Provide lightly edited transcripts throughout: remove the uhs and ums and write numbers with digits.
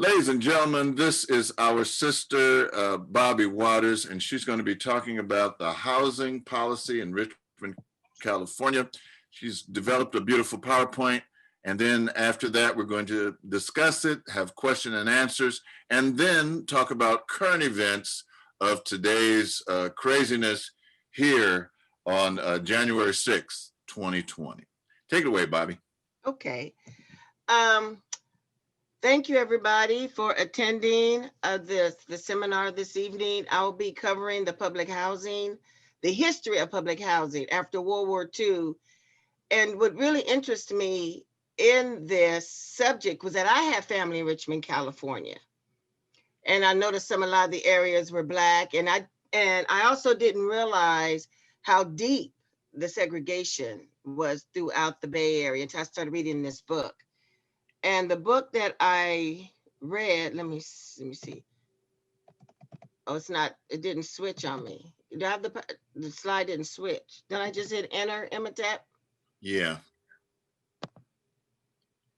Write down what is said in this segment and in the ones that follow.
Ladies and gentlemen, this is our sister, Bobby Waters, and she's going to be talking about the housing policy in Richmond, California. She's developed a beautiful PowerPoint, and then after that, we're going to discuss it, have question and answers, and then talk about current events of today's craziness here on January 6th, 2020. Take it away, Bobby. Okay. Thank you, everybody, for attending the seminar this evening. I'll be covering the public housing, the history of public housing after World War II. And what really interests me in this subject was that I have family in Richmond, California. And I noticed a lot of the areas were Black. And I also didn't realize how deep the segregation was throughout the Bay Area until I started reading this book. And the book that I read, let me see. Oh, it didn't switch on me. Do I have the slide didn't switch? Did I just hit enter, Emitab? Yeah.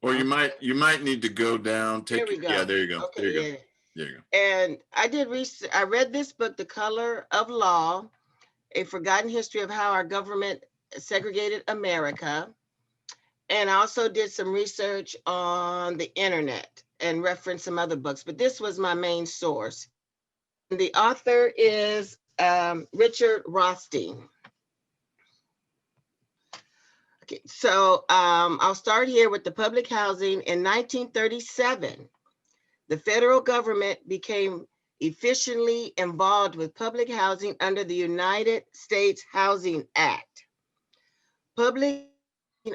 Or you might need to go down. There we go. Yeah, there you go. Okay, there you yeah. go. There you go. And I read this book, The Color of Law, A Forgotten History of How Our Government Segregated America. And I also did some research on the internet and referenced some other books, but this was my main source. The author is Richard Rothstein. Okay, so I'll start here with the public housing. In 1937, the federal government became efficiently involved with public housing under the United States Housing Act. Public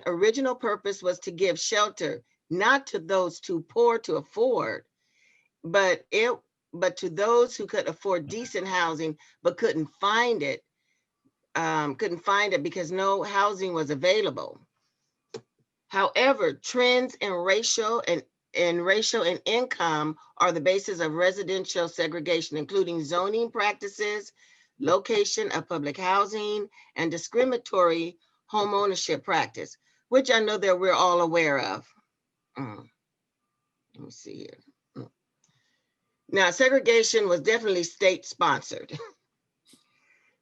original purpose was to give shelter not to those too poor to afford, but to those who could afford decent housing but couldn't find it because no housing was available. However, trends in racial and income are the basis of residential segregation, including zoning practices, location of public housing, and discriminatory home ownership practice, which I know that we're all aware of. Let me see here. Now, segregation was definitely state-sponsored.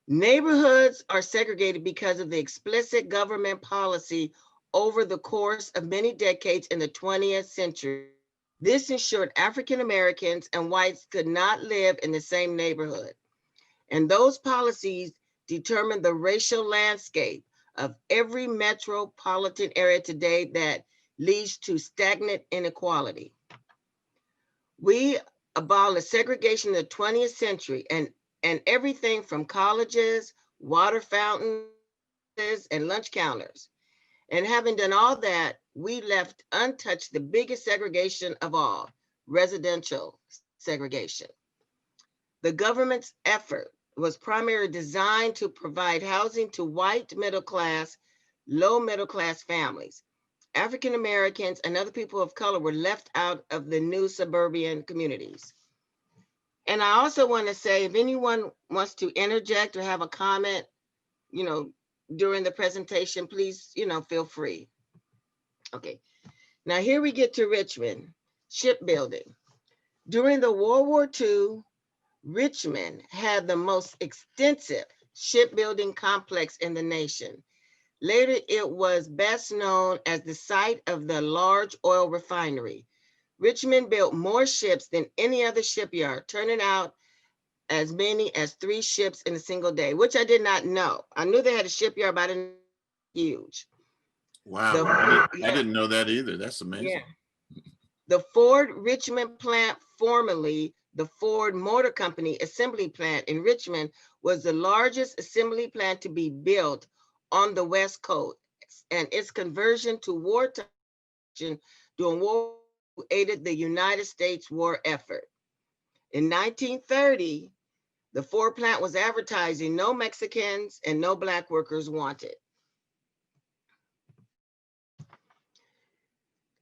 Neighborhoods are segregated because of the explicit government policy over the course of many decades in the 20th century. This ensured African Americans and whites could not live in the same neighborhood. And those policies determined the racial landscape of every metropolitan area today that leads to stagnant inequality. We abolished segregation in the 20th century and everything from colleges, water fountains, and lunch counters. And having done all that, we left untouched the biggest segregation of all, residential segregation. The government's effort was primarily designed to provide housing to white middle class, low middle class families. African Americans and other people of color were left out of the new suburban communities. And I also want to say, if anyone wants to interject or have a comment, during the presentation, please, feel free. Okay, now here we get to Richmond, shipbuilding. During the World War II, Richmond had the most extensive shipbuilding complex in the nation. Later, it was best known as the site of the large oil refinery. Richmond built more ships than any other shipyard, turning out as many as 3 ships in a single day, which I did not know. I knew they had a shipyard, but I didn't know it was huge. Wow, I didn't know that either. That's amazing. Yeah. The Ford Richmond plant, formerly the Ford Motor Company assembly plant in Richmond, was the largest assembly plant to be built on the West Coast, and its conversion to wartime during World War II aided the United States war effort. In 1930, the Ford plant was advertising no Mexicans and no Black workers wanted.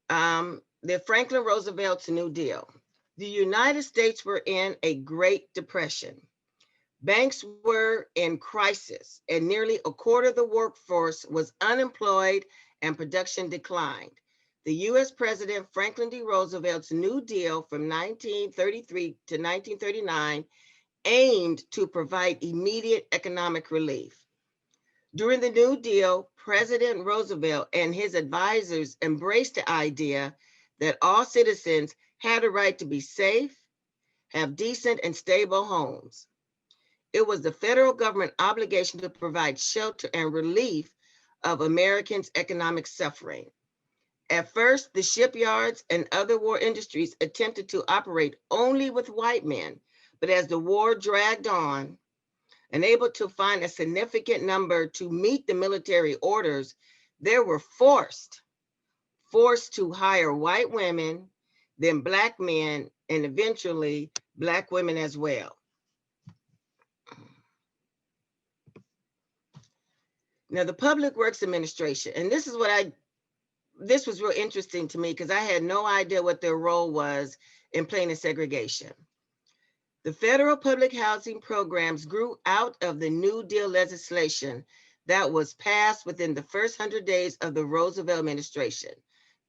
The Franklin Roosevelt's New Deal. The United States were in a Great Depression. Banks were in crisis, and nearly a quarter of the workforce was unemployed and production declined. The US President Franklin D. Roosevelt's New Deal from 1933 to 1939 aimed to provide immediate economic relief. During the New Deal, President Roosevelt and his advisors embraced the idea that all citizens had a right to be safe, have decent and stable homes. It was the federal government obligation to provide shelter and relief of Americans' economic suffering. At first, the shipyards and other war industries attempted to operate only with white men, but as the war dragged on, unable to find a significant number to meet the military orders, they were forced to hire white women, then Black men, and eventually Black women as well. Now, the Public Works Administration, and this was real interesting to me because I had no idea what their role was in plain segregation. The federal public housing programs grew out of the New Deal legislation that was passed within the first 100 days of the Roosevelt administration.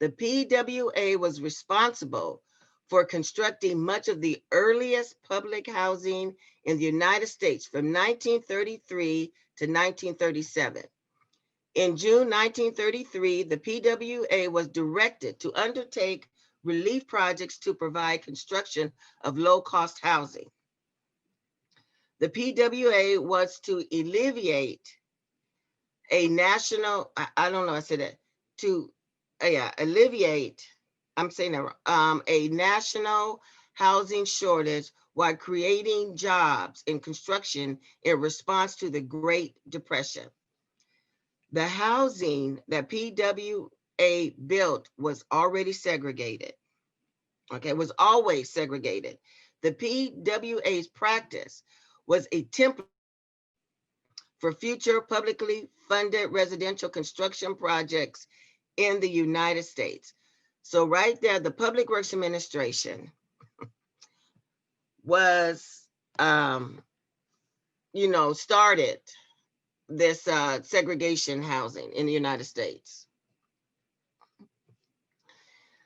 The PWA was responsible for constructing much of the earliest public housing in the United States from 1933 to 1937. In June 1933, the PWA was directed to undertake relief projects to provide construction of low-cost housing. The PWA was to alleviate a national, I don't know, I said that, to alleviate, I'm saying that a national housing shortage while creating jobs in construction in response to the Great Depression. The housing that PWA built was already segregated. Okay, it was always segregated. The PWA's practice was a template for future publicly funded residential construction projects in the United States. So right there, the Public Works Administration was, started this segregation housing in the United States.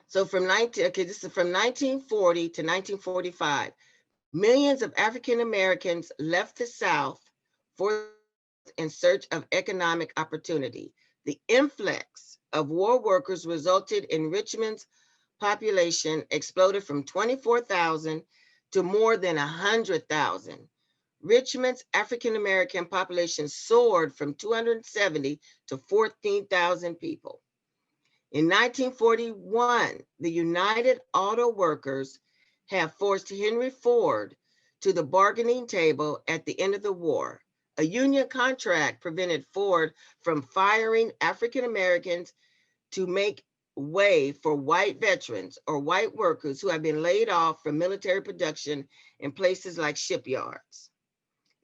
So this is from 1940 to 1945, millions of African Americans left the South in search of economic opportunity. The influx of war workers resulted in Richmond's population exploded from 24,000 to more than 100,000. Richmond's African American population soared from 270 to 14,000 people. In 1941, the United Auto Workers have forced Henry Ford to the bargaining table at the end of the war. A union contract prevented Ford from firing African Americans to make way for white veterans or white workers who have been laid off from military production in places like shipyards.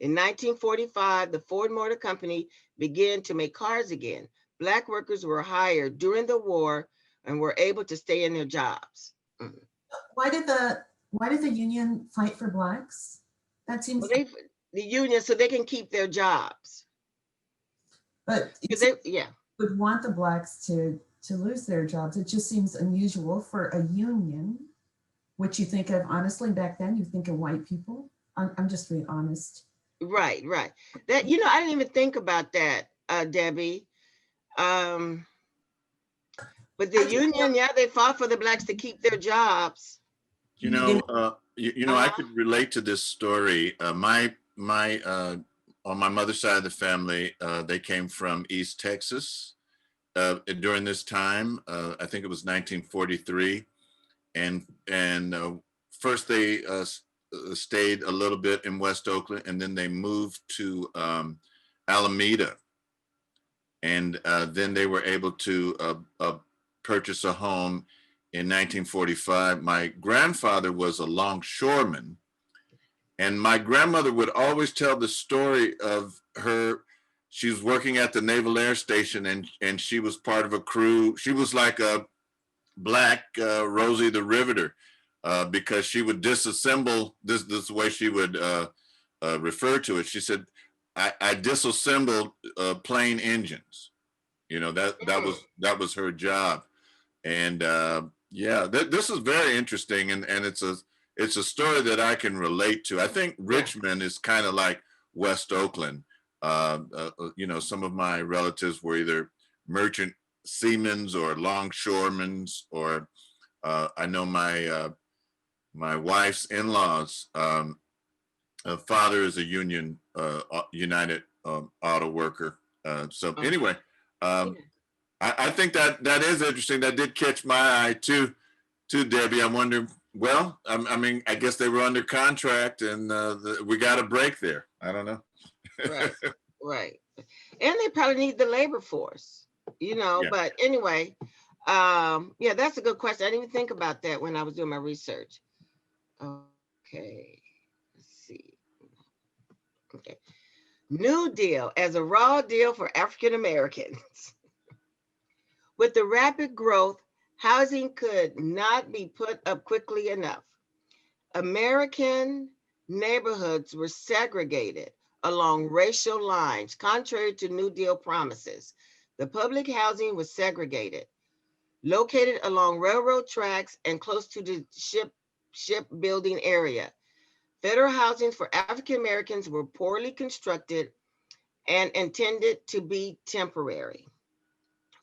In 1945, the Ford Motor Company began to make cars again. Black workers were hired during the war and were able to stay in their jobs. Why did the union fight for Blacks? That seems the union so they can keep their jobs. But would want the Blacks to lose their jobs. It just seems unusual for a union, which you think of honestly back then. You think of white people. I'm just being honest. Right. That I didn't even think about that, Debbie. But the union, they fought for the Blacks to keep their jobs. I could relate to this story. My on my mother's side of the family, they came from East Texas during this time. I think it was 1943, and first they stayed a little bit in West Oakland, and then they moved to Alameda, and then they were able to purchase a home in 1945. My grandfather was a longshoreman, and my grandmother would always tell the story of her. She was working at the Naval Air Station, and she was part of a crew. She was like a Black Rosie the Riveter, because she would disassemble, this is the way she would refer to it. She said, I disassembled plane engines. That was her job. And yeah, this is very interesting, and it's a story that I can relate to. I think Richmond is kind of like West Oakland. You know, some of my relatives were either merchant seamen's or longshoremen's, or I know my wife's in-laws. Father is a union United auto worker. So anyway, I think that is interesting. That did catch my eye too, Debbie. I'm wondering. Well, I mean, I guess they were under contract, and we got a break there. I don't know. Right, right. And they probably need the labor force, you know. Yeah. But anyway, yeah, that's a good question. I didn't even think about that when I was doing my research. Okay, let's see. Okay, New Deal as a raw deal for African Americans. With the rapid growth, housing could not be put up quickly enough. American neighborhoods were segregated along racial lines, contrary to New Deal promises. The public housing was segregated, located along railroad tracks and close to the shipbuilding area. Federal housing for African Americans were poorly constructed and intended to be temporary.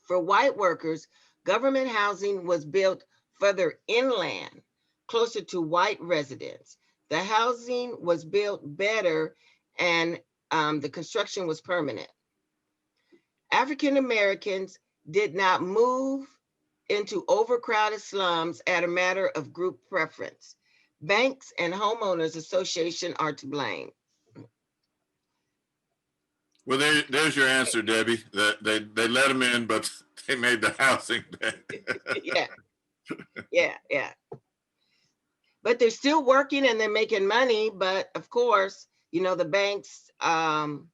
For white workers, government housing was built further inland, closer to white residents. The housing was built better, and the construction was permanent. African Americans did not move into overcrowded slums as a matter of group preference. Banks and homeowners association are to blame. Well, there's your answer, Debbie. They let them in, but they made the housing bad. Yeah. But they're still working and they're making money. But of course, you know, the banks and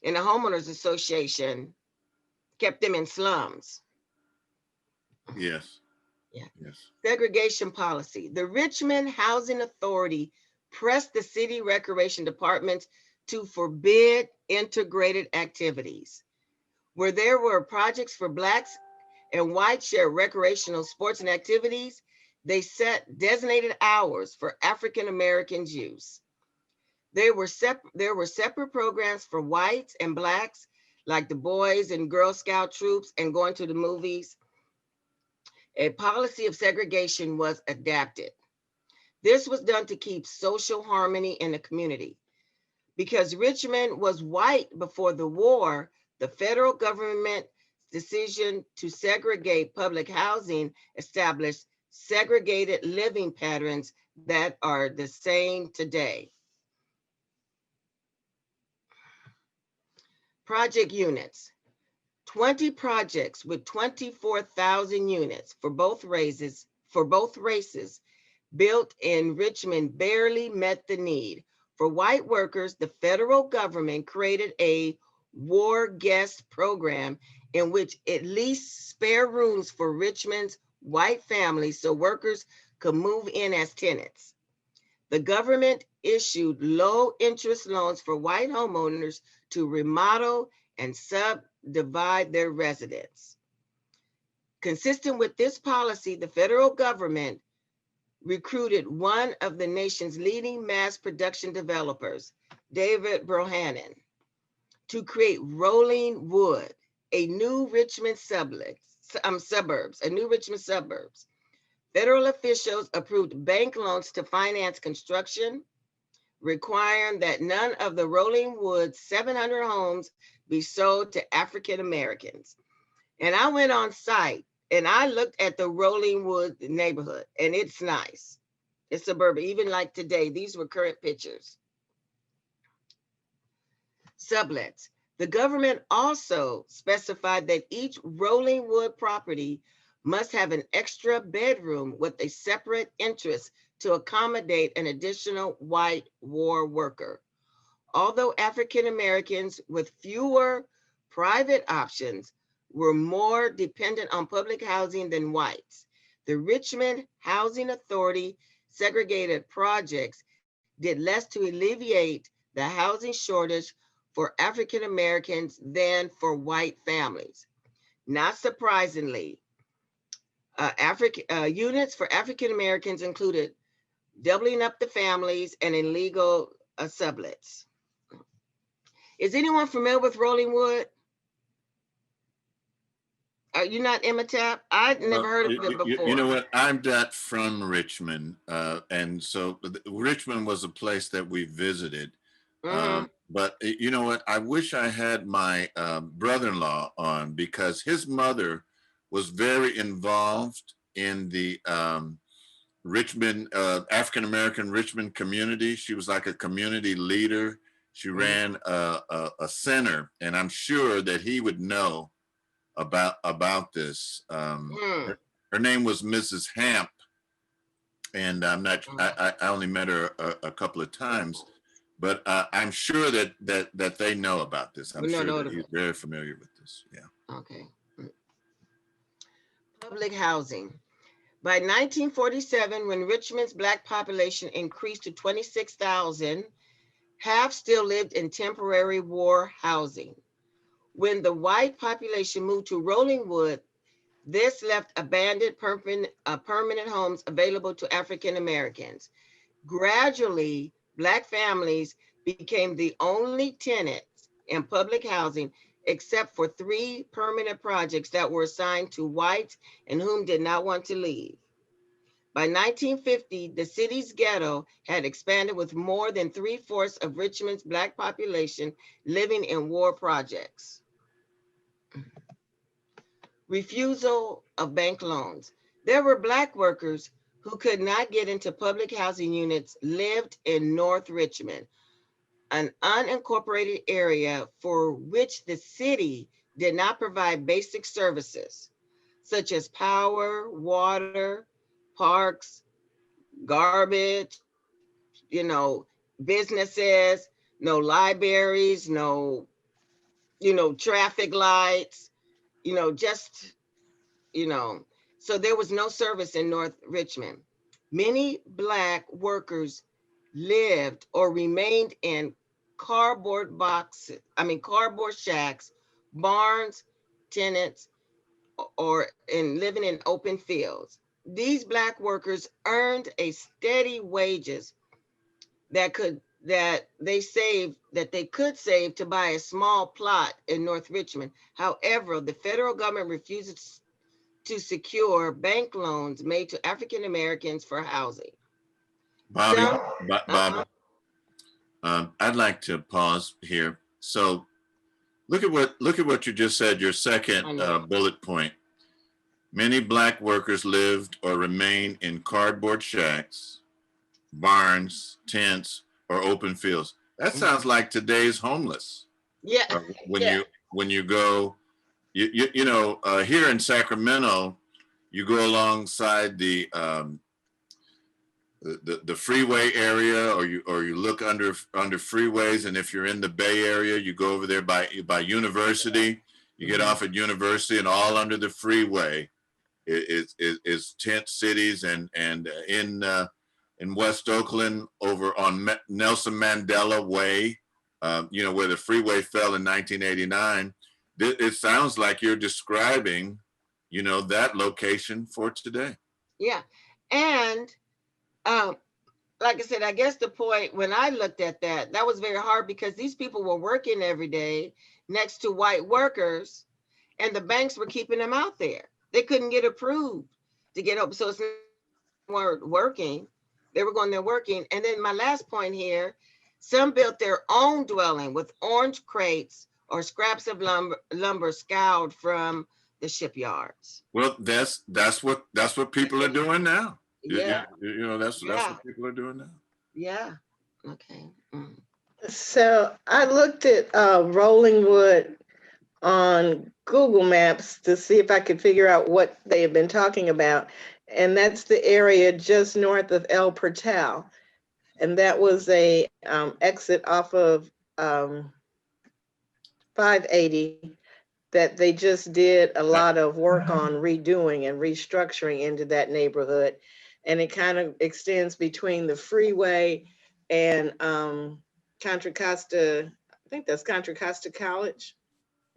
the homeowners association kept them in slums. Yes. Yeah. Yes. Segregation policy. The Richmond Housing Authority pressed the city recreation departments to forbid integrated activities. Where there were projects for Blacks and whites share recreational sports and activities, they set designated hours for African Americans' use. There were separate programs for whites and Blacks, like the Boys and Girl Scout troops and going to the movies. A policy of segregation was adapted. This was done to keep social harmony in the community. Because Richmond was white before the war, the federal government decision to segregate public housing established segregated living patterns that are the same today. Project units. 20 projects with 24,000 units for both races built in Richmond barely met the need. For white workers, the federal government created a war guest program in which it leased spare rooms for Richmond's white families so workers could move in as tenants. The government issued low interest loans for white homeowners to remodel and subdivide their residence. Consistent with this policy, the federal government recruited one of the nation's leading mass production developers, David Brohanan, to create Rolling Wood, a new Richmond suburbs. Federal officials approved bank loans to finance construction, requiring that none of the Rolling Wood's 700 homes be sold to African Americans. And I went on site and I looked at the Rolling Wood neighborhood, and it's nice. It's suburban, even like today. These were current pictures. Sublets. The government also specified that each Rolling Wood property must have an extra bedroom with a separate entrance to accommodate an additional white war worker. Although African Americans with fewer private options were more dependent on public housing than whites, the Richmond Housing Authority segregated projects did less to alleviate the housing shortage for African Americans than for white families. Not surprisingly, Units for African Americans included doubling up the families and illegal sublets. Is anyone familiar with Rolling Wood? Are you not Emma? I'd never heard of it before. You know what? I'm not from Richmond, and so Richmond was a place that we visited. But you know what? I wish I had my brother-in-law on, because his mother was very involved in the Richmond, African-American Richmond community. She was like a community leader. She ran a center, and I'm sure that he would know about this. Her name was Mrs. Hamp, and I'm not. I only met her a couple of times, but I'm sure that they know about this. I'm sure that he's very familiar with this. Yeah. Okay. Public housing. By 1947, when Richmond's Black population increased to 26,000, half still lived in temporary war housing. When the white population moved to Rolling Wood, this left abandoned permanent homes available to African Americans. Gradually, Black families became the only tenants in public housing, except for 3 permanent projects that were assigned to whites and whom did not want to leave. By 1950, the city's ghetto had expanded with more than 3/4 of Richmond's Black population living in war projects. Refusal of bank loans. There were Black workers who could not get into public housing units lived in North Richmond, an unincorporated area for which the city did not provide basic services, such as power, water, parks, garbage, businesses, no libraries, no, traffic lights, just, so there was no service in North Richmond. Many Black workers lived or remained in cardboard shacks, barns, tenants, or in living in open fields. These Black workers earned a steady wages that they could save to buy a small plot in North Richmond. However, the federal government refuses to secure bank loans made to African Americans for housing. Bobby, I'd like to pause here. So look at what you just said. Your second bullet point. Many Black workers lived or remained in cardboard shacks, barns, tents, or open fields. That sounds like today's homeless. Yeah. When you go, here in Sacramento, you go alongside the freeway area, or you look under freeways, and if you're in the Bay Area, you go over there by University. You get off at University, and all under the freeway is tent cities, and in West Oakland over on Nelson Mandela Way, where the freeway fell in 1989. It sounds like you're describing, that location for today. Yeah, and like I said, I guess the point when I looked at that was very hard, because these people were working every day next to white workers, and the banks were keeping them out there. They couldn't get approved to get up. So it's weren't working. They were going there working. And then my last point here, some built their own dwelling with orange crates or scraps of lumber scoured from the shipyards. Well, that's what people are doing now. Yeah. That's what people are doing now. Yeah. Okay. So I looked at Rolling Wood on Google Maps to see if I could figure out what they have been talking about. And that's the area just north of El Portal. And that was a exit off of 580 that they just did a lot of work on redoing and restructuring into that neighborhood. And it kind of extends between the freeway and Contra Costa, I think that's Contra Costa College,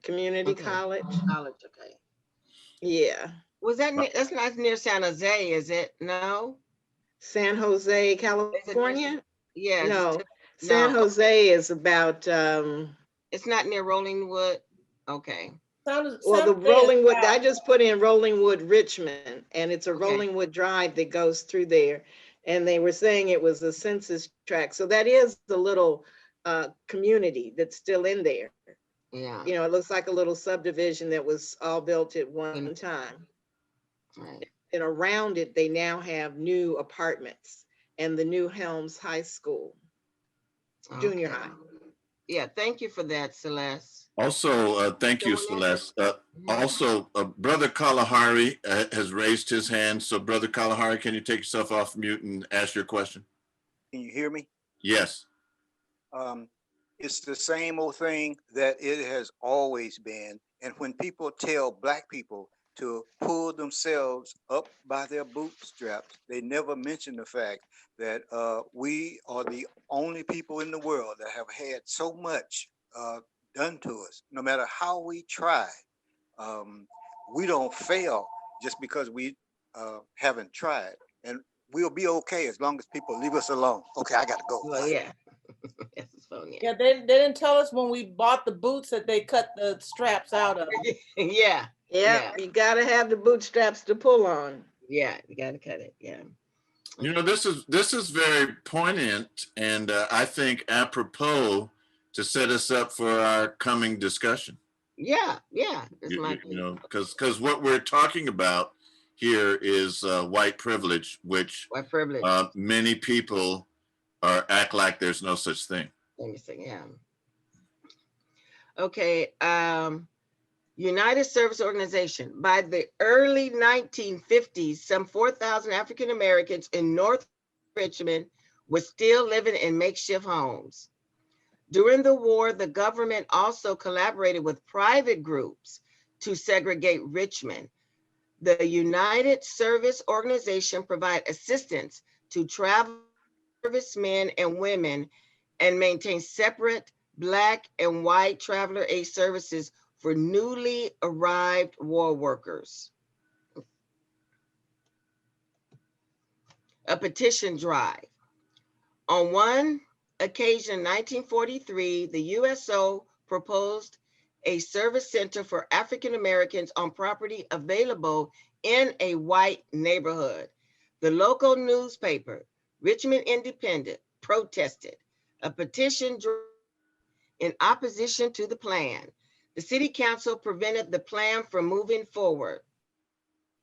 Community College. College, okay. Yeah. Was that near, that's not near San Jose, is it? No? San Jose, Is it near, California? yeah, No, San no, Jose is about, it's not near Rollingwood? Okay, well, the Rollingwood, I just put in Rollingwood, Richmond, and it's a Okay. Rollingwood Drive that goes through there. And they were saying it was a census tract. So that is the little community that's still in there. yeah. You know, it looks like a little subdivision that was all built at one Mm. time. Right. And around it, they now have new apartments and the new Helms High School, junior Okay. high. Yeah, thank you for that, Celeste. Also, thank you, Someone else? Celeste. Also, Brother Kalahari has raised his hand. So, Brother Kalahari, can you take yourself off mute and ask your question? Can you hear me? Yes. It's the same old thing that it has always been. And when people tell Black people to pull themselves up by their bootstraps, they never mention the fact that we are the only people in the world that have had so much done to us. No matter how we try, we don't fail just because we haven't tried. And we'll be okay as long as people leave us alone. Okay, I gotta go. Well, yeah. That's his phone, yeah. Yeah, they didn't tell us when we bought the boots that they cut the straps out of. Yeah, Yeah, you gotta have the bootstraps to pull on. yeah, you gotta cut it, yeah. You know, this is very poignant and I think apropos to set us up for our coming discussion. Yeah, that's my You know, opinion. because what we're talking about here is white privilege, which White privilege. many people act like there's no such thing. Let me see, yeah. Okay, United Service Organization. By the early 1950s, some 4,000 African Americans in North Richmond were still living in makeshift homes. During the war, the government also collaborated with private groups to segregate Richmond. The United Service Organization provided assistance to travel servicemen and women and maintain separate Black and white traveler aid services for newly arrived war workers. A petition drive. On one occasion, in 1943, the USO proposed a service center for African Americans on property available in a white neighborhood. The local newspaper, Richmond Independent, protested. A petition drive in opposition to the plan. The city council prevented the plan from moving forward.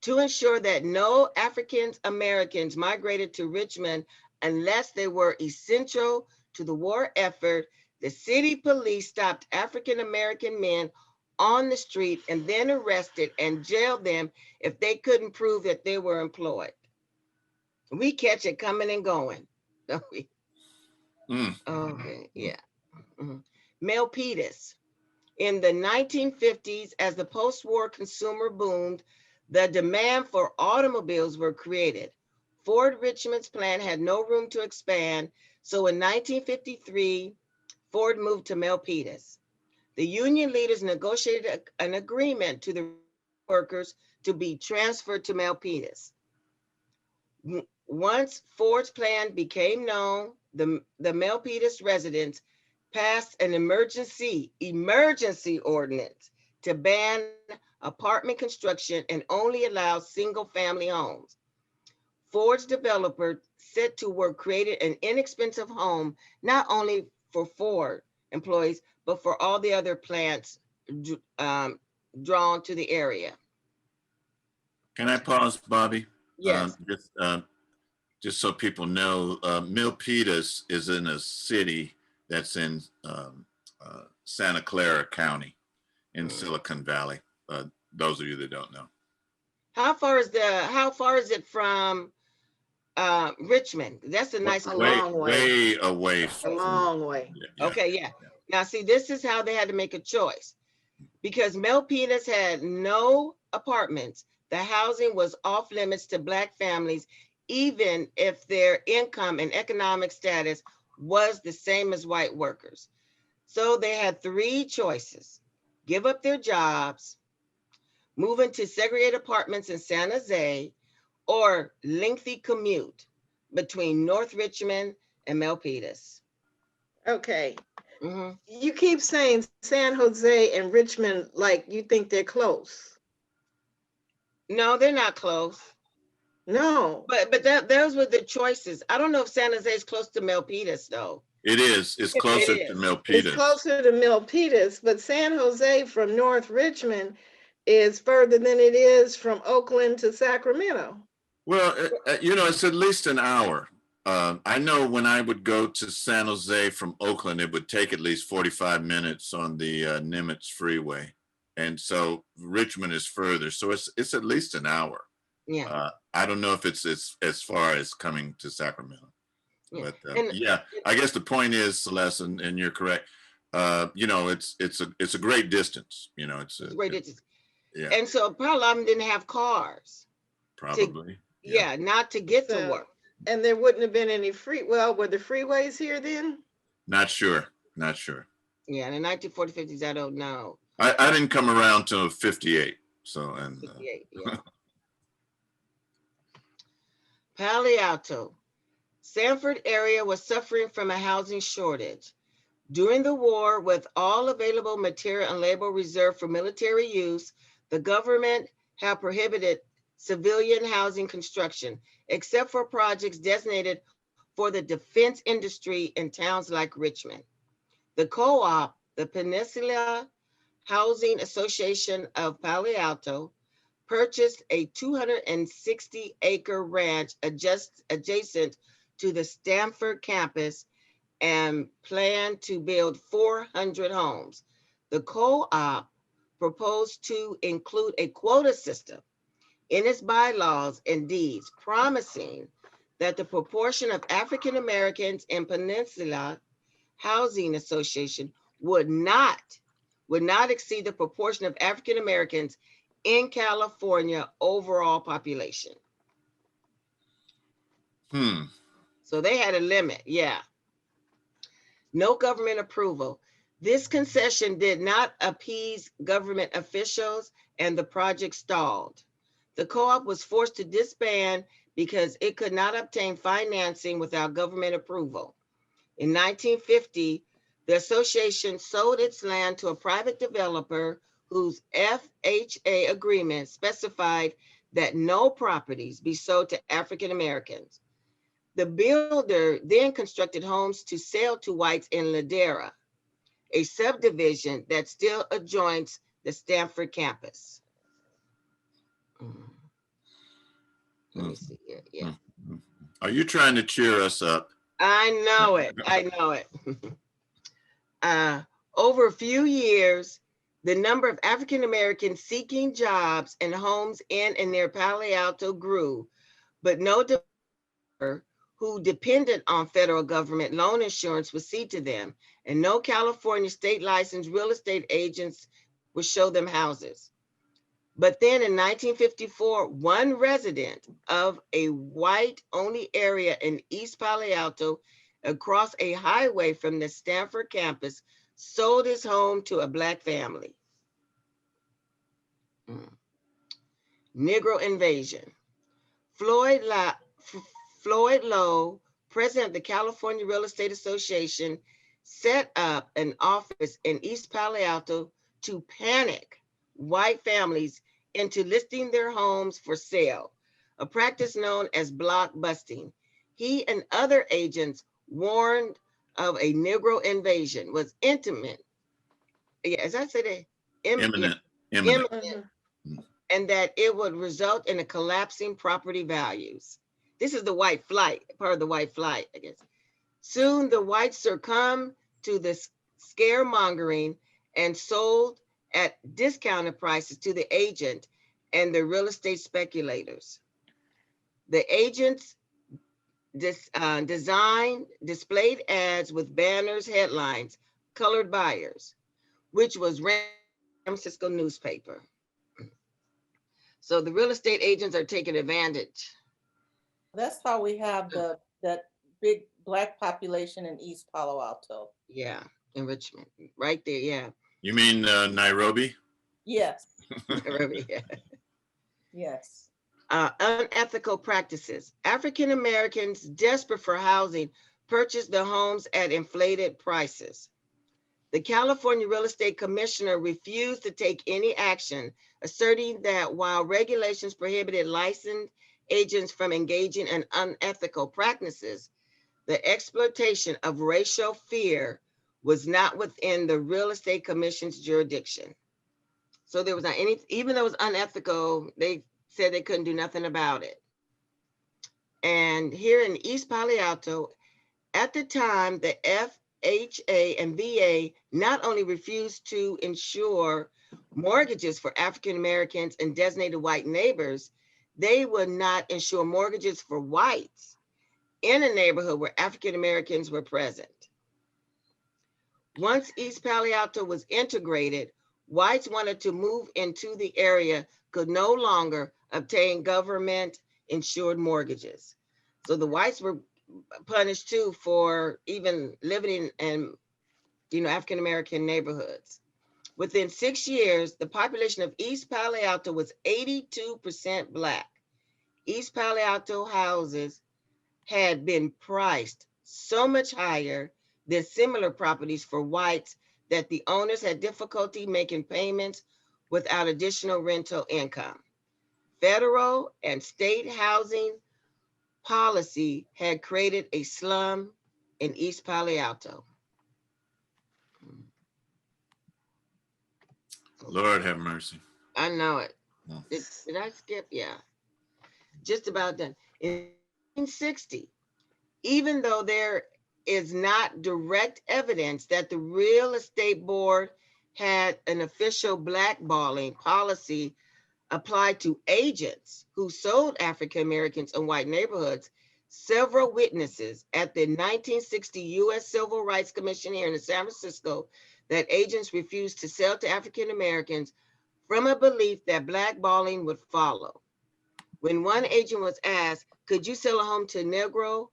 To ensure that no African Americans migrated to Richmond unless they were essential to the war effort, the city police stopped African American men on the street and then arrested and jailed them if they couldn't prove that they were employed. We catch it coming and going, don't we? Okay, yeah. Milpitas. In the 1950s, as the post-war consumer boomed, the demand for automobiles were created. Ford Richmond's plant had no room to expand, so in 1953, Ford moved to Milpitas. The union leaders negotiated an agreement to the workers to be transferred to Milpitas. Once Ford's plan became known, the Milpitas residents passed an emergency ordinance to ban apartment construction and only allow single family homes. Ford's developer set to work created an inexpensive home, not only for Ford employees, but for all the other plants drawn to the area. Can I pause, Bobby? Yes. Just so people know, Milpitas is in a city that's in Santa Clara County in Silicon Valley. Those of you that don't know. How far is it from Richmond? That's a nice long way. Way away. A long way. Yeah. Okay, yeah. Now see, this is how they had to make a choice. Because Milpitas had no apartments, the housing was off limits to Black families, even if their income and economic status was the same as white workers. So they had three choices: give up their jobs, moving to segregated apartments in San Jose, or lengthy commute between North Richmond and Milpitas. Okay. Mhm. You keep saying San Jose and Richmond like you think they're close. No, they're not close. No. But those were the choices. I don't know if San Jose is close to Milpitas though. It is. It's It closer to is. It's Milpitas. closer to Milpitas, but San Jose from North Richmond is further than it is from Oakland to Sacramento. Well, it's at least an hour. I know when I would go to San Jose from Oakland, it would take at least 45 minutes on the Nimitz Freeway. And so Richmond is further. So it's at least an hour. Yeah. I don't know if it's as far as coming to Sacramento. Yeah. But And yeah, I guess the point is, Celeste, and you're correct. It's a great distance. it's great. Yeah, And so probably a lot of them didn't have cars. probably. Yeah, not to get to So- work. And there wouldn't have been any were the freeways here then? Not sure. Not sure. Yeah, in the 1940s, 50s, I don't know. I didn't come around till 58. So, and 58, yeah. Palo Alto. Sanford area was suffering from a housing shortage. During the war, with all available material and labor reserved for military use, the government had prohibited civilian housing construction, except for projects designated for the defense industry in towns like Richmond. The co-op, the Peninsula Housing Association of Palo Alto, purchased a 260-acre ranch adjacent to the Stanford campus and planned to build 400 homes. The co-op proposed to include a quota system in its bylaws and deeds, promising that the proportion of African Americans in Peninsula Housing Association would not exceed the proportion of African Americans in California overall population. So they had a limit, yeah. No government approval. This concession did not appease government officials and the project stalled. The co-op was forced to disband because it could not obtain financing without government approval. In 1950, the association sold its land to a private developer whose FHA agreement specified that no properties be sold to African Americans. The builder then constructed homes to sell to whites in Ladera, a subdivision that still adjoins the Stanford campus. Let me see here. Yeah. Are you trying to cheer us up? I know it. I know it. Over a few years, the number of African Americans seeking jobs and homes in and near Palo Alto grew, but no developer who depended on federal government loan insurance would cede to them, and no California state licensed real estate agents would show them houses. But then in 1954, one resident of a white-only area in East Palo Alto across a highway from the Stanford campus sold his home to a Black family. Negro invasion. Floyd Lowe, president of the California Real Estate Association, set up an office in East Palo Alto to panic white families into listing their homes for sale, a practice known as block busting. He and other agents warned of a Negro invasion was intimate. Yeah, as I said, Imminent. and that it would result in a collapsing property values. This is the white flight, part of the white flight, I guess. Soon the whites succumbed to the scaremongering and sold at discounted prices to the agent and the real estate speculators. The agents displayed ads with banners, headlines, colored buyers, which was ran in San Francisco newspaper. So the real estate agents are taking advantage. That's how we have that big Black population in East Palo Alto. Yeah, in Richmond, right there, yeah. You mean Nairobi? Yes, yes. Unethical practices. African Americans desperate for housing purchased their homes at inflated prices. The California Real Estate Commissioner refused to take any action, asserting that while regulations prohibited licensed agents from engaging in unethical practices, the exploitation of racial fear was not within the Real Estate Commission's jurisdiction. So there was not any, even though it was unethical, they said they couldn't do nothing about it. And here in East Palo Alto, at the time, the FHA and VA not only refused to insure mortgages for African Americans and designated white neighbors, they would not insure mortgages for whites in a neighborhood where African Americans were present. Once East Palo Alto was integrated, whites wanted to move into the area could no longer obtain government insured mortgages. So the whites were punished too for even living in African American neighborhoods. Within 6 years, the population of East Palo Alto was 82% Black. East Palo Alto houses had been priced so much higher than similar properties for whites that the owners had difficulty making payments without additional rental income. Federal and state housing policy had created a slum in East Palo Alto. Lord have mercy. I know it. No. Did I skip? Yeah. Just about done. In 1960, even though there is not direct evidence that the real estate board had an official blackballing policy applied to agents who sold African Americans in white neighborhoods, several witnesses at the 1960 U.S. Civil Rights Commission here in San Francisco that agents refused to sell to African Americans from a belief that blackballing would follow. When one agent was asked, could you sell a home to a Negro?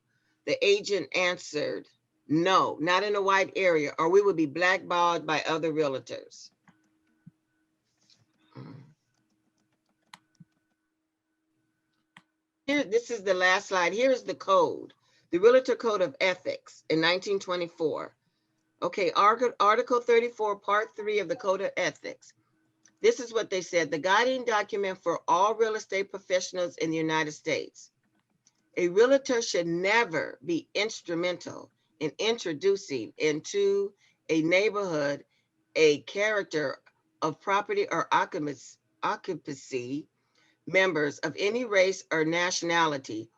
The agent answered, no, not in a white area, or we would be blackballed by other realtors. Here, this is the last slide. Here's the code, the Realtor Code of Ethics in 1924. Okay, Article 34, Part 3 of the Code of Ethics. This is what they said, the guiding document for all real estate professionals in the United States. A realtor should never be instrumental in introducing into a neighborhood a character of property or occupancy members of any race or nationality,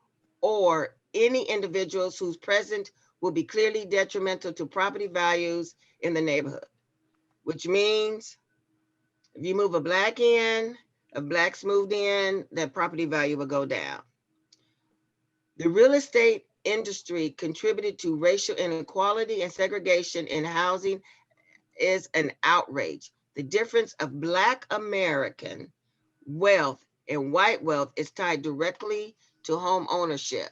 or any individuals whose presence will be clearly detrimental to property values in the neighborhood, which means if you move a Black in, if Blacks moved in, that property value will go down. The real estate industry contributed to racial inequality and segregation in housing is an outrage. The difference of Black American wealth and white wealth is tied directly to home ownership.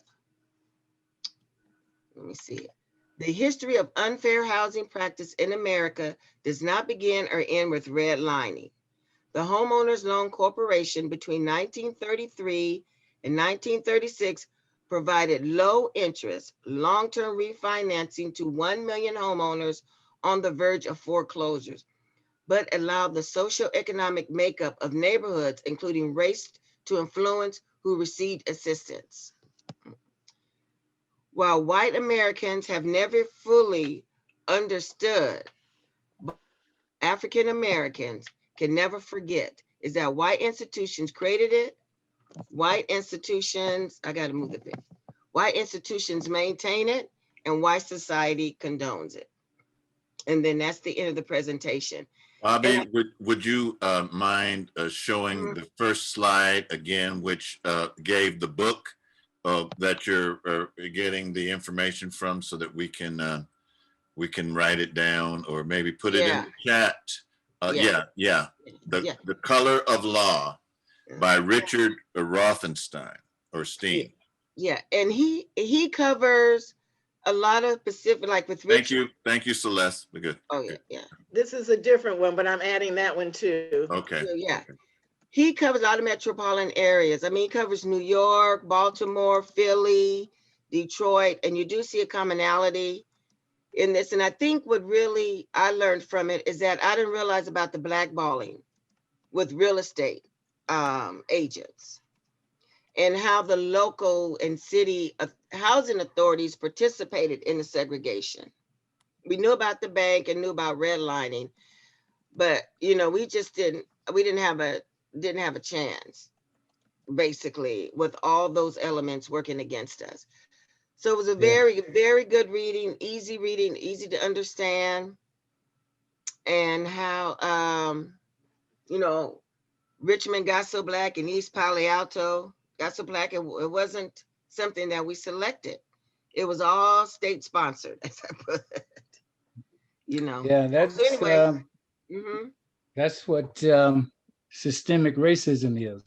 Let me see. The history of unfair housing practice in America does not begin or end with redlining. The Homeowners Loan Corporation between 1933 and 1936 provided low interest, long-term refinancing to 1 million homeowners on the verge of foreclosures, but allowed the socioeconomic makeup of neighborhoods, including race, to influence who received assistance. While white Americans have never fully understood, African Americans can never forget is that white institutions created it, white institutions, I gotta move the bit. White institutions maintain it, and white society condones it. And then that's the end of the presentation. Bobby, would you mind showing the first slide again, which gave the book that you're getting the information from, so that we can write it down, or maybe put it in the chat. The Color of Law by Richard Rothenstein or Steen. Yeah, and he covers a lot of Pacific, like with Richmond. Thank you, Celeste. We're good. Oh, yeah, yeah. This is a different one, but I'm adding that one too. Okay. So, yeah. Okay. He covers a lot of metropolitan areas. I mean, he covers New York, Baltimore, Philly, Detroit, and you do see a commonality in this. And I think what really I learned from it is that I didn't realize about the blackballing with real estate agents and how the local and city housing authorities participated in the segregation. We knew about the bank and knew about redlining, but you know, we didn't have a chance, basically, with all those elements working against us. So it was a Yeah. very, very good reading, easy to understand, and how you know, Richmond got so black and East Palo Alto got so black. It wasn't something that we selected. It was all state sponsored, as I put it. You know. Yeah, So anyway, mm-hmm, that's what systemic racism is.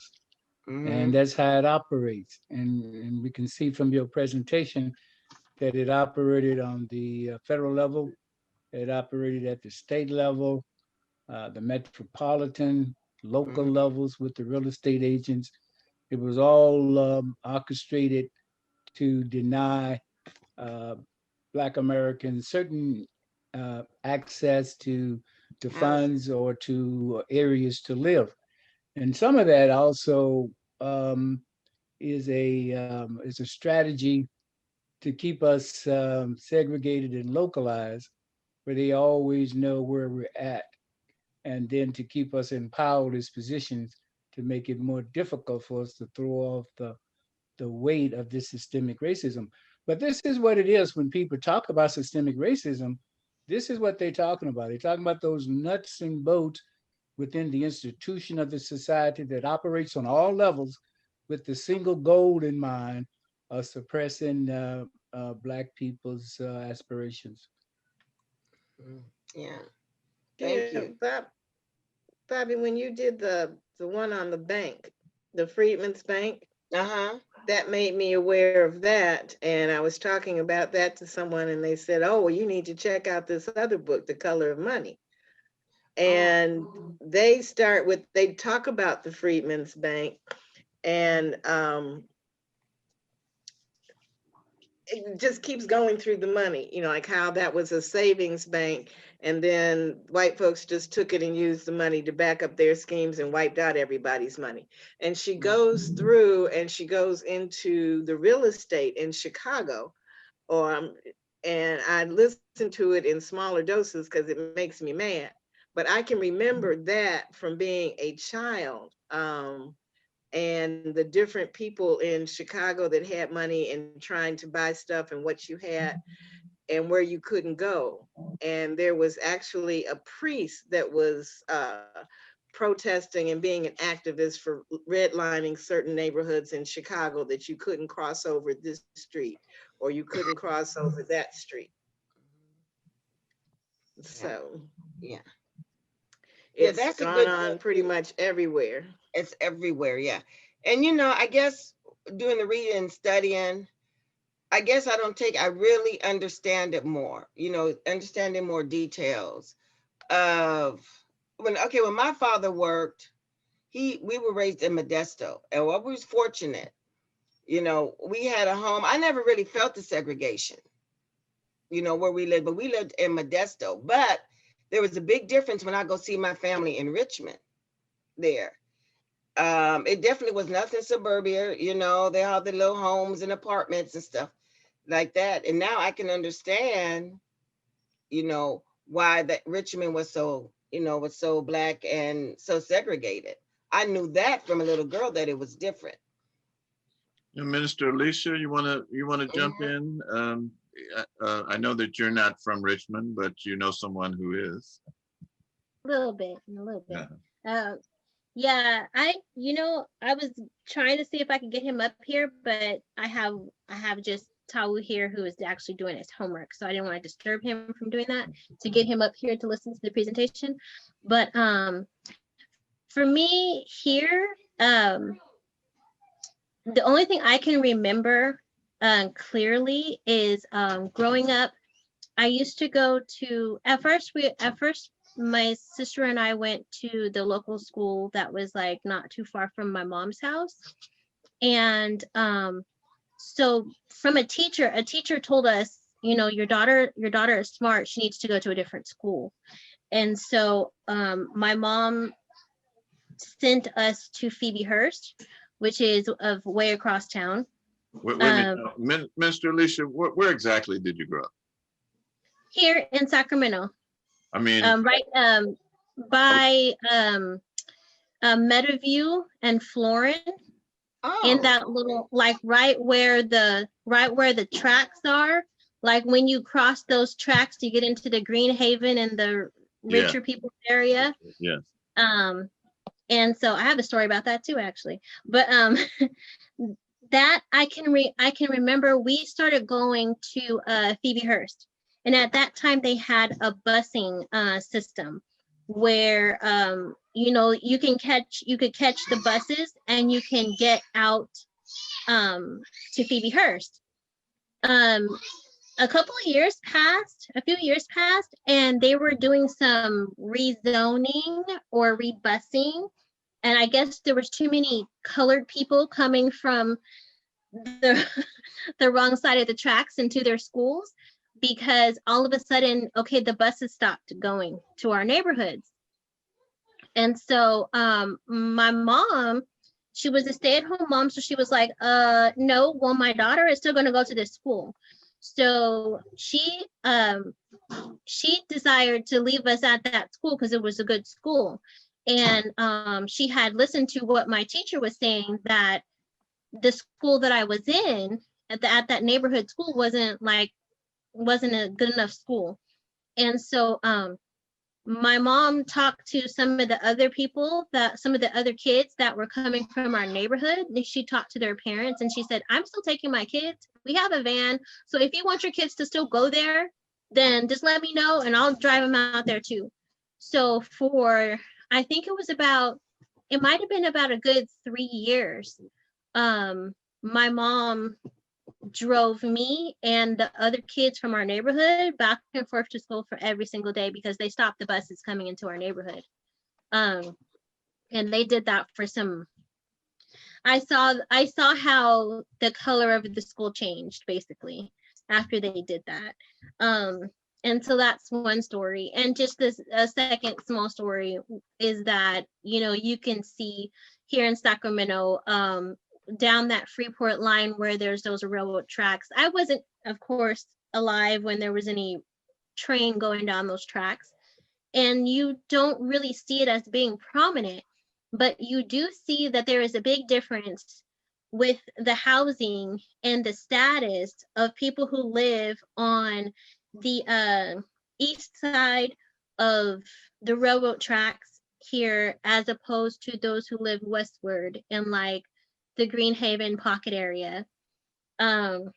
mm-hmm, And that's how it operates. And we can see from your presentation that it operated on the federal level, it operated at the state level, the metropolitan, local mm-hmm. levels with the real estate agents. It was all orchestrated to deny uh, Black Americans certain access to Housing. funds or to areas to live. And some of that also um, is a strategy to keep us segregated and localized, where they always know where we're at, and then to keep us in powerless positions to make it more difficult for us to throw off the weight of this systemic racism. But this is what it is when people talk about systemic racism. This is what they're talking about. They're talking about those nuts and bolts within the institution of the society that operates on all levels with the single goal in mind of suppressing Black people's aspirations. Mm, yeah, thank Yeah, you. Bobby, when you did the one on the bank, the Freedman's Bank, Uh-huh. that made me aware of that. And I was talking about that to someone and they said, oh, well, you need to check out this other book, The Color of Money. And they talk about the Freedman's Bank, and it just keeps going through the money, you know, like how that was a savings bank. And then white folks just took it and used the money to back up their schemes and wiped out everybody's money. And she goes through and she goes into the real estate in Chicago. And I listen to it in smaller doses because it makes me mad. But I can remember that from being a child. And the different people in Chicago that had money and trying to buy stuff and what you had and where you couldn't go. And there was actually a priest that was protesting and being an activist for redlining certain neighborhoods in Chicago, that you couldn't cross over this street or you couldn't cross over that street. So Yeah. Yeah, it's that's a gone good on book. pretty much everywhere. It's everywhere, yeah. And you know, I guess doing the reading and studying, I guess I really understand it more, you know, understanding more details of when my father worked, we were raised in Modesto, and what we was fortunate, you know, we had a home. I never really felt the segregation, you know, where we lived, but we lived in Modesto. But there was a big difference when I go see my family in Richmond there. It definitely was nothing suburbia, you know, they had the little homes and apartments and stuff like that. And now I can understand, you know, why that Richmond was so, you know, was so black and so segregated. I knew that from a little girl that it was different. Minister Alicia, you wanna jump in? I know that you're not from Richmond, but you know someone who is. A little bit, a little bit. Yeah. Yeah, I was trying to see if I could get him up here, but I have just Tau here who is actually doing his homework, so I didn't want to disturb him from doing that to get him up here to listen to the presentation. But for me here, the only thing I can remember clearly is growing up. I used to go to, at first my sister and I went to the local school that was like not too far from my mom's house. And so from a teacher told us, you know, your daughter is smart, she needs to go to a different school. And so my mom sent us to Phoebe Hearst, which is of way across town. Wait a minute, Mr. Alicia, where exactly did you grow up? Here in Sacramento. I mean, Right by Meadowview and Florin. In that little, like right where the tracks are, like when you cross those tracks to get into the Greenhaven and the richer people area. Yes. And so I have a story about that too, actually. But that I can remember we started going to Phoebe Hearst, and at that time they had a busing system where you know, you could catch the buses and you can get out to Phoebe Hearst. A few years passed, and they were doing some rezoning or rebusing, and I guess there was too many colored people coming from the the wrong side of the tracks into their schools, because all of a sudden, okay, the buses stopped going to our neighborhoods. And so my mom, she was a stay-at-home mom, so she was like, no, well, my daughter is still going to go to this school. So she desired to leave us at that school because it was a good school. And she had listened to what my teacher was saying, that the school that I was in at that neighborhood school wasn't a good enough school. And so my mom talked to some of the other kids that were coming from our neighborhood. She talked to their parents and she said, I'm still taking my kids. We have a van. So if you want your kids to still go there, then just let me know and I'll drive them out there too. So I think it might have been about a good 3 years. My mom drove me and the other kids from our neighborhood back and forth to school for every single day because they stopped the buses coming into our neighborhood. And they did that for I saw how the color of the school changed basically after they did that. And so that's one story. And just a second small story is that, you know, you can see here in Sacramento, down that Freeport line where there's those railroad tracks. I wasn't, of course, alive when there was any train going down those tracks. And you don't really see it as being prominent, but you do see that there is a big difference with the housing and the status of people who live on the east side of the railroad tracks here, as opposed to those who live westward in like the Greenhaven pocket area. And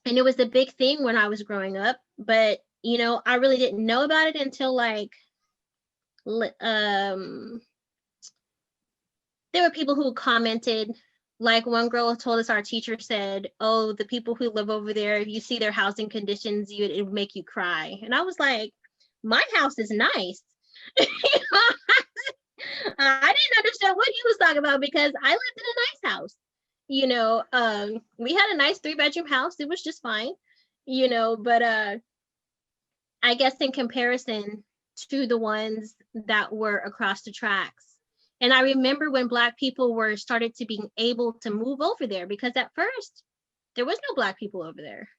it was a big thing when I was growing up, but you know, I really didn't know about it until like there were people who commented. Like one girl told us, our teacher said, oh, the people who live over there, if you see their housing conditions, it would make you cry. And I was like, my house is nice. I didn't understand what he was talking about because I lived in a nice house. You know, we had a nice 3-bedroom house. It was just fine, you know, but I guess in comparison to the ones that were across the tracks. And I remember when Black people started to be able to move over there, because at first there was no Black people over there.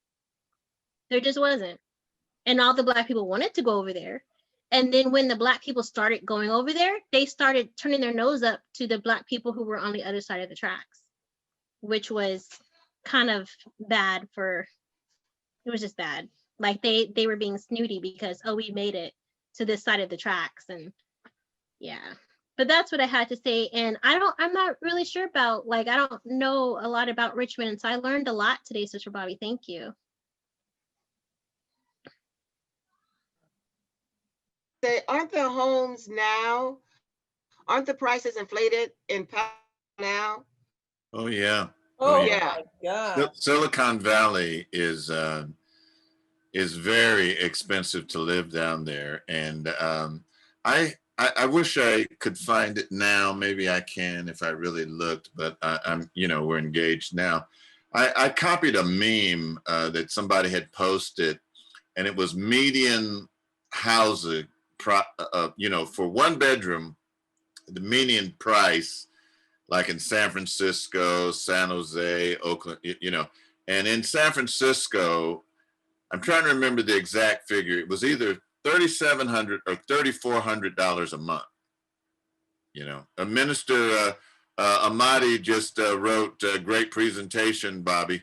There just wasn't. And all the Black people wanted to go over there. And then when the Black people started going over there, they started turning their nose up to the Black people who were on the other side of the tracks, which was kind of bad it was just bad. Like they were being snooty because, oh, we made it to this side of the tracks. And yeah. But that's what I had to say. And I'm not really sure about, like, I don't know a lot about Richmond. And so I learned a lot today, Sister Bobby. Thank you. Aren't the homes now, aren't the prices inflated in now? Oh, yeah. Oh yeah. Yeah. my God. Silicon Valley is very expensive to live down there, and I wish I could find it now. Maybe I can if I really looked, but I'm we're engaged now. I copied a meme that somebody had posted, and it was median housing, for one bedroom, the median price, like in San Francisco, San Jose, Oakland, and in San Francisco, I'm trying to remember the exact figure. It was either $3,700 or $3,400 a month. A minister, Amadi, just wrote a great presentation, Bobby.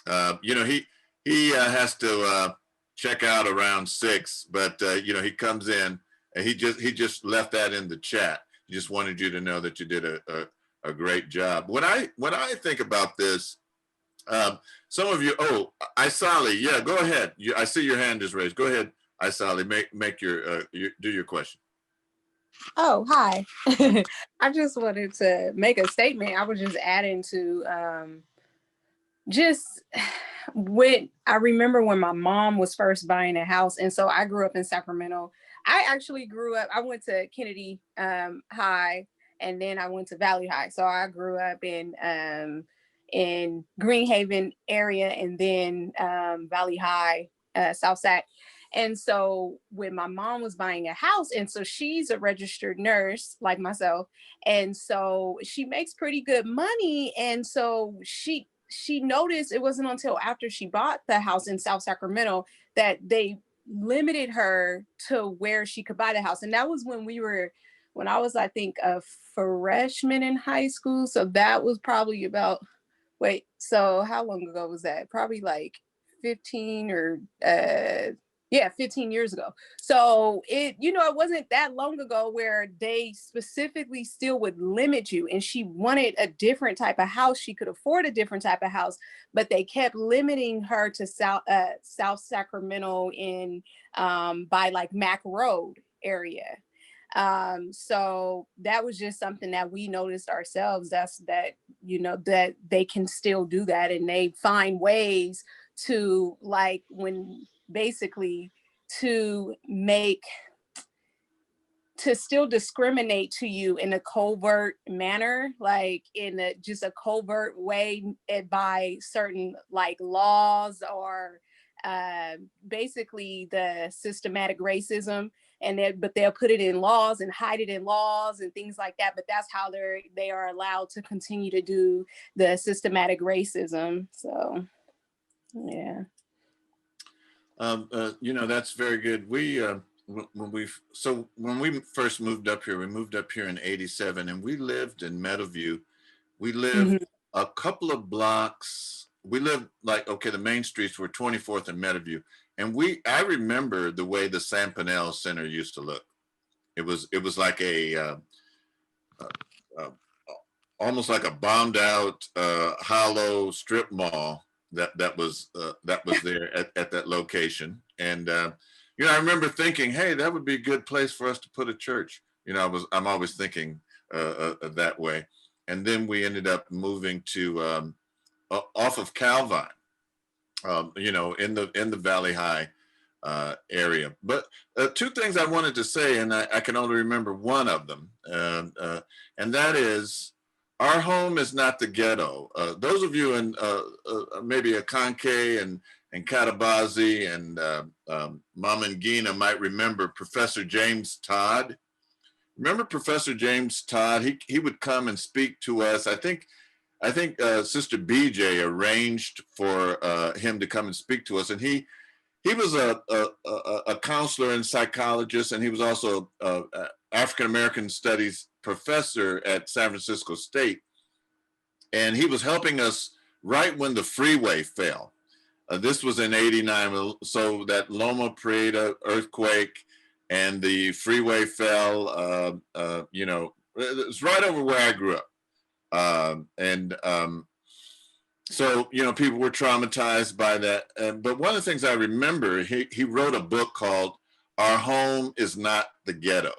He has to check out around 6, but he comes in and he just left that in the chat. He just wanted you to know that you did a great job. When I think about this, some of you, Isali, yeah, go ahead. I see your hand is raised. Go ahead, Isali, make your do your question. Oh, hi. I just wanted to make a statement. I was just adding to just when I remember when my mom was first buying a house. And so I grew up in Sacramento. I actually grew up, I went to Kennedy High, and then I went to Valley High. So I grew up in Greenhaven area, and then Valley High, South Sac. And so when my mom was buying a house, and so she's a registered nurse like myself, and so she makes pretty good money. And so she noticed it wasn't until after she bought the house in South Sacramento that they limited her to where she could buy the house. And that was when I was, I think, a freshman in high school. So that was probably so how long ago was that? Probably like 15 or 15 years ago. So it wasn't that long ago where they specifically still would limit you. And she wanted a different type of house. She could afford a different type of house, but they kept limiting her to South Sacramento by like Mac Road area. So that was just something that we noticed ourselves, that they can still do that, and they find ways to, like, to still discriminate to you in a covert manner, like in just a covert way, by certain like laws or basically the systematic racism. But they'll put it in laws and hide it in laws and things like that. But that's how they are allowed to continue to do the systematic racism. So, yeah. That's very good. When we first moved up here, we moved up here in '87, and we lived in Meadowview. We lived a couple of blocks. We lived the main streets were 24th and Meadowview. And I remember the way the Sampanel Center used to look. It was like almost like a bombed out hollow strip mall that was there at that location. And I remember thinking, hey, that would be a good place for us to put a church. I'm always thinking that way. And then we ended up moving to off of Calvine, in the Valley High area. But two things I wanted to say, and I can only remember one of them, and that is, our home is not the ghetto. Those of you in maybe Akanke and Katabazi and Mamangina might remember Professor James Todd. Remember Professor James Todd? He would come and speak to us. I think Sister BJ arranged for him to come and speak to us, and he was a counselor and psychologist, and he was also African American Studies professor at San Francisco State, and he was helping us right when the freeway fell. This was in '89, so that Loma Prieta earthquake and the freeway fell. It's right over where I grew up. So, people were traumatized by that. But one of the things I remember, he wrote a book called Our Home is Not the Ghetto.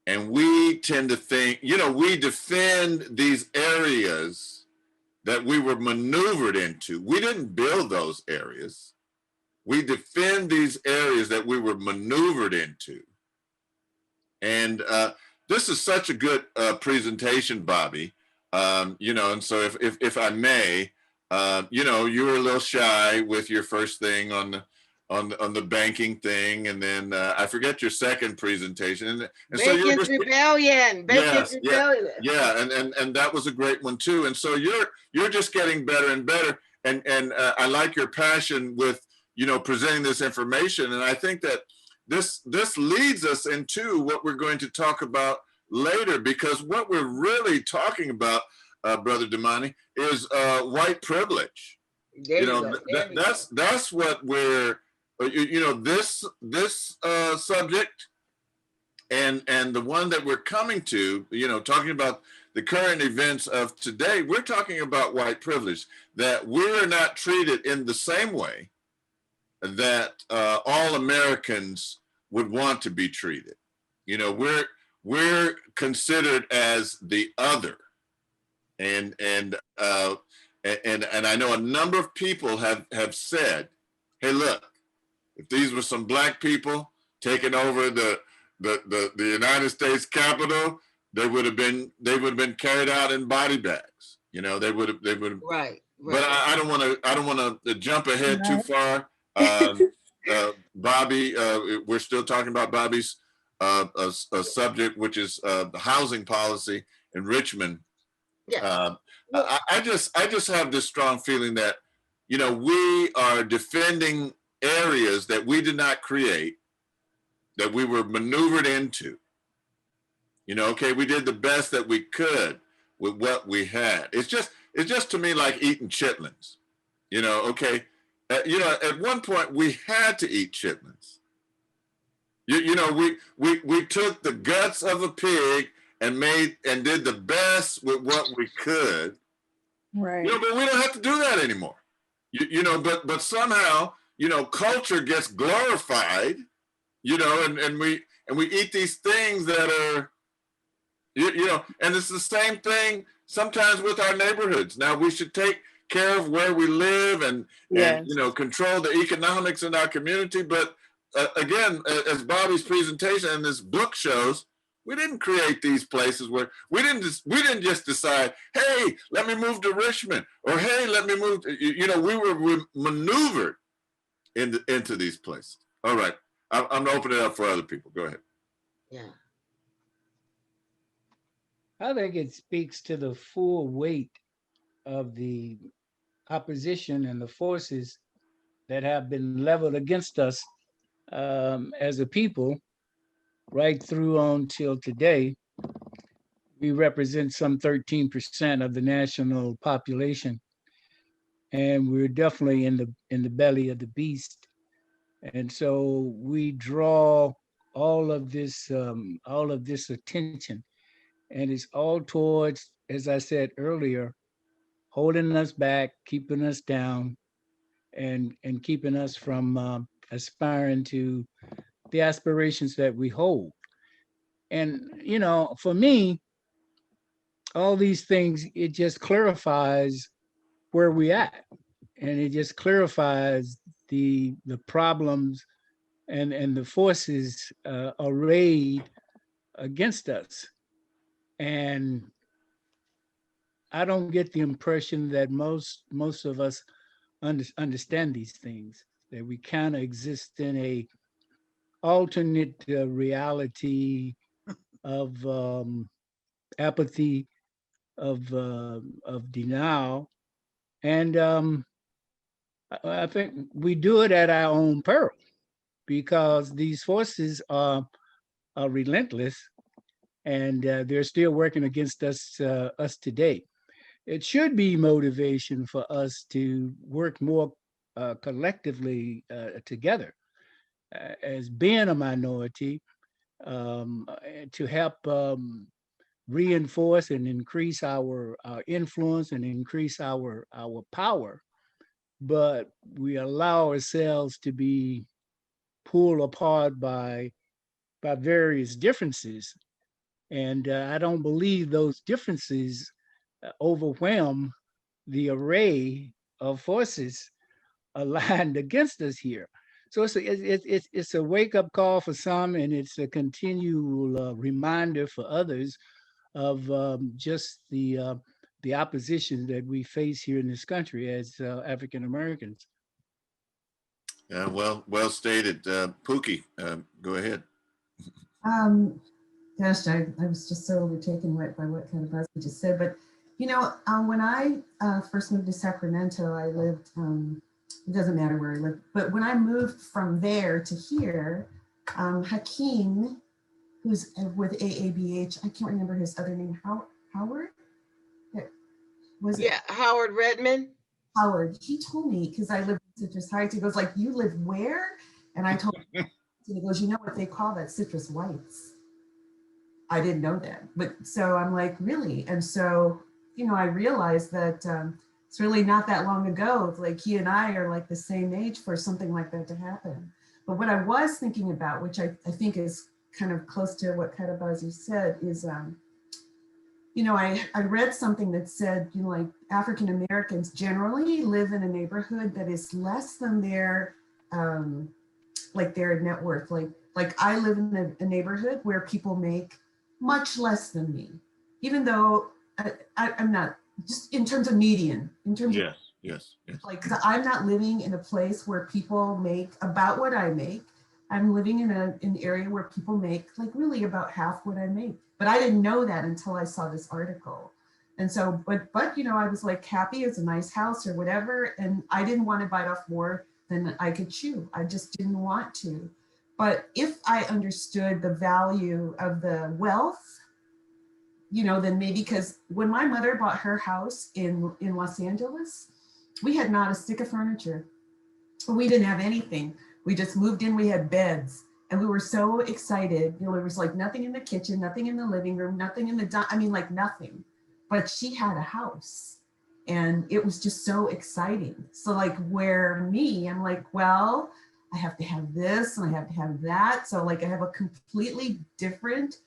And we tend to think, we defend these areas that we were maneuvered into. We didn't build those areas. We defend these areas that we were maneuvered into. And this is such a good presentation, Bobby. You know, and so if I may, you know, you were a little shy with your first thing on the banking thing, and then I forget your second presentation. And so you're Bacon's just, Rebellion. Bacon's yes, Rebellion. yeah, and that was a great one too. And so you're just getting better and better. And I like your passion with, you know, presenting this information. And I think that this leads us into what we're going to talk about later, because what we're really talking about, Brother Damani, is white privilege. There You you know, go. There we go. that's what we're, you know, this subject and the one that we're coming to, you know, talking about the current events of today, we're talking about white privilege, that we're not treated in the same way that all Americans would want to be treated. You know, we're considered as the other, and I know a number of people have said, "Hey, look, if these were some black people taking over the United States Capitol, they would have been carried out in body bags. You know, they would have. Right. But I don't want to jump ahead too far. Bobby, we're still talking about Bobby's a subject, which is the housing policy in Richmond. Yeah. I just have this strong feeling that, you know, we are defending areas that we did not create, that we were maneuvered into. You know, okay, we did the best that we could with what we had. It's just to me like eating chitlins. You know, okay, you know, at one point we had to eat chitlins. You know, we took the guts of a pig and did the best with what we could. Right. You know, but we don't have to do that anymore. You know, but somehow, you know, culture gets glorified. You know, and we eat these things that are, you know, and it's the same thing sometimes with our neighborhoods. Now we should take care of where we live and you know, control the economics in our community. But again, as Bobby's presentation and this book shows, we didn't create these places where we didn't just decide, hey, let me move to Richmond, or hey, let me move to, you know, we were maneuvered into these places. All right, I'm gonna open it up for other people. Go ahead. Yeah. I think it speaks to the full weight of the opposition and the forces that have been leveled against us as a people right through on till today. We represent some 13% of the national population, and we're definitely in the belly of the beast. And so we draw all of this attention, and it's all towards, as I said earlier, holding us back, keeping us down, and keeping us from aspiring to the aspirations that we hold. And you know, for me, all these things, it just clarifies where we at, and it just clarifies the problems and the forces arrayed against us. And I don't get the impression that most of us understand these things, that we kind of exist in a alternate reality of apathy, of denial, and I think we do it at our own peril, because these forces are relentless, and they're still working against us today. It should be motivation for us to work more collectively together as being a minority, to help reinforce and increase our influence and increase our power. But we allow ourselves to be pulled apart by various differences. And I don't believe those differences overwhelm the array of forces aligned against us here. So it's a wake up call for some, and it's a continual reminder for others of just the opposition that we face here in this country as African Americans. Well stated. Pookie, go ahead. Gosh, I was just so overtaken by what kind of buzz you just said. But, you know, when I first moved to Sacramento, I lived, it doesn't matter where I lived, but when I moved from there to here, Hakeem, who's with AABH, I can't remember his other name, Howard? Was it? Yeah, Howard Redman. Howard, he told me, because I lived in Citrus Heights, he goes like, you live where? And I told him, he goes, you know what they call that? Citrus Whites. I didn't know that. But so I'm like, really? And so, you know, I realized that it's really not that long ago. Like he and I are like the same age for something like that to happen. But what I was thinking about, which I think is kind of close to what Katabazi said, is, you know, I read something that said, you know, like African Americans generally live in a neighborhood that is less than their, like their net worth. Like I live in a neighborhood where people make much less than me, even though I'm not, just in terms of median, in terms of, yes. like, I'm not living in a place where people make about what I make. I'm living in an area where people make like really about half what I make. But I didn't know that until I saw this article. And so, but you know, I was like happy, it's a nice house or whatever. And I didn't want to bite off more than I could chew. I just didn't want to. But if I understood the value of the wealth, you know, then maybe, because when my mother bought her house in Los Angeles, we had not a stick of furniture. We didn't have anything. We just moved in, we had beds. And we were so excited. You know, there was like nothing in the kitchen, nothing in the living room, nothing in the, I mean, like nothing. But she had a house and it was just so exciting. So like where me, I'm like, well, I have to have this and I have to have that. So like I have a completely different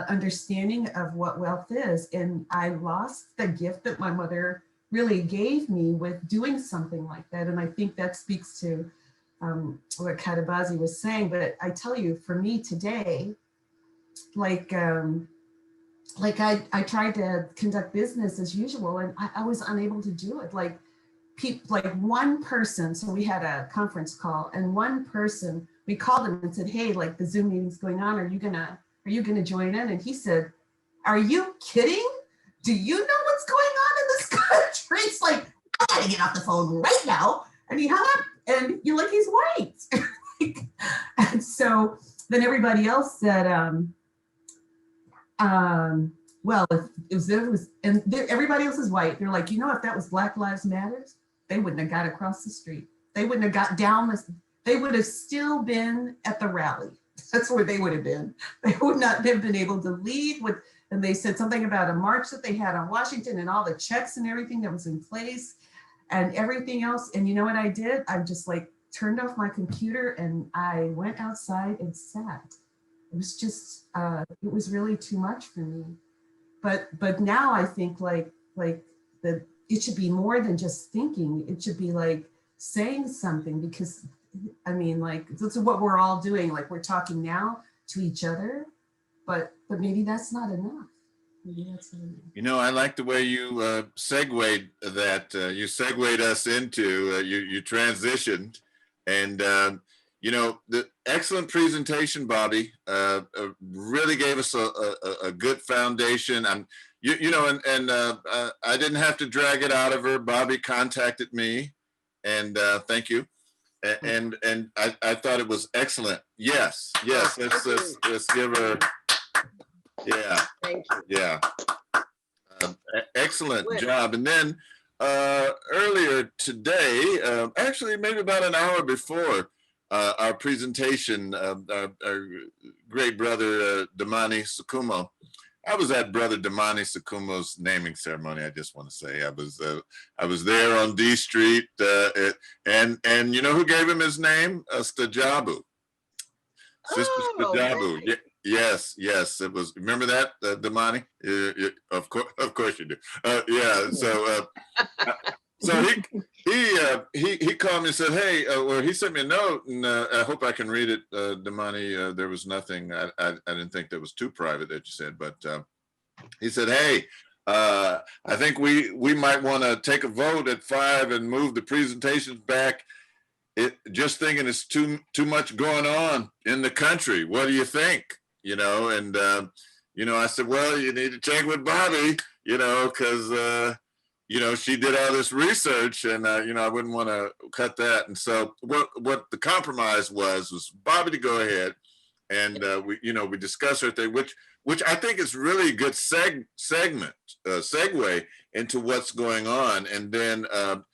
understanding of what wealth is. And I lost the gift that my mother really gave me with doing something like that. And I think that speaks to what Katabazi was saying. But I tell you, for me today, like I tried to conduct business as usual and I was unable to do it. Like one person, so we had a conference call and one person, we called him and said, hey, like the Zoom meeting's going on. Are you gonna join in? And he said, are you kidding? Do you know what's going on in this country? It's like, I gotta get off the phone right now. And he hung up and you're like, he's white. And so then everybody else said, well, if it was, and everybody else is white. They're like, you know, if that was Black Lives Matters, they wouldn't have got across the street. They wouldn't have got down this, they would have still been at the rally. That's where they would have been. They would not have been able to lead with, and they said something about a march that they had on Washington and all the checks and everything that was in place and everything else. And you know what I did? I just like turned off my computer and I went outside and sat. It was just, it was really too much for me. But now I think like that it should be more than just thinking. It should be like saying something, because I mean, like, this is what we're all doing. Like we're talking now to each other, but maybe that's not enough. Maybe that's not enough. You know, I like the way you segued that. You segued us into, you transitioned, and you know, the excellent presentation, Bobby. Really gave us a good foundation. You know, and I didn't have to drag it out of her. Bobby contacted me, and thank you. And I thought it was excellent. Yes. Let's give her. Yeah. Thank you. Yeah. Excellent job. And then earlier today, actually maybe about an hour before our presentation, our great brother Damani Sukumo. I was at Brother Damani Sukumo's naming ceremony. I just want to say I was there on D Street, and you know who gave him his name? Stajabu. Sister Stajabu. Right. Yes, yes, it was. Remember that, Damani? Of course you do. Yeah. So he called me and said, "Hey," or he sent me a note, and I hope I can read it, Damani. There was nothing. I didn't think that was too private that you said, but he said, "Hey, I think we might want to take a vote at 5 and move the presentations back. Just thinking it's too much going on in the country. What do you think?" And I said, "Well, you need to check with Bobby, because she did all this research, and I wouldn't want to cut that." And so what the compromise was Bobby to go ahead, and we discussed her thing, which I think is really a good segue into what's going on. And then the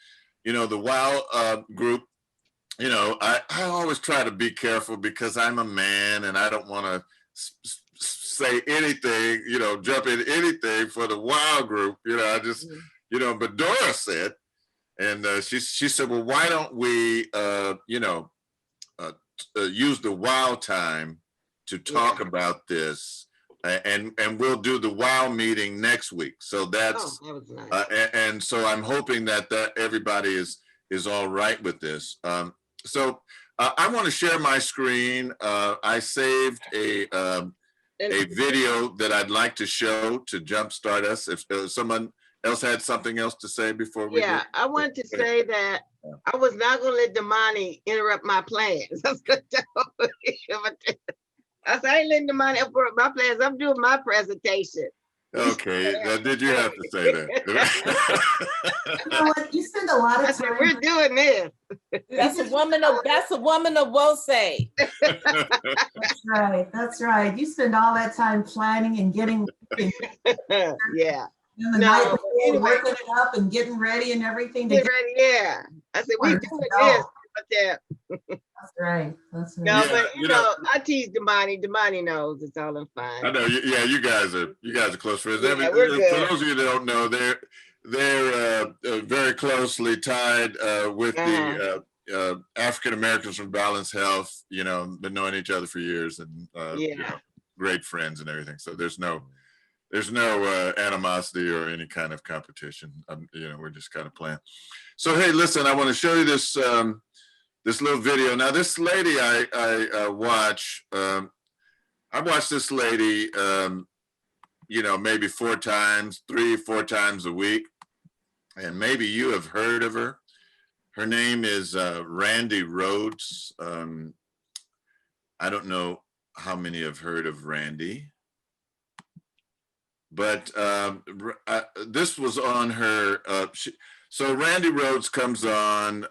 WOW group. I always try to be careful because I'm a man and I don't want to say anything, jump in anything for the WOW group. I just, but Dora said, and she said, well, why don't we, use the WOW time to talk about this, and we'll do the WOW meeting next week. So that's, that was nice. And so I'm hoping that everybody is all right with this. So I want to share my screen. I saved a video that I'd like to show to jumpstart us. If someone else had something else to say before we Yeah, I wanted to say that I was not going to let Damani interrupt my plans. I was going to tell him. I said, I ain't letting Damani interrupt my plans. I'm doing my presentation. Okay, did you have to say that? You know what? You spend a lot of time. We're doing this. That's a woman of will say. That's right. You spend all that time planning and getting yeah. And the night before, working it up and getting ready and everything. Get ready, yeah. I said, we doing this. That's right. That's right. No, but I tease Damani. Damani knows it's all in fun. I know. Yeah, you guys are close friends. Yeah, we're good. For those of you that don't know, they're very closely tied with the African Americans from Balanced Health. Been knowing each other for years, and great friends and everything. So there's no animosity or any kind of competition. We're just kind of playing. So hey, listen, I want to show you this little video. Now, this lady I watch. I watch this lady, maybe 4 times, 3-4 times a week, and maybe you have heard of her. Her name is Randy Rhodes. I don't know how many have heard of Randy, but this was on her. So Randy Rhodes comes on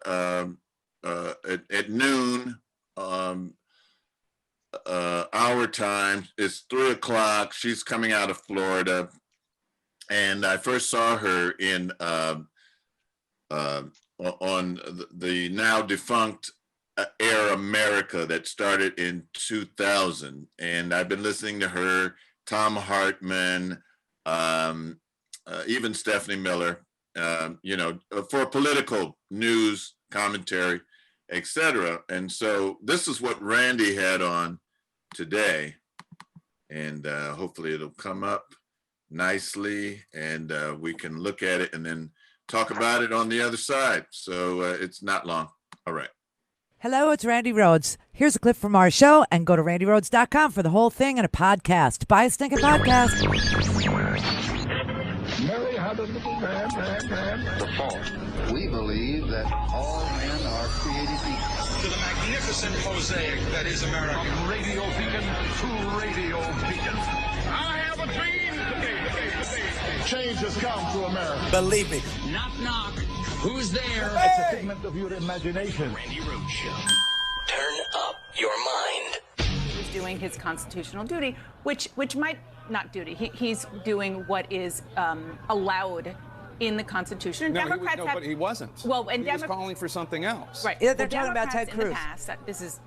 at noon, our time. It's 3 o'clock. She's coming out of Florida, and I first saw her in on the now defunct Air America that started in 2000, and I've been listening to her, Tom Hartman, even Stephanie Miller, for political news commentary, etc. And so this is what Randy had on today, and hopefully it'll come up nicely, and we can look at it and then talk about it on the other side. So it's not long. All right. Hello, it's Randy Rhodes. Here's a clip from our show, and go to randyrhodes.com for the whole thing and a podcast. Buy a stinking podcast. Mary had a little man. The fall. We believe that all men are created equal. To the magnificent mosaic that is America. From radio beacon to radio beacon. I have a dream today. Change has come to America. Believe me. Knock, knock. Who's there? It's a figment of your imagination. Randy Rhodes Show. Turn up your mind. He's doing his constitutional duty, which might not duty. He's doing what is allowed in the Constitution. And Democrats but he wasn't. Well, and he was calling for something else. Right. Yeah, they're talking about Ted Cruz. In the past, this is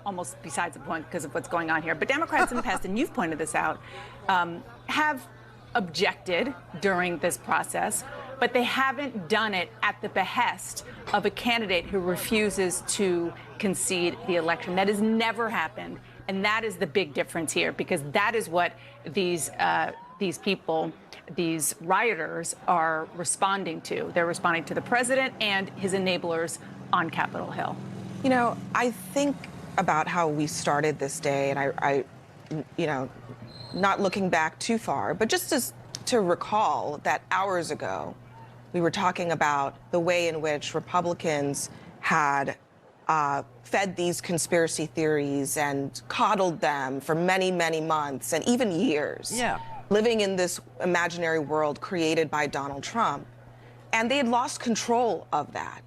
almost besides the point because of what's going on here. But Democrats in the past, and you've pointed this out, have objected during this process, but they haven't done it at the behest of a candidate who refuses to concede the election. That has never happened And that is the big difference here, because that is what these people, these rioters, are responding to. They're responding to the president and his enablers on Capitol Hill. You know, I think about how we started this day, and I you know, not looking back too far, but just to recall that hours ago, we were talking about the way in which Republicans had fed these conspiracy theories and coddled them for many, many months and even years. Yeah. Living in this imaginary world created by Donald Trump. And they had lost control of that.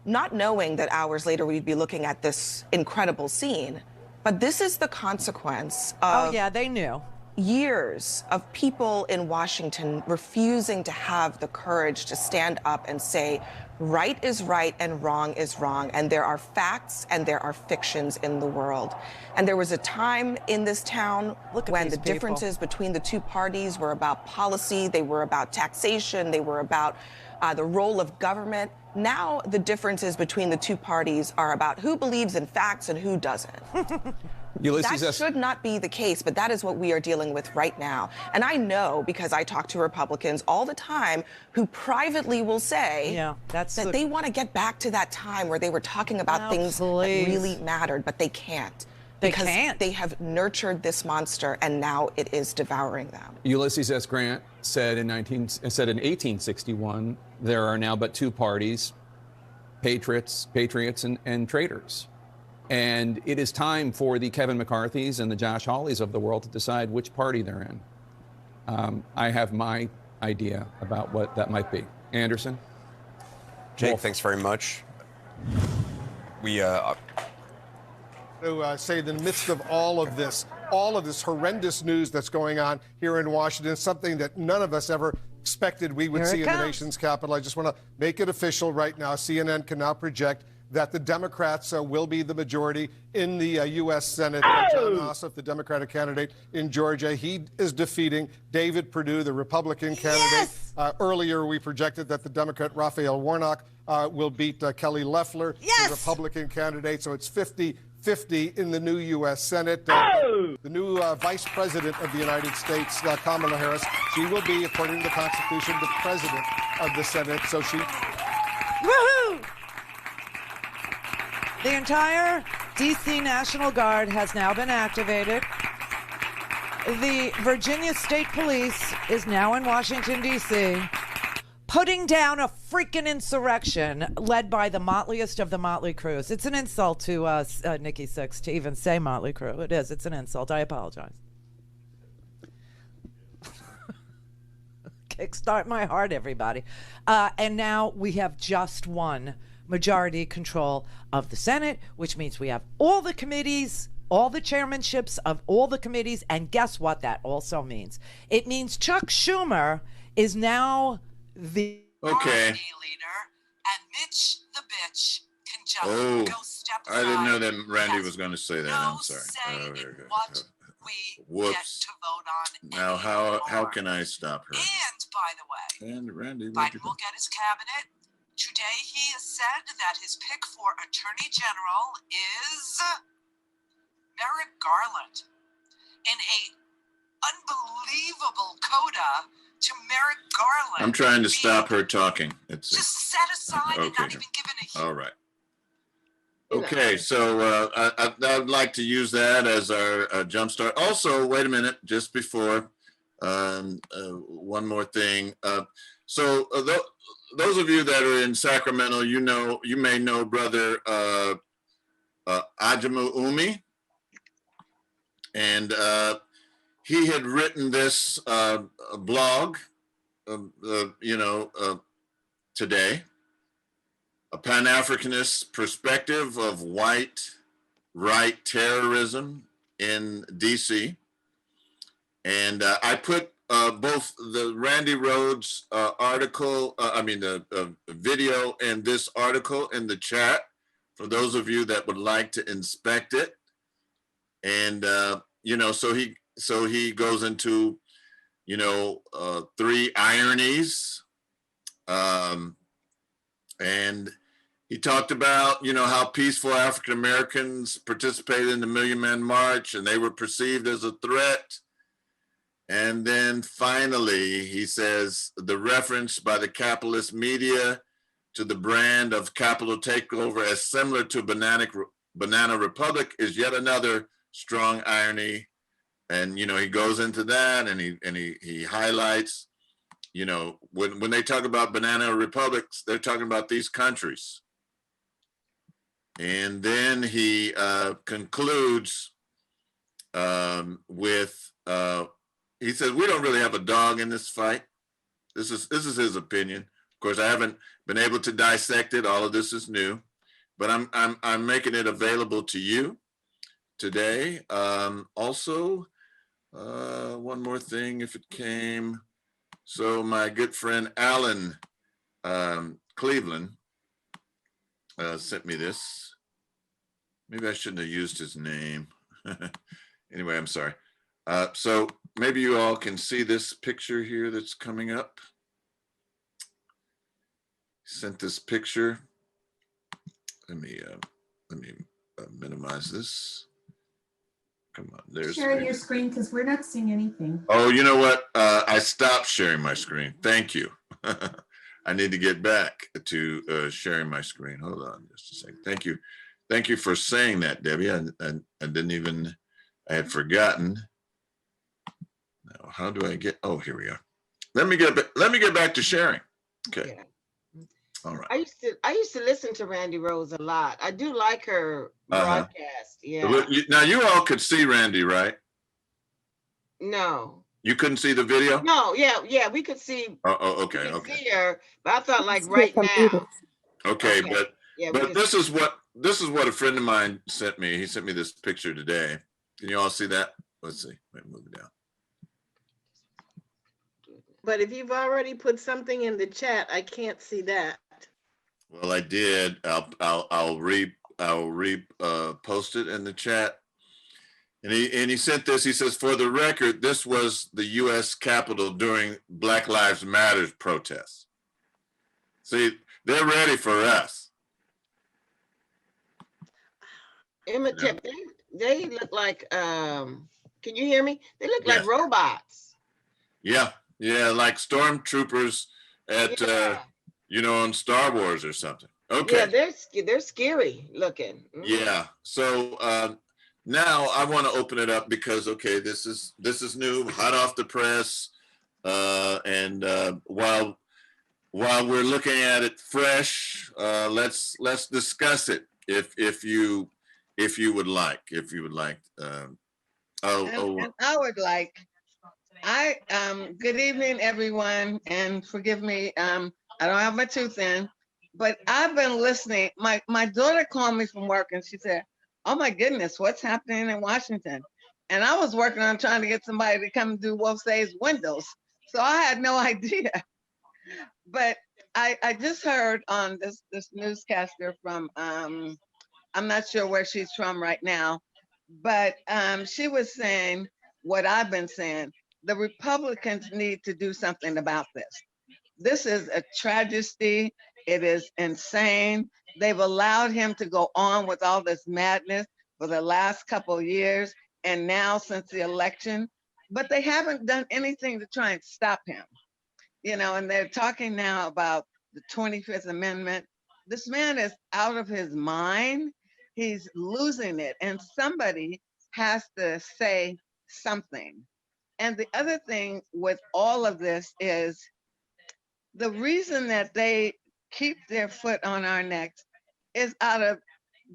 Not knowing that hours later we'd be looking at this incredible scene. But this is the consequence of Oh, yeah, they knew. Years of people in Washington refusing to have the courage to stand up and say, right is right and wrong is wrong, and there are facts and there are fictions in the world. And there was a time in this town when the differences between the two parties were about policy, they were about taxation, they were about the role of government. Now the differences between the two parties are about who believes in facts and who doesn't. That should not be the case, but that is what we are dealing with right now. And I know, because I talk to Republicans all the time who privately will say that they want to get back to that time where they were talking about things that really mattered, but they can't. Because they have nurtured this monster and now it is devouring them. Ulysses S. Grant said in 1861, there are now but two parties, patriots and traitors. And it is time for the Kevin McCarthys and the Josh Hawleys of the world to decide which party they're in. I have my idea about what that might be. Anderson? Jake, thanks very much. We to say in the midst of all of this horrendous news that's going on here in Washington, something that none of us ever expected we would see in the nation's capital. I just want to make it official right now. CNN can now project that the Democrats will be the majority in the U.S. Senate. John Ossoff, the Democratic candidate in Georgia, he is defeating David Perdue, the Republican candidate. Earlier, we projected that the Democrat Raphael Warnock will beat Kelly Loeffler, the Republican candidate. So it's 50-50 in the new U.S. Senate. The new Vice President of the United States, Kamala Harris, she will be, according to the Constitution, the President of the Senate. So she... Woohoo! The entire D.C. National Guard has now been activated. The Virginia State Police is now in Washington, D.C., putting down a freaking insurrection led by the motliest of the motley crews. It's an insult to Nikki Sixx to even say motley crew. It is. It's an insult. I apologize. Kickstart my heart, everybody. And now we have just one majority control of the Senate, which means we have all the committees, all the chairmanships of all the committees. And guess what that also means? It means Chuck Schumer is now the Okay. Mitch the bitch can just Oh, go step I didn't know aside. that Randy was going to say that. I'm sorry. Whoops. Now, how can I stop her? And by the way, And Randy, Biden will get his cabinet. Today, he has said that his pick for Attorney General is Merrick Garland. In a unbelievable coda to Merrick Garland. I'm trying to stop her talking. It's just set aside and okay. not even given a All right. Okay, so I'd like to use that as our jump start. Also, wait a minute, just before, one more thing. Those of you that are in Sacramento, you may know Brother Ajamu Umi, and he had written this blog, today, a Pan-Africanist perspective of white right terrorism in DC. And I put both the Randy Rhodes article, the video and this article in the chat for those of you that would like to inspect it. And, so he goes into, three ironies. And He talked about, how peaceful African Americans participated in the Million Man March and they were perceived as a threat. And then finally, he says the reference by the capitalist media to the brand of capital takeover as similar to Banana Republic is yet another strong irony. And, he goes into that and he highlights, when they talk about banana republics, they're talking about these countries. And then he concludes with, he says, we don't really have a dog in this fight. This is his opinion. Of course, I haven't been able to dissect it. All of this is new, but I'm making it available to you today. Also, one more thing, if it came. So my good friend Alan Cleveland sent me this. Maybe I shouldn't have used his name. Anyway, I'm sorry. So maybe you all can see this picture here that's coming up. Sent this picture. Let me minimize this. Come on, there's. Share your screen because we're not seeing anything. Oh, you know what? I stopped sharing my screen. Thank you. I need to get back to sharing my screen. Hold on just a second. Thank you. Thank you for saying that, Debbie. I didn't even, I had forgotten. Now, how do I get, oh, here we are. Let me get back to sharing. Okay. Yeah. All right. I used to listen to Randy Rose a lot. I do like her broadcast. Yeah. Now you all could see Randy, right? No. You couldn't see the video? No, yeah, we could see. Oh, okay, we could okay. see her, but I thought like right now. Okay, Yeah, but this is what a friend of mine sent me. He sent me this picture today. Can you all see that? Let's see. Wait, move it down. But if you've already put something in the chat, I can't see that. Well, I did. I'll post it in the chat. And he sent this. He says, for the record, this was the U.S. Capitol during Black Lives Matter protests. See, they're ready for us. Imhotep, they look like can you hear me? They look like robots. Yeah, like stormtroopers at on Star Wars or something. Okay. Yeah, they're scary looking. Yeah. So now I want to open it up because this is new, hot off the press, and while we're looking at it fresh, let's discuss it if you would like. And I would like. Good evening, everyone, and forgive me. I don't have my tooth in, but I've been listening. My daughter called me from work and she said, "Oh my goodness, what's happening in Washington?" And I was working on trying to get somebody to come do Wolf Says windows, so I had no idea. But I just heard on this newscaster from I'm not sure where she's from right now, but she was saying what I've been saying. The Republicans need to do something about this. This is a tragedy. It is insane. They've allowed him to go on with all this madness for the last couple of years and now since the election, but they haven't done anything to try and stop him. And they're talking now about the 25th Amendment. This man is out of his mind. He's losing it, and somebody has to say something. And the other thing with all of this is the reason that they keep their foot on our necks is out of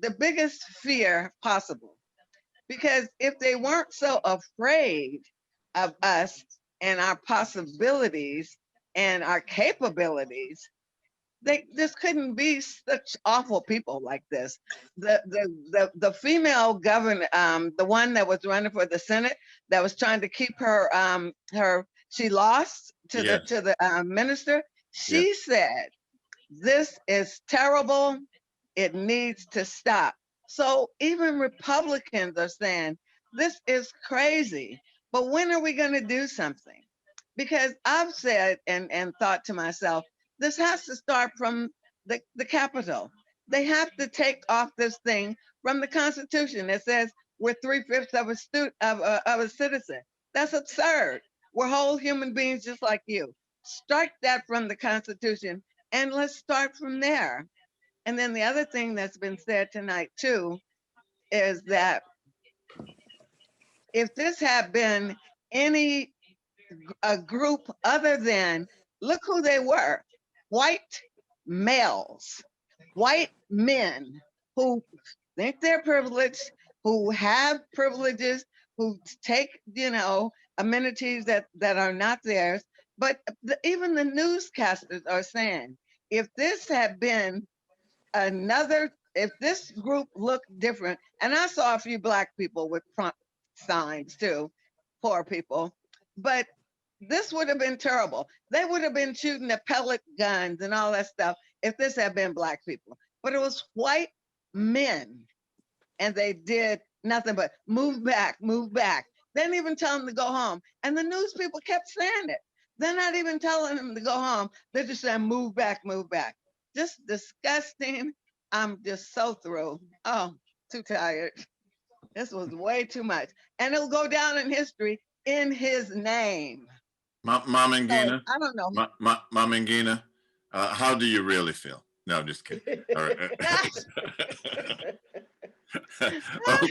the biggest fear possible. Because if they weren't so afraid of us and our possibilities and our capabilities, this couldn't be such awful people like this. The female governor, the one that was running for the Senate, that was trying to keep her she lost to the minister. She said, "This is terrible. It needs to stop." So even Republicans are saying this is crazy. But when are we going to do something? Because I've said and thought to myself, this has to start from the Capitol. they have to take off this thing from the Constitution that says we're 3/5 of a citizen. That's absurd. We're whole human beings just like you. Strike that from the Constitution and let's start from there. And then the other thing that's been said tonight too is that if this had been any a group other than, look who they were, white males, white men who think they're privileged, who have privileges, who take, amenities that are not theirs. But even the newscasters are saying, if this had been if this group looked different, and I saw a few Black people with front signs too, poor people, but this would have been terrible. They would have been shooting the pellet guns and all that stuff if this had been Black people. But it was white men, and they did nothing but move back, move back. They didn't even tell them to go home. And the news people kept saying it. They're not even telling them to go home. They're just saying, move back, move back. Just disgusting. I'm just so through. Oh, too tired. This was way too much. And it'll go down in history in his name. Mama and Gina. I don't know. Mama and Gina, how do you really feel? No, I'm just kidding. All right. Okay. But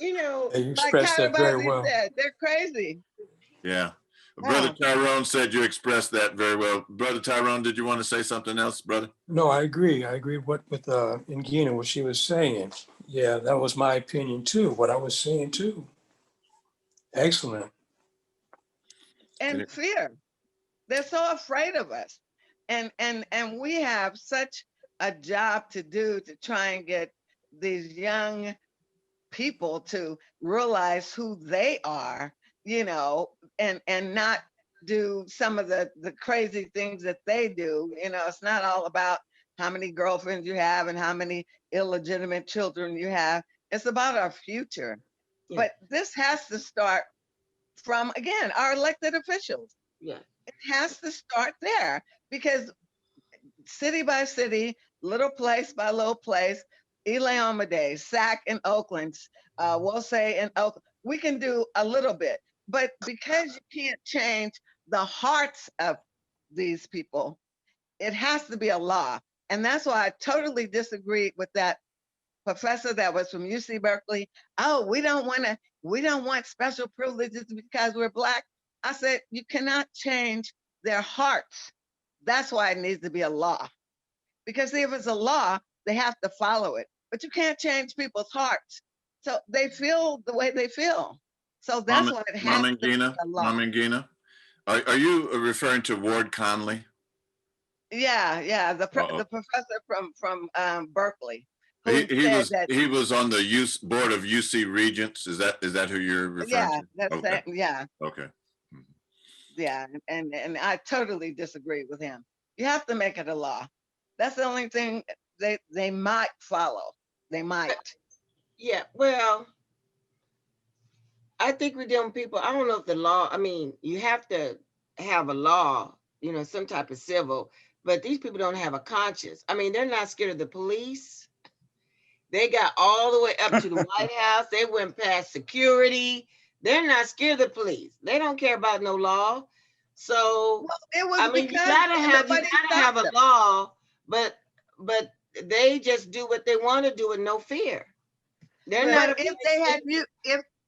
you like expressed that very well. said, they're crazy. Yeah. Brother Tyrone said you expressed that very well. Brother Tyrone, did you want to say something else, brother? No, I agree. I agree with Ingina, what she was saying. Yeah, that was my opinion too, what I was saying too. Excellent. And fear. They're so afraid of us. And we have such a job to do to try and get these young people to realize who they are, and not do some of the crazy things that they do. It's not all about how many girlfriends you have and how many illegitimate children you have. It's about our future. Yeah. But this has to start from, again, our elected officials. Yeah. It has to start there, because city by city, little place by little place, Elaomade, Sac in Oakland, we'll say in Oakland, we can do a little bit. But because you can't change the hearts of these people, it has to be a law. And that's why I totally disagree with that professor that was from UC Berkeley. Oh, we don't want special privileges because we're Black. I said, you cannot change their hearts. That's why it needs to be a law. Because if it's a law, they have to follow it. But you can't change people's hearts. So they feel the way they feel. So that's why it has to be a law. Mama and Gina, are you referring to Ward Conley? Yeah, the professor from Berkeley. He was on the board of UC Regents. Is that who you're referring to? That's okay. Yeah. Okay. Yeah, and I totally disagree with him. You have to make it a law. That's the only thing they might follow. They might. Yeah, well, I think with them people, I don't know if the law, you have to have a law, some type of civil, but these people don't have a conscience. They're not scared of the police. They got all the way up to the White House. They went past security. They're not scared of the police. They don't care about no law. So, you gotta have a law, but they just do what they want to do with no fear. They're not.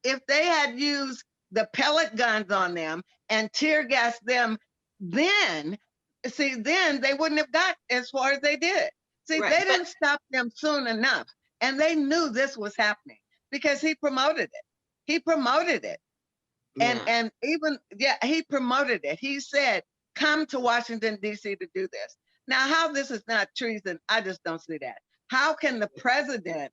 If they had used the pellet guns on them and tear gassed them, then they wouldn't have got as far as they did. They didn't stop them soon enough, and they knew this was happening because he promoted it. He promoted it. And he promoted it. He said, come to Washington, D.C. to do this. Now, how this is not treason, I just don't see that. How can the president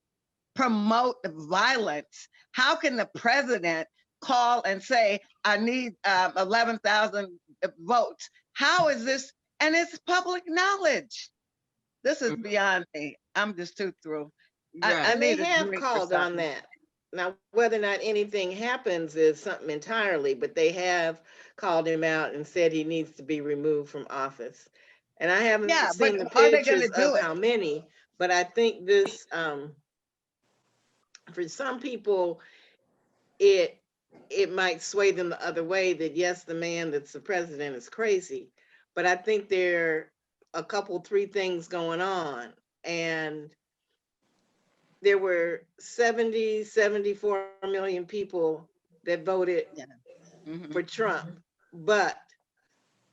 promote violence? How can the president call and say, I need 11,000 votes? How is this? And it's public knowledge. This is beyond me. I'm just too through. And they have called on that. Now, whether or not anything happens is something entirely, but they have called him out and said he needs to be removed from office. And I haven't Yeah, seen but the are they gonna pictures do of it? how many, but I think this, for some people, it might sway them the other way that yes, the man that's the president is crazy. But I think there are a couple, three things going on. And there were 70, 74 million people that voted for Trump. But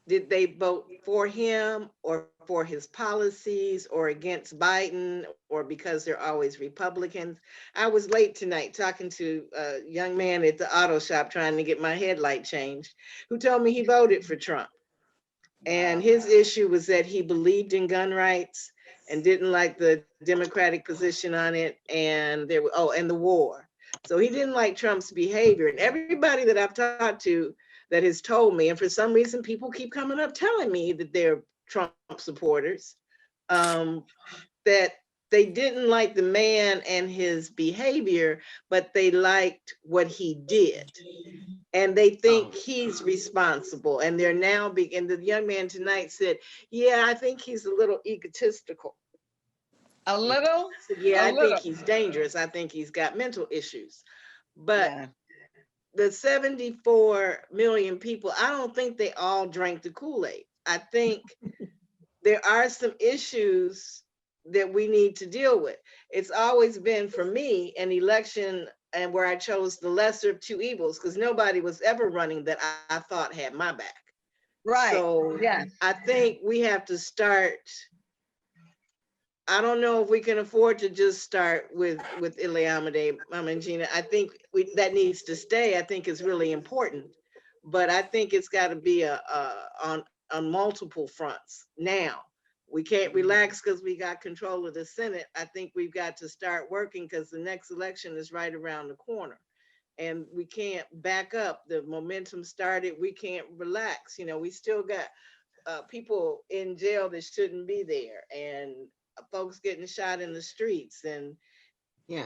did they vote for him or for his policies or against Biden or because they're always Republicans? I was late tonight talking to a young man at the auto shop trying to get my headlight changed who told me he voted for Trump. And his issue was that he believed in gun rights and didn't like the Democratic position on it. And there were, oh, and the war. So he didn't like Trump's behavior. And everybody that I've talked to that has told me, and for some reason, people keep coming up telling me that they're Trump supporters, that they didn't like the man and his behavior, but they liked what he did. And they think he's responsible. And they're now, and the young man tonight said, yeah, I think he's a little egotistical. A little? Yeah, A I little. think he's dangerous. I think he's got mental issues. But the 74 million people, I don't think they all drank the Kool-Aid. I think there are some issues that we need to deal with. It's always been, for me, an election and where I chose the lesser of two evils, because nobody was ever running that I thought had my back. Right. So I think we have to start. I don't know if we can afford to just start with Iliamide, Mama and Gina. I think that needs to stay. I think it's really important, but I think it's got to be on multiple fronts. Now we can't relax because we got control of the Senate. I think we've got to start working because the next election is right around the corner, and we can't back up. The momentum started. We can't relax. You know, we still got people in jail that shouldn't be there, and folks getting shot in the streets, and the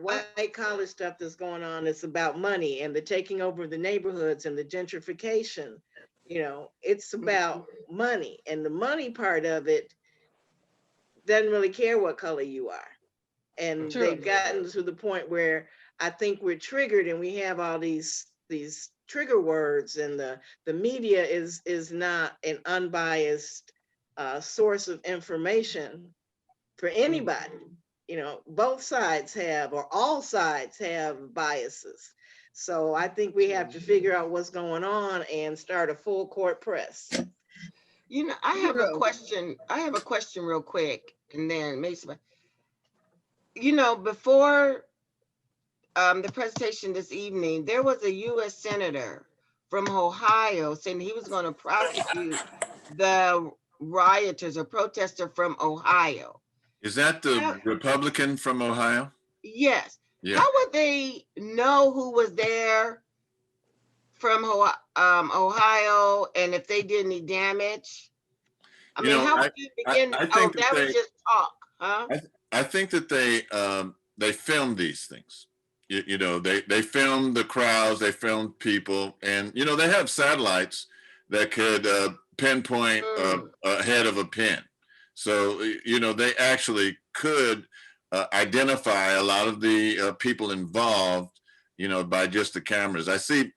white collar stuff that's going on. It's about money and the taking over of the neighborhoods and the gentrification. You know, it's about money, and the money part of it doesn't really care what color you are. And they've gotten to the point where I think we're triggered, and we have all these trigger words, and the media is not an unbiased source of information for anybody. You know, both sides have, or all sides have, biases. So I think we have to figure out what's going on and start a full court press. You know, I have a question. I have a question real quick, and then maybe somebody, you know, before the presentation this evening, there was a U.S. Senator from Ohio saying he was going to prosecute the rioters or protester from Ohio. Is that the Republican from Ohio? Yes. Yeah. How would they know who was there from Ohio, and if they did any damage? I mean, how would you begin? I think that was just talk, huh? I think that they filmed these things. You know, they filmed the crowds, they filmed people, and you know, they have satellites that could pinpoint a head of a pin. So you know, they actually could identify a lot of the people involved, you know, by just the cameras. I see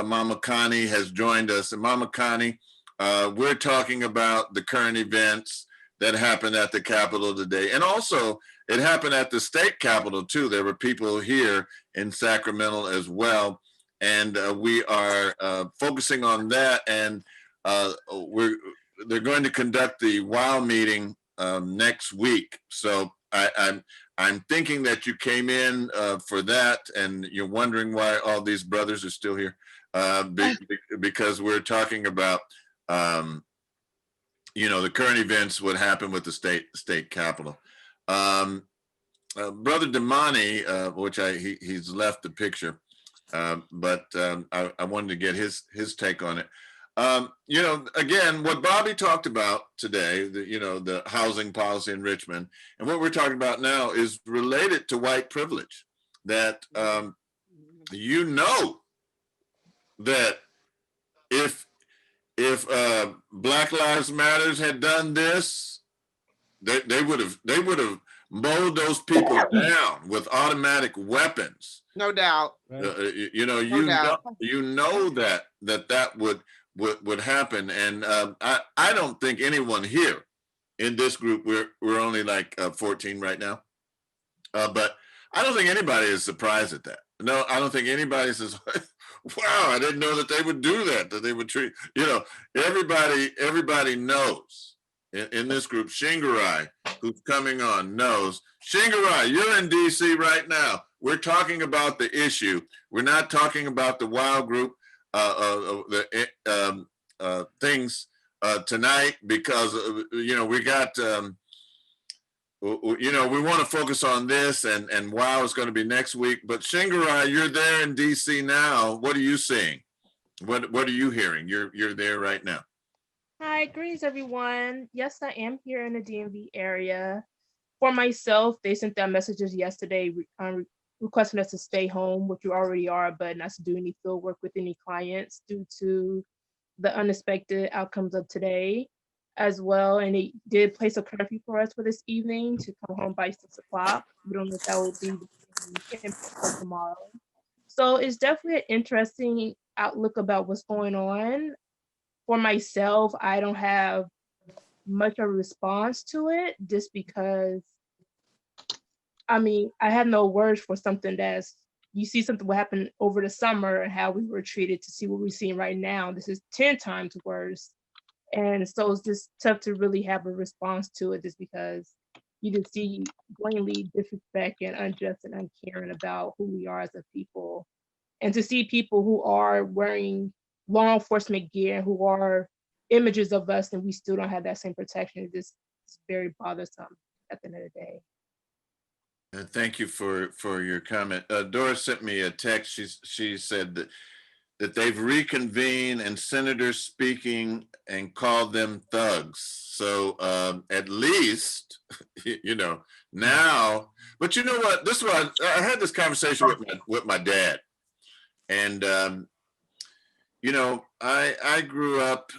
Mama Connie has joined us, and Mama Connie, we're talking about the current events that happened at the Capitol today, and also it happened at the state capitol too. There were people here in Sacramento as well, and we are focusing on that. And they're going to conduct the WOW meeting next week. So I'm thinking that you came in for that, and you're wondering why all these brothers are still here, because we're talking about you know, the current events, what happened with the state capitol. Brother Damani, which he's left the picture, but I wanted to get his take on it. You know, again, what Bobby talked about today, you know, the housing policy in Richmond, and what we're talking about now is related to white privilege. That you know that if if Black Lives Matters had done this, they would have mowed those people down with automatic weapons. No doubt. You know, No doubt. you know that would happen, and I don't think anyone here in this group, we're only like 14 right now, but I don't think anybody is surprised at that. No, I don't think anybody says, "Wow, I didn't know that they would do that. That they would treat." You know, everybody knows in this group. Shingarai, who's coming on, knows. Shingarai, you're in DC right now. We're talking about the issue. We're not talking about the wild group, the things tonight, because you know we got. You know, we want to focus on this, and WOW is going to be next week. But Shingarai, you're there in DC now. What are you seeing? What are you hearing? You're there right now. Hi, greetings everyone. Yes, I am here in the DMV area. For myself, they sent out messages yesterday requesting us to stay home, which you already are, but not to do any field work with any clients due to the unexpected outcomes of today as well. And they did place a curfew for us for this evening to come home by 6 o'clock. We don't know if that will be for tomorrow. So it's definitely an interesting outlook about what's going on. For myself, I don't have much of a response to it just because, I mean, I have no words for something that's, you see something what happened over the summer and how we were treated to see what we're seeing right now. This is 10 times worse. And so it's just tough to really have a response to it just because you just see blatantly disrespect and unjust and uncaring about who we are as a people. And to see people who are wearing law enforcement gear, who are images of us, and we still don't have that same protection, it's very bothersome at the end of the day. Thank you for your comment. Doris sent me a text. She said that they've reconvened and senators speaking and called them thugs. So at least, you know, now, but you know what, this was, I had this conversation with my dad, and you know, I grew up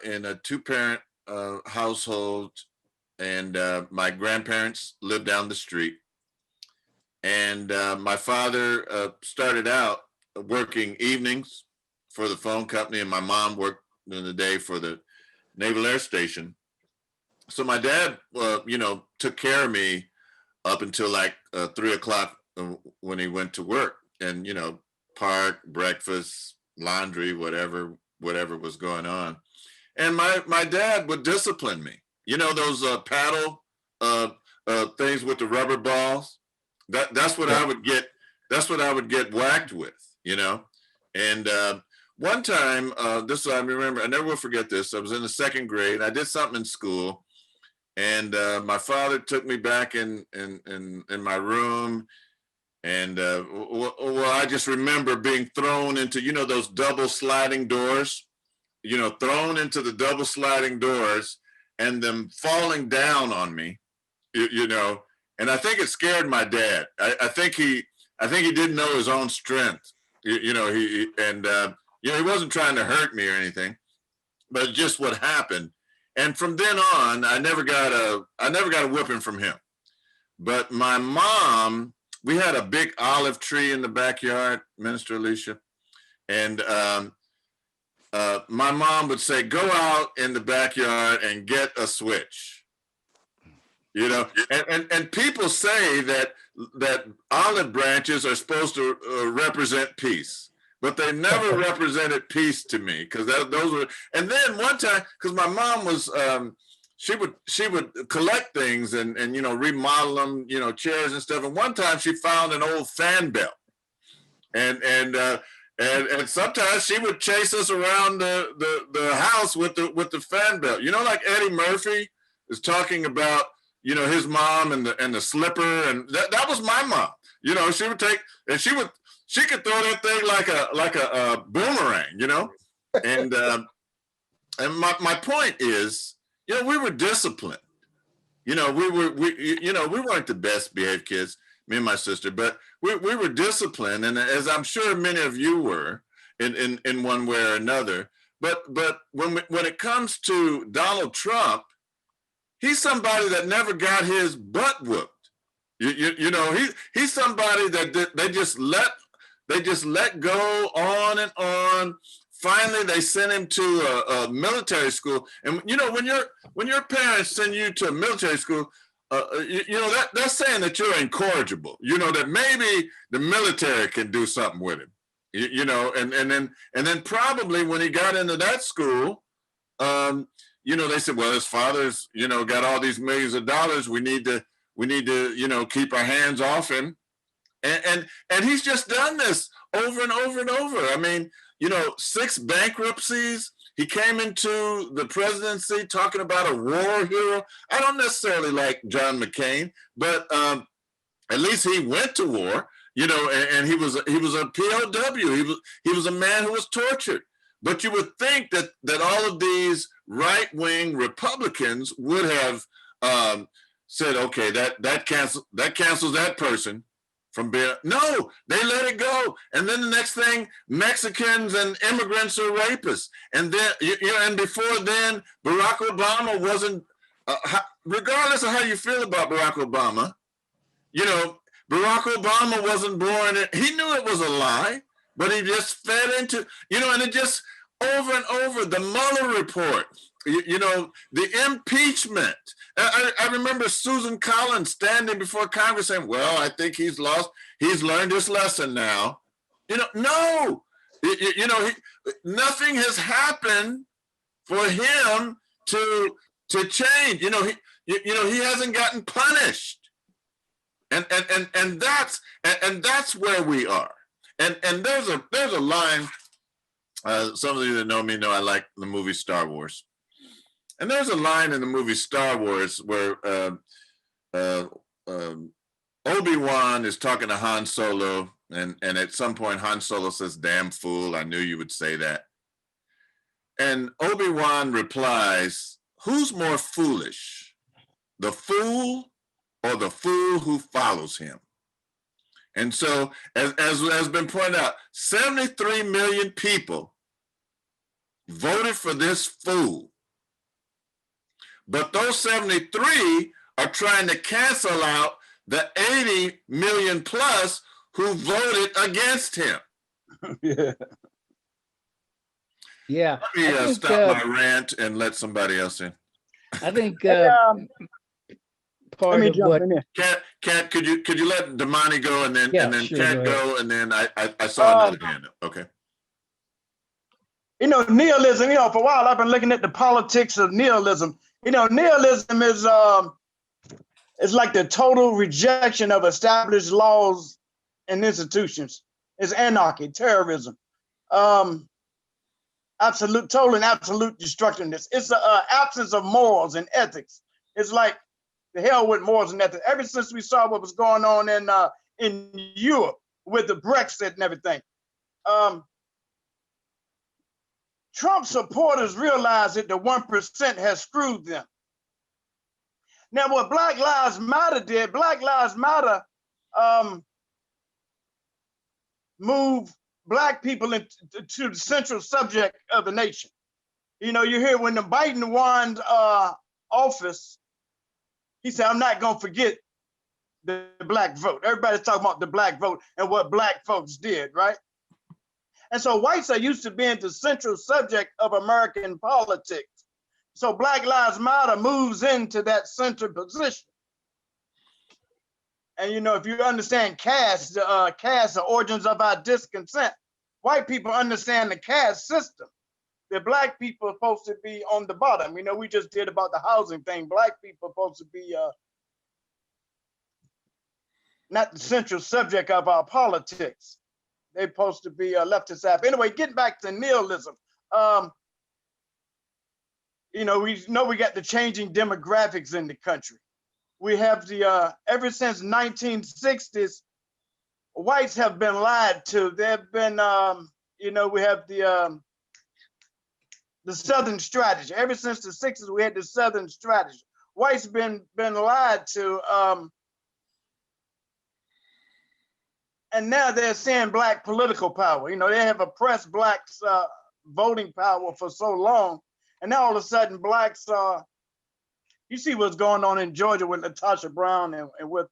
in a two-parent household, and my grandparents lived down the street. And my father started out working evenings for the phone company, and my mom worked in the day for the Naval Air Station. So my dad, you know, took care of me up until like 3 o'clock when he went to work, and, you know, park, breakfast, laundry, whatever was going on. And my dad would discipline me. You know, those paddle things with the rubber balls? That's what I would get. That's what I would get whacked with, you know. And one time, this I remember. I never will forget this. I was in the second grade. I did something in school, and my father took me back in my room, and well, I just remember being thrown into, you know, those double sliding doors, you know, thrown into the double sliding doors, and them falling down on me, you know. And I think it scared my dad. I think he didn't know his own strength. You know, you know, he wasn't trying to hurt me or anything, but just what happened. And from then on, I never got a whipping from him. But my mom, we had a big olive tree in the backyard, Minister Alicia, and my mom would say, "Go out in the backyard and get a switch." You know, and people say that olive branches are supposed to represent peace, but they never represented peace to me, because those were. And then one time, because my mom was, she would collect things and you know, remodel them, you know, chairs and stuff. And one time she found an old fan belt, and sometimes she would chase us around the house with the fan belt. You know, like Eddie Murphy is talking about, you know, his mom and the slipper, and that was my mom. You know, she would take, and she could throw that thing like a boomerang, you know. And my point is, you know, we were disciplined. You know, we weren't the best behaved kids, me and my sister, but we were disciplined, and as I'm sure many of you were in one way or another. But when it comes to Donald Trump, he's somebody that never got his butt whooped. You know, he's somebody that they just let go on and on. Finally, they sent him to a military school. And you know, when your parents send you to a military school, you know that's saying that you're incorrigible. You know that maybe the military can do something with him. You know, and then probably when he got into that school, you know, they said, well, his father's, you know, got all these millions of dollars. We need to, you know, keep our hands off him. And he's just done this over and over and over. I mean, you know, 6 bankruptcies. He came into the presidency talking about a war hero. I don't necessarily like John McCain, but at least he went to war, you know, and he was a POW. He was a man who was tortured. But you would think that all of these right-wing Republicans would have said, okay, that cancels that person from being. No, they let it go. And then the next thing, Mexicans and immigrants are rapists. And then, you know, and before then, Barack Obama wasn't, regardless of how you feel about Barack Obama, you know, Barack Obama wasn't born. He knew it was a lie, but he just fed into, you know, and it just over and over, the Mueller report, you know, the impeachment. I remember Susan Collins standing before Congress saying, well, I think he's learned his lesson now. You know, no, you know, nothing has happened for him to change. You know, he hasn't gotten punished. And that's where we are. And there's a line. Some of you that know me know I like the movie Star Wars. And there's a line in the movie Star Wars where Obi-Wan is talking to Han Solo, and at some point Han Solo says, damn fool, I knew you would say that. And Obi-Wan replies, who's more foolish, the fool or the fool who follows him? And so, as has been pointed out, 73 million people voted for this fool. But those 73 are trying to cancel out the 80 million plus who voted against him. Yeah. Yeah. Let me stop my rant and let somebody else in. I think part of what Kat, could you let Damani go and then sure, Kat go and then I saw another hand up. Okay. You know, nihilism, you know, for a while I've been looking at the politics of nihilism. You know, nihilism is like the total rejection of established laws and institutions. It's anarchy, terrorism, total and absolute destructiveness. It's the absence of morals and ethics. It's like the hell with morals and ethics. Ever since we saw what was going on in Europe with the Brexit and everything, Trump supporters realize that the 1% has screwed them. Now, what Black Lives Matter did, Black Lives Matter moved Black people into the central subject of the nation. You know, you hear when the Biden won office, he said, I'm not gonna forget the Black vote. Everybody's talking about the Black vote and what Black folks did, right? And so whites are used to being the central subject of American politics. So Black Lives Matter moves into that central position. And you know, if you understand caste, the origins of our discontent, white people understand the caste system. The Black people are supposed to be on the bottom. You know, we just did about the housing thing. Black people are supposed to be not the central subject of our politics. They're supposed to be left aside. Anyway, getting back to nihilism. You know we got the changing demographics in the country. We have the ever since 1960s, whites have been lied to. They've been, you know, we have the Southern strategy. Ever since the 60s, we had the Southern strategy. Whites been lied to, and now they're saying Black political power. You know, they have oppressed Black voting power for so long, and now all of a sudden blacks you see what's going on in Georgia with Natasha Brown and with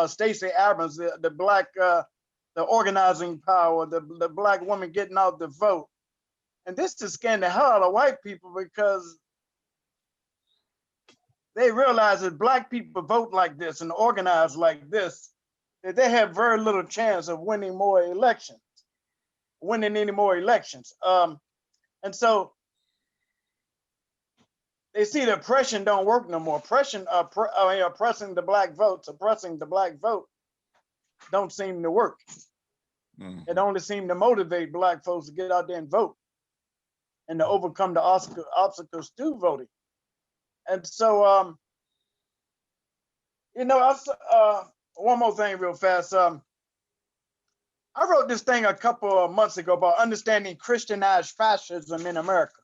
Stacey Abrams, the black the organizing power, the black woman getting out the vote. And this is scaring the hell out of white people because they realize that black people vote like this and organize like this, that they have very little chance of winning any more elections. And so they see that oppression don't work no more. Oppressing the black vote, suppressing the black vote don't seem to work. It only seemed to motivate black folks to get out there and vote and to overcome the obstacles to voting. And so, one more thing real fast. I wrote this thing a couple of months ago about understanding Christianized fascism in America.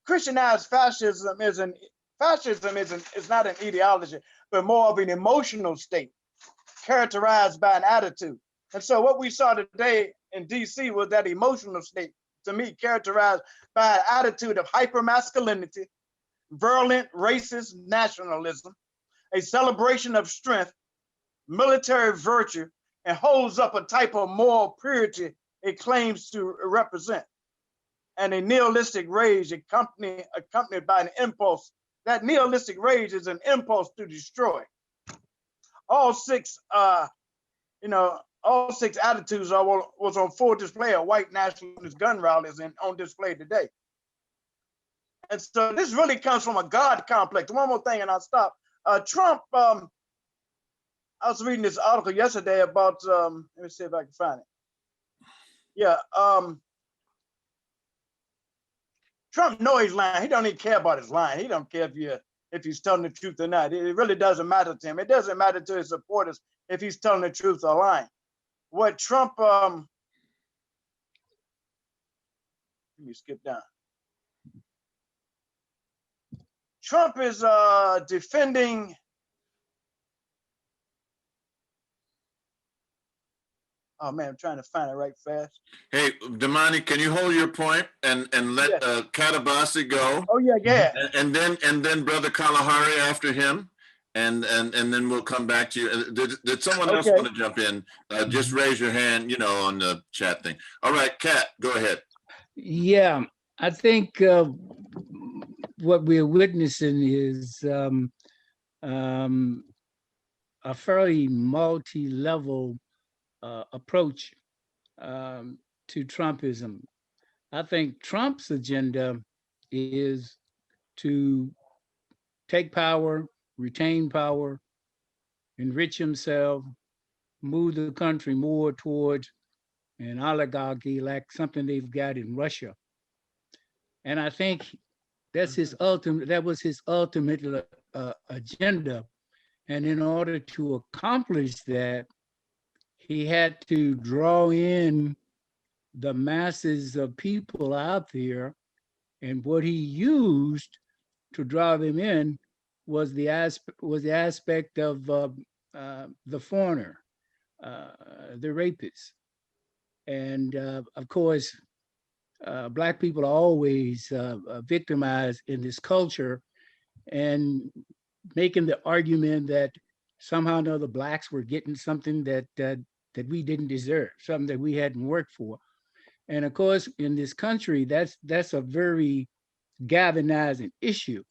Christianized fascism is not an ideology, but more of an emotional state characterized by an attitude. And so what we saw today in DC was that emotional state, to me, characterized by an attitude of hypermasculinity, virulent racist nationalism, a celebration of strength, military virtue, and holds up a type of moral purity it claims to represent. And a nihilistic rage accompanied by an impulse. That nihilistic rage is an impulse to destroy. All six attitudes was on full display at white nationalist gun rallies and on display today. And so this really comes from a God complex. One more thing and I'll stop. Trump, I was reading this article yesterday about, let me see if I can find it. Yeah, Trump knows he's lying. He don't even care about his lying. He don't care if he's telling the truth or not. It really doesn't matter to him. It doesn't matter to his supporters if he's telling the truth or lying. What Trump, let me skip down. Trump is defending oh man, I'm trying to find it right fast. Hey, Damani, can you hold your point and let Katabasi go? Oh yeah. And then Brother Kalahari after him, and then we'll come back to you. Did someone else want to jump in? Just raise your hand, on the chat thing. All right, Kat, go ahead. Yeah, I think what we're witnessing is a fairly multi-level approach to Trumpism. I think Trump's agenda is to take power, retain power, enrich himself, move the country more towards an oligarchy like something they've got in Russia. And I think that was his ultimate agenda. And in order to accomplish that, he had to draw in the masses of people out there. And what he used to draw them in was the aspect of the foreigner, the rapist. And of course, Black people are always victimized in this culture, and making the argument that somehow or another Blacks were getting something that we didn't deserve, something that we hadn't worked for. And of course, in this country, that's a very galvanizing issue,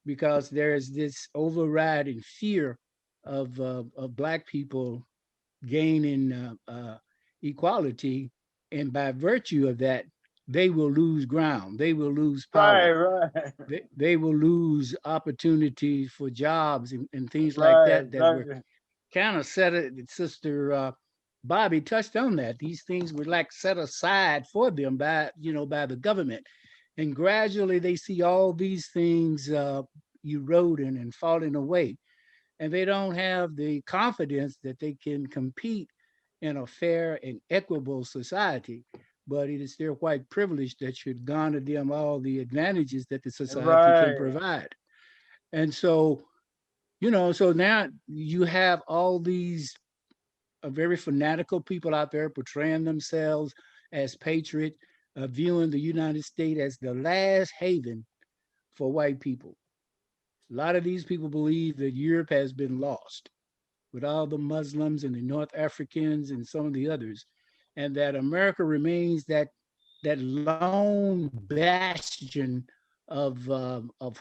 because there's this overriding fear of Black people gaining equality, and by virtue of that, they will lose ground. They will lose power. Right. They will lose opportunities for jobs and things like that were kind of set. Sister Bobby touched on that. These things were like set aside for them by the government, and gradually they see all these things eroding and falling away, and they don't have the confidence that they can compete in a fair and equitable society. But it is their white privilege that should garner them all the advantages that the society can provide. And so, so now you have all these very fanatical people out there portraying themselves as patriot, viewing the United States as the last haven for white people. A lot of these people believe that Europe has been lost with all the Muslims and the North Africans and some of the others, and that America remains that lone bastion of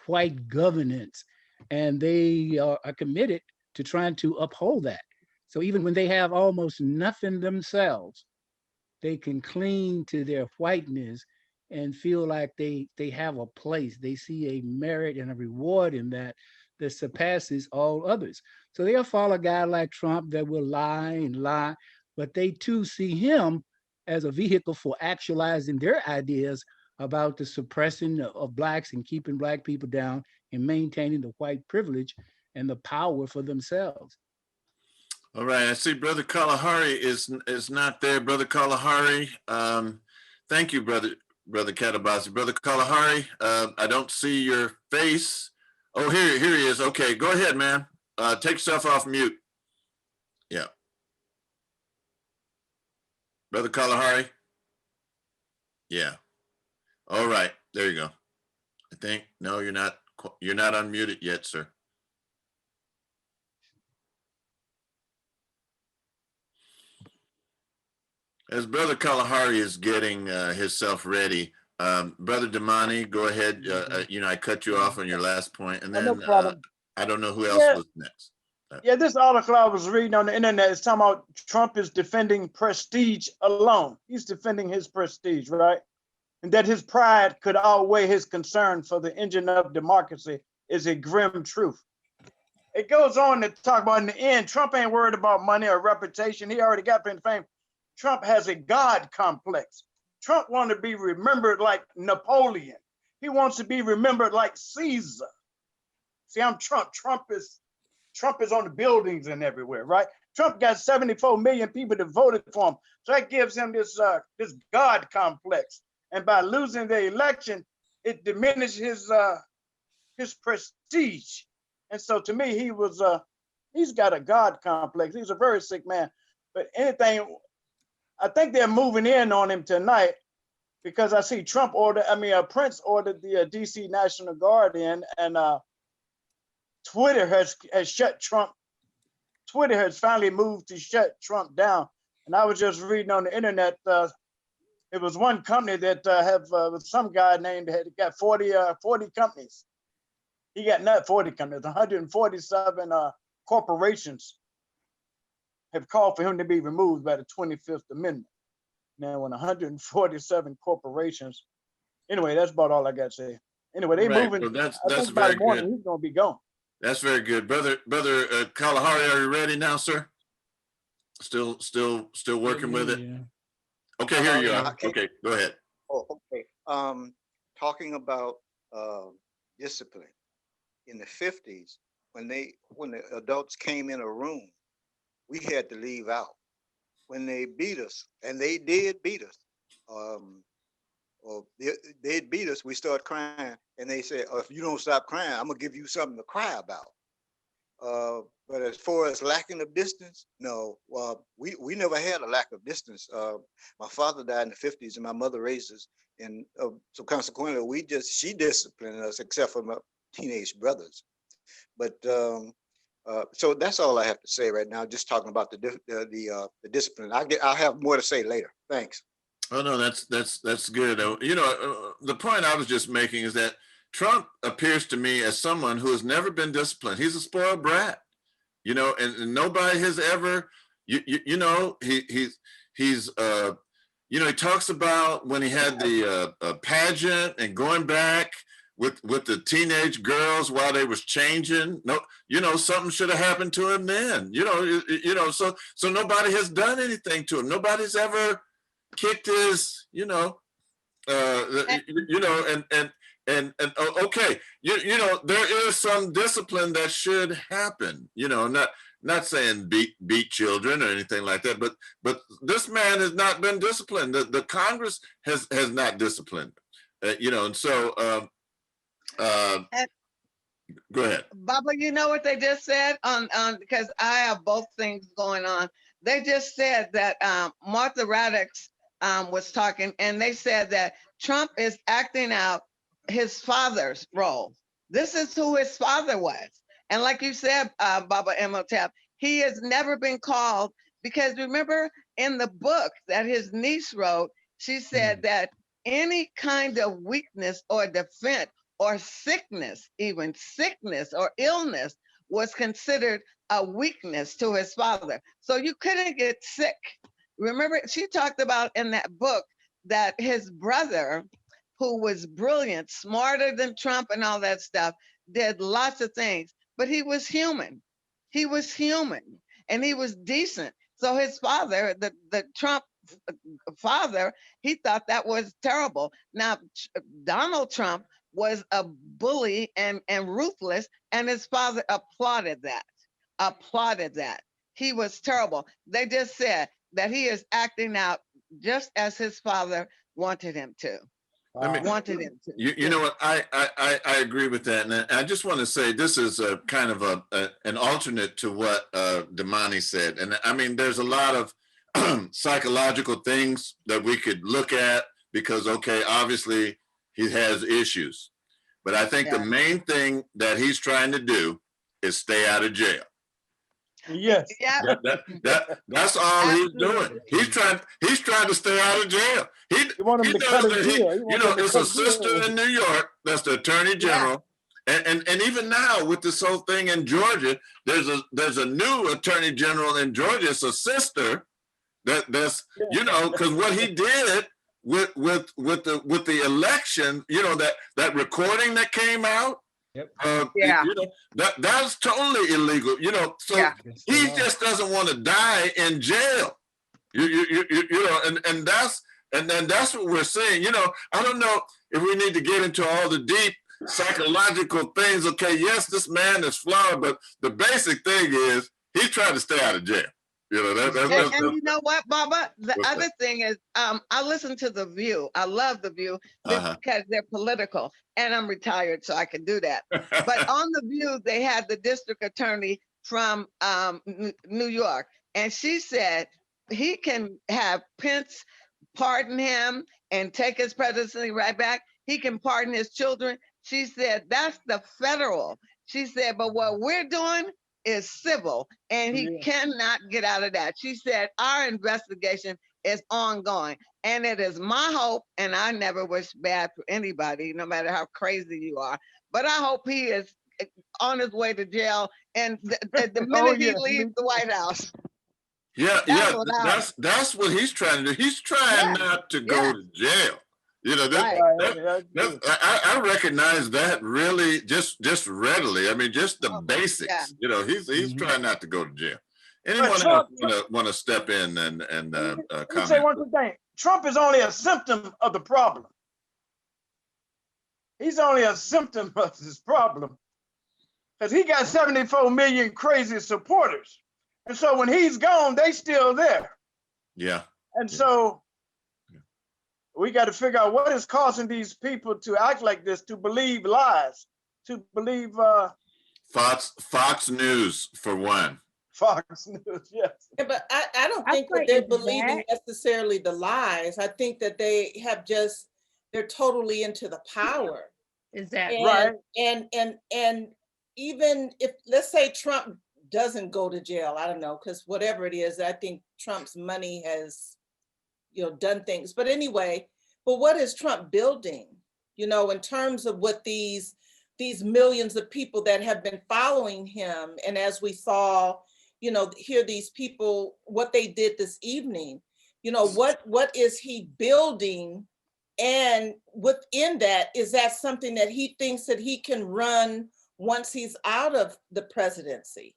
white governance, and they are committed to trying to uphold that. So even when they have almost nothing themselves, they can cling to their whiteness and feel like they have a place. They see a merit and a reward in that that surpasses all others. So they'll follow a guy like Trump that will lie and lie, but they too see him as a vehicle for actualizing their ideas about the suppressing of blacks and keeping black people down and maintaining the white privilege and the power for themselves. All right, I see Brother Kalahari is not there. Brother Kalahari, thank you, Brother Katabasi. Brother Kalahari, I don't see your face. Oh, here he is. Okay, go ahead, man. Take yourself off mute. Yeah. Brother Kalahari? Yeah. All right, there you go. I think, no, you're not unmuted yet, sir. As Brother Kalahari is getting himself ready, Brother Damani, go ahead. I cut you off on your last point, and then No problem. I don't know who else was next. Yeah, this article I was reading on the internet is talking about Trump is defending prestige alone. He's defending his prestige, right? And that his pride could outweigh his concern for the engine of democracy is a grim truth. It goes on to talk about in the end, Trump ain't worried about money or reputation. He already got fame. Trump has a God complex. Trump wants to be remembered like Napoleon. He wants to be remembered like Caesar. See, I'm Trump. Trump is on the buildings and everywhere, right? Trump got 74 million people that voted for him. So that gives him this God complex. And by losing the election, it diminished his prestige. And so to me, he's got a God complex. He's a very sick man. But I think they're moving in on him tonight because I see Prince ordered the DC National Guard in, and Twitter has shut Trump. Twitter has finally moved to shut Trump down. And I was just reading on the internet, it was one company that with some guy named had got 40 companies. He got not 40 companies, 147 corporations have called for him to be removed by the 25th Amendment. Now, when 147 corporations, anyway, that's about all I got to say. Anyway, they moving. Well, that's I think very by the morning good. he's going to be gone. That's very good, brother Kalahari. Are you ready now, sir? Still working with it. Yeah. Okay, here you are. Okay, go ahead. Oh, okay. Talking about discipline in the 50s, when the adults came in a room, we had to leave out. When they beat us, and they did beat us, or they'd beat us, we start crying, and they say, oh, if you don't stop crying, I'm gonna give you something to cry about. But as far as lacking of distance, no, we never had a lack of distance. My father died in the 50s, and my mother raised us, and so consequently, she disciplined us, except for my teenage brothers. But so that's all I have to say right now. Just talking about the discipline. I'll have more to say later. Thanks. Oh no, that's good. The point I was just making is that Trump appears to me as someone who has never been disciplined. He's a spoiled brat, and nobody has ever, he talks about when he had the pageant and going back with the teenage girls while they was changing. No, something should have happened to him then. So nobody has done anything to him. Nobody's ever kicked his, okay, there is some discipline that should happen. Not saying beat children or anything like that, but this man has not been disciplined. The Congress has not disciplined, and so. Go ahead, Baba. You know what they just said on because I have both things going on. They just said that Martha Raddack's was talking, and they said that Trump is acting out his father's role. This is who his father was. And like you said, Baba Imhotep, he has never been called, because remember in the book that his niece wrote, she said that any kind of weakness or defense or sickness, even sickness or illness, was considered a weakness to his father. So you couldn't get sick. Remember, she talked about in that book that his brother, who was brilliant, smarter than Trump and all that stuff, did lots of things, but he was human. He was human and he was decent. So his father, the Trump father, he thought that was terrible. Now, Donald Trump was a bully and ruthless, and his father applauded that. He was terrible. They just said that he is acting out just as his father wanted him to. You know what? I agree with that, and I just want to say this is a kind of an alternate to what Damani said, and I mean there's a lot of psychological things that we could look at because okay, obviously he has issues, but I think the main thing that he's trying to do is stay out of jail. Yes. That's all he's doing. He's trying to stay out of jail. He knows that it's a sister in New York that's the attorney general. And even now with this whole thing in Georgia, there's a new attorney general in Georgia. It's a sister that's because what he did with the election, that recording that came out. That's totally illegal. So he just doesn't want to die in jail. And that's what we're saying. I don't know if we need to get into all the deep psychological things. Okay, yes, this man is flawed, but the basic thing is he's trying to stay out of jail. And you know what, Baba? The other thing is, I listen to The View. I love The View because they're political, and I'm retired, so I can do that. But on The View, they had the district attorney from New York, and she said he can have Pence pardon him and take his presidency right back. He can pardon his children. She said that's the federal. She said, but what we're doing is civil, and he cannot get out of that. She said, our investigation is ongoing, and it is my hope, and I never wish bad for anybody, no matter how crazy you are, but I hope he is on his way to jail, and the minute he leaves the White House. That's what he's trying to do. He's trying not to go to jail. I recognize that really just readily. I mean, just the basics. He's trying not to go to jail. Anyone else want to step in and comment? Let me say one quick thing. Trump is only a symptom of the problem. He's only a symptom of his problem because he got 74 million crazy supporters, and so when he's gone, they still there. And so we got to figure out what is causing these people to act like this, to believe lies, to believe Fox News for one. Fox News, yes. Yeah, but I don't think that they're believing necessarily the lies. I think that they're totally into the power. Exactly. Right. And even if, let's say Trump doesn't go to jail, I don't know, because whatever it is, I think Trump's money has done things. But anyway, but what is Trump building, in terms of what these millions of people that have been following him, and as we saw, hear these people, what they did this evening, what is he building? And within that, is that something that he thinks that he can run once he's out of the presidency?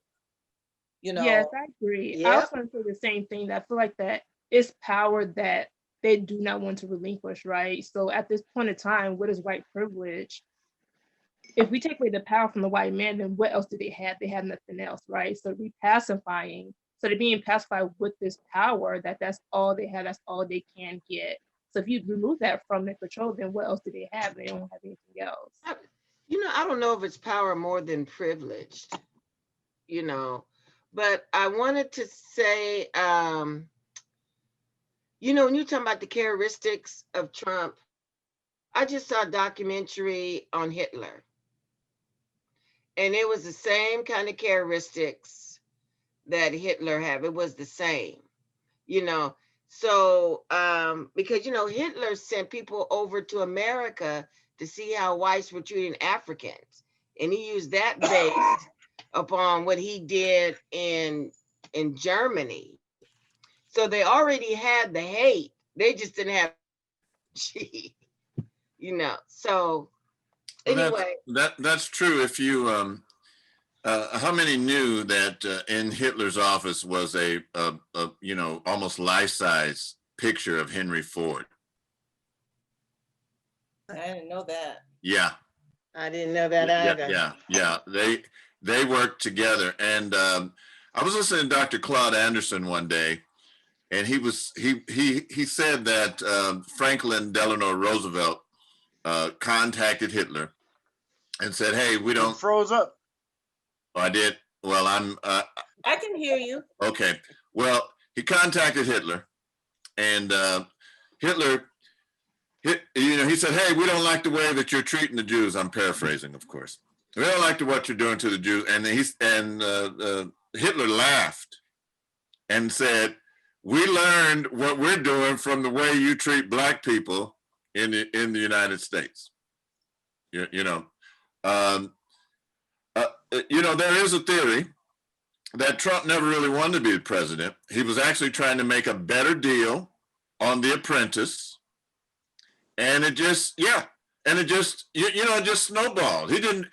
Yes, I agree. I was going to say the same thing. That I feel like that is power that they do not want to relinquish, right? So at this point in time, what is white privilege? If we take away the power from the white man, then what else do they have? They have nothing else, right? So they're pacifying. So they're being pacified with this power that's all they have, that's all they can get. So if you remove that from their control, then what else do they have? They don't have anything else. I don't know if it's power more than privileged, but I wanted to say, You know, when you talk about the characteristics of Trump, I just saw a documentary on Hitler, and it was the same kind of characteristics that Hitler had. It was the same, you know. So, because, you know, Hitler sent people over to America to see how whites were treating Africans. And he used that based upon what he did in Germany. So they already had the hate. They just didn't have, you know. So anyway. That's true. If you, how many knew that in Hitler's office was a you know, almost life-size picture of Henry Ford? I didn't know that. Yeah. I didn't know that either. Yeah. They worked together. And I was listening to Dr. Claude Anderson one day, and he said that Franklin Delano Roosevelt contacted Hitler and said, "Hey, we don't." You froze up. Oh, I did. Well, I'm. I can hear you. Okay. Well, he contacted Hitler, and Hitler, you know, he said, "Hey, we don't like the way that you're treating the Jews." I'm paraphrasing, of course. We don't like what you're doing to the Jews. And Hitler laughed and said, "We learned what we're doing from the way you treat black people in the United States." You know, there is a theory that Trump never really wanted to be the president. He was actually trying to make a better deal on The Apprentice, and it just just snowballed. He didn't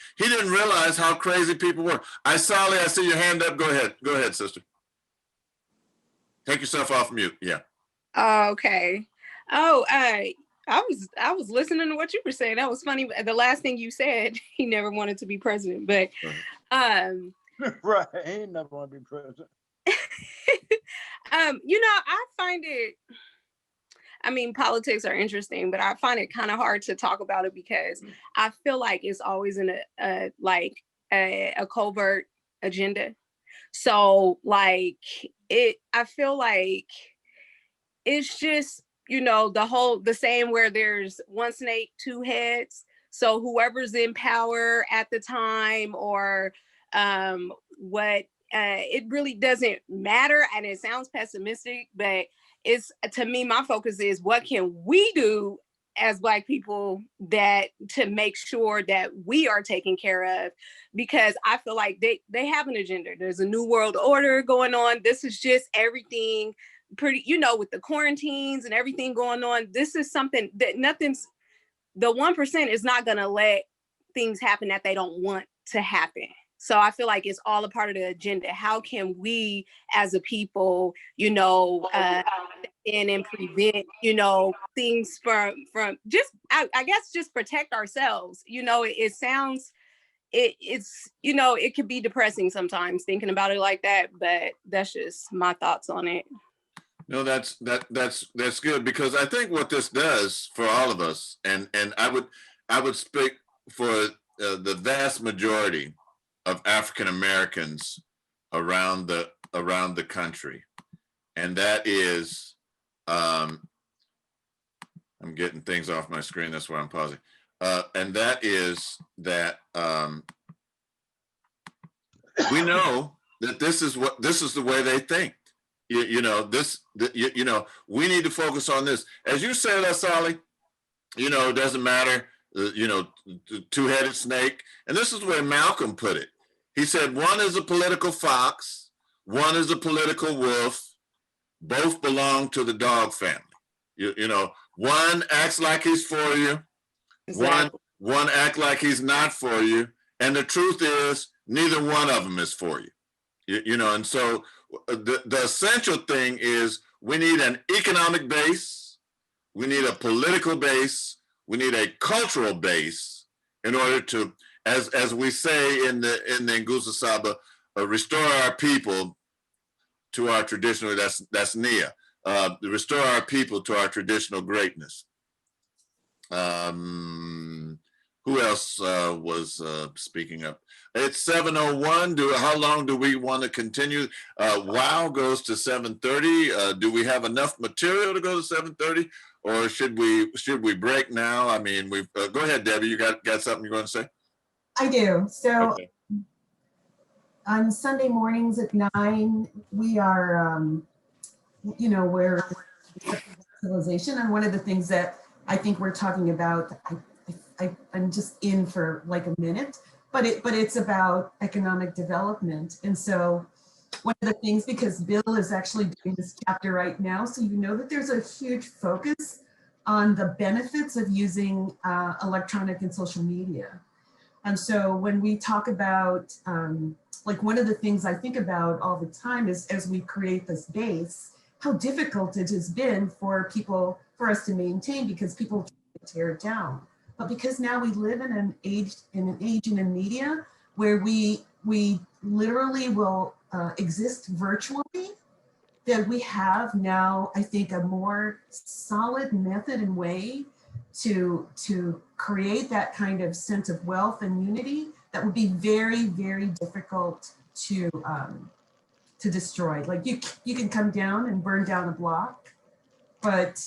realize how crazy people were. I see your hand up. Go ahead, sister. Take yourself off mute. Yeah. Okay. Oh, I was listening to what you were saying. That was funny. The last thing you said, he never wanted to be president, but right, he never want to be president. You know, I find it, I mean, politics are interesting, but I find it kind of hard to talk about it because I feel like it's always in a covert agenda. So like I feel like it's just, you know, the saying where there's one snake, two heads. So whoever's in power at the time or it really doesn't matter. And it sounds pessimistic, but it's, to me, my focus is what can we do as Black people to make sure that we are taken care of, because I feel like they have an agenda. There's a new world order going on. This is just everything pretty, you know, with the quarantines and everything going on. This is something that the 1% is not going to let things happen that they don't want to happen. So I feel like it's all a part of the agenda. How can we as a people, you know, and prevent, you know, things from just, I guess, just protect ourselves. You know, it sounds, it's, you know, it could be depressing sometimes thinking about it like that, but that's just my thoughts on it. No, that's good, because I think what this does for all of us, and I would speak for the vast majority of African Americans around the country, and that is, I'm getting things off my screen. That's why I'm pausing, and that is that we know that this is the way they think. You know, we need to focus on this. As you said, Asali, you know, it doesn't matter, you know, two-headed snake. And this is where Malcolm put it. He said, one is a political fox, one is a political wolf, both belong to the dog family. You know, one acts like he's for you, exactly. One act like he's not for you. And the truth is, neither one of them is for you. You know, and so the essential thing is we need an economic base, we need a political base, we need a cultural base in order to, as we say in the Ngusa Saba, restore our people to our traditional, that's Nia, restore our people to our traditional greatness. Who else was speaking up? It's 7:01. How long do we want to continue? WOW goes to 7:30. Do we have enough material to go to 7:30, or should we break now? I mean, we go ahead, Debbie. You got something you're going to say? I do. So okay. On Sunday mornings at 9, we are, we're civilization, and one of the things that I think we're talking about, I'm just in for like a minute, but it's about economic development. And so one of the things, because Bill is actually doing this chapter right now, so you know that there's a huge focus on the benefits of using electronic and social media. And so when we talk about, like one of the things I think about all the time is as we create this base, how difficult it has been for us to maintain, because people try to tear it down. But because now we live in an age in a media where we literally will exist virtually, that we have now, I think, a more solid method and way to create that kind of sense of wealth and unity that would be very, very difficult to destroy. Like you can come down and burn down a block, but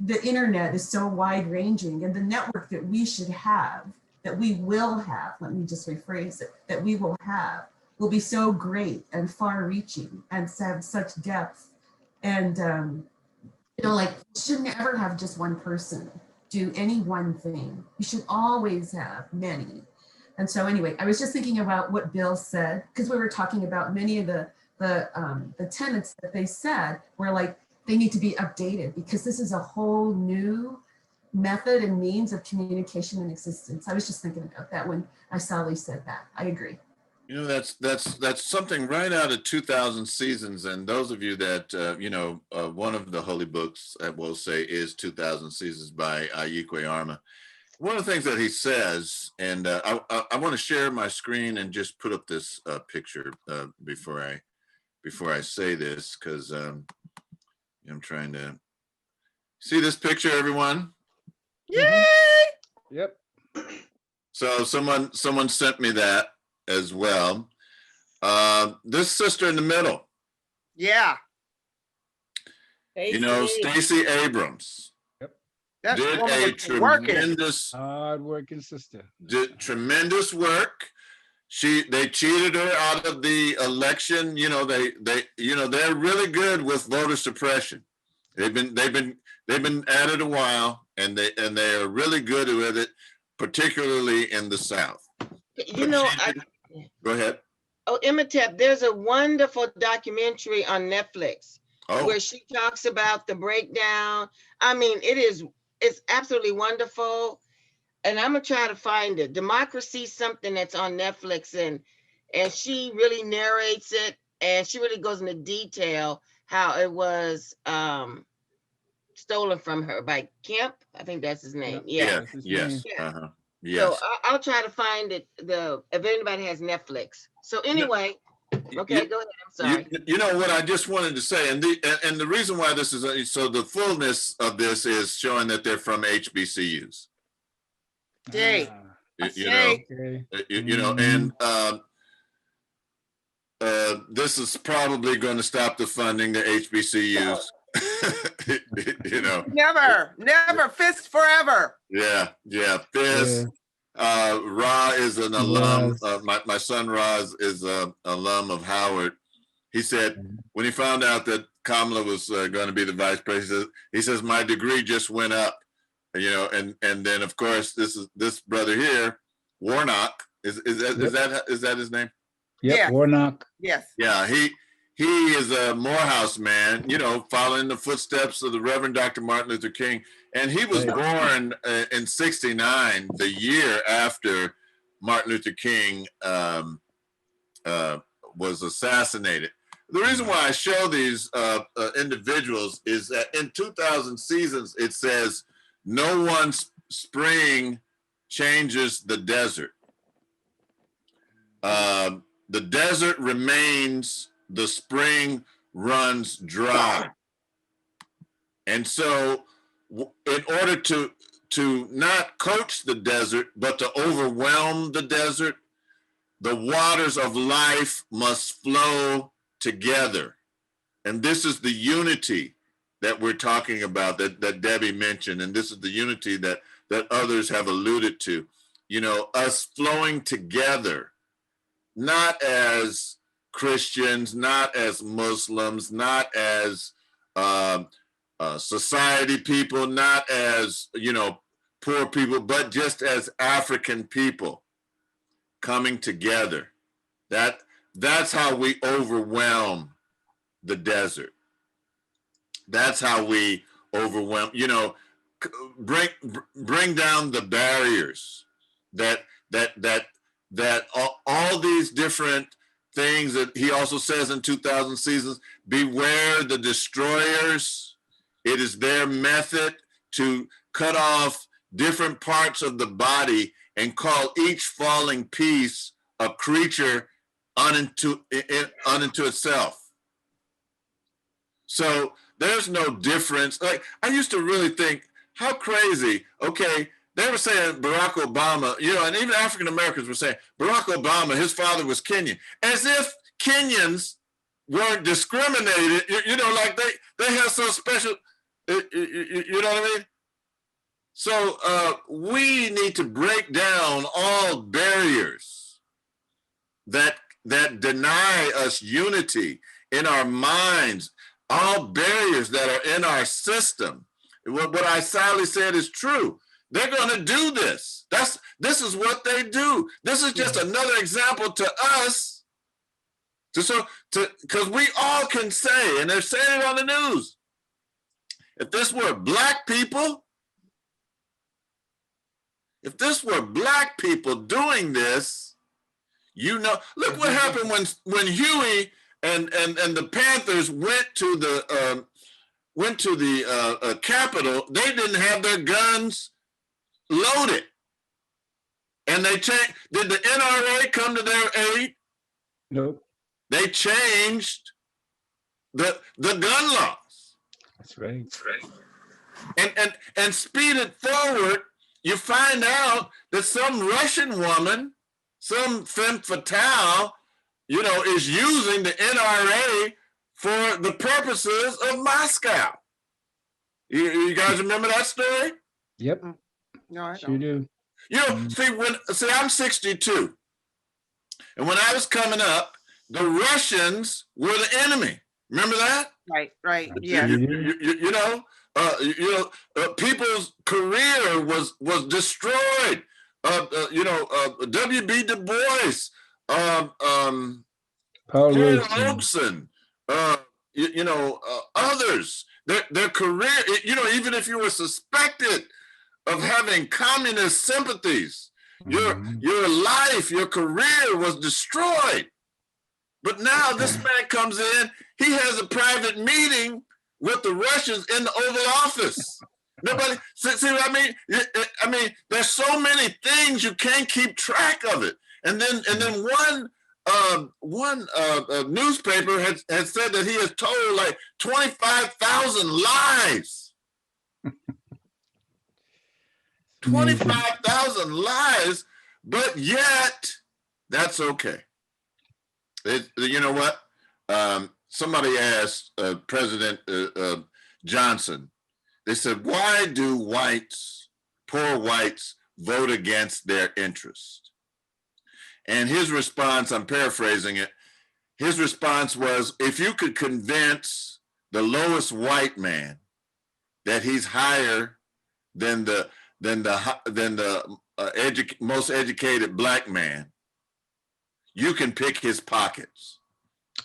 the internet is so wide ranging, and the network that we should have, that we will have, let me just rephrase it, that we will have, will be so great and far reaching and have such depth. And, like, you shouldn't ever have just one person do any one thing. You should always have many. And so anyway, I was just thinking about what Bill said, because we were talking about many of the tenets that they said were like, they need to be updated, because this is a whole new method and means of communication and existence. I was just thinking about that when Sally said that. I agree. You know, that's something right out of 2000 Seasons. And those of you that, one of the holy books I will say is 2000 Seasons by Ayikwe Arma. One of the things that he says, and I want to share my screen and just put up this picture before I say this, because I'm trying to see this picture, everyone. Yay! Yep. So someone sent me that as well. This sister in the middle. Yeah. Stacey Abrams. Yep. That did woman a was working. tremendous hard-working sister. Did tremendous work. They cheated her out of the election. They're really good with voter suppression. They've been at it a while, and they are really good with it, particularly in the South. Go ahead. Oh, Imhotep, there's a wonderful documentary on Netflix where she talks about the breakdown. I mean, it's absolutely wonderful. And I'm gonna try to find it. Democracy, something that's on Netflix, and she really narrates it, and she really goes into detail how it was stolen from her by Kemp. I think that's his name. Yes. Yes. Yes. So I'll try to find it. If anybody has Netflix. So anyway, okay, go ahead. I'm sorry. You know what I just wanted to say, and the reason why this is so the fullness of this is showing that they're from HBCUs. Jay. And this is probably going to stop the funding to HBCUs. Never fist forever. Yeah, fist. Ra is an alum. My son Ra is an alum of Howard. He said when he found out that Kamala was going to be the vice president, he says my degree just went up. And then of course this brother here, Warnock, is that his name? Yep, yeah. Warnock. Yes. Yeah, he is a Morehouse man, following the footsteps of the Reverend Dr. Martin Luther King. And he was born in '69, the year after Martin Luther King was assassinated. The reason why I show these individuals is that in 2000 Seasons, it says, no one spring changes the desert. The desert remains, the spring runs dry. And so in order to not coach the desert, but to overwhelm the desert. The waters of life must flow together. And this is the unity that we're talking about, that Debbie mentioned. And this is the unity that others have alluded to. You know, us flowing together, not as Christians, not as Muslims, not as society people, not as, you know, poor people, but just as African people coming together. That's how we overwhelm the desert. That's how we overwhelm, you know, bring down the barriers that all these different things that he also says in 2000 Seasons, beware the destroyers. It is their method to cut off different parts of the body and call each falling piece a creature unto itself. So there's no difference. Like, I used to really think, how crazy. Okay, they were saying Barack Obama, you know, and even African Americans were saying Barack Obama, his father was Kenyan, as if Kenyans weren't discriminated. You know, like they have some special. You know what I mean? So we need to break down all barriers that deny us unity in our minds, all barriers that are in our system. What I sadly said is true. They're going to do this. This is what they do. This is just another example to us, because we all can say, and they're saying it on the news, if this were black people doing this, you know, look what happened when Huey and the Panthers went to the Capitol. They didn't have their guns loaded, and they changed. Did the NRA come to their aid? Nope. They changed the gun laws. That's right. And speed it forward. You find out that some Russian woman, some femme fatale, you know, is using the NRA for the purposes of Moscow. You guys remember that story? Yep. No, I sure do. You know, see, I'm 62. And when I was coming up, the Russians were the enemy. Remember that? Right. Yeah. You know, people's career was destroyed. W.B. Du Bois, Paul Robeson, others. Their career, you know, even if you were suspected of having communist sympathies, your life, your career was destroyed. But now this man comes in, he has a private meeting with the Russians in the Oval Office. Nobody, see what I mean? I mean, there's so many things you can't keep track of it. And then one newspaper had said that he has told like 25,000 lies. 25,000 lies, but yet that's okay. You know what? Somebody asked President Johnson, they said, why do poor whites, vote against their interest? And his response, I'm paraphrasing it, his response was, if you could convince the lowest white man that he's higher than the most educated black man, you can pick his pockets.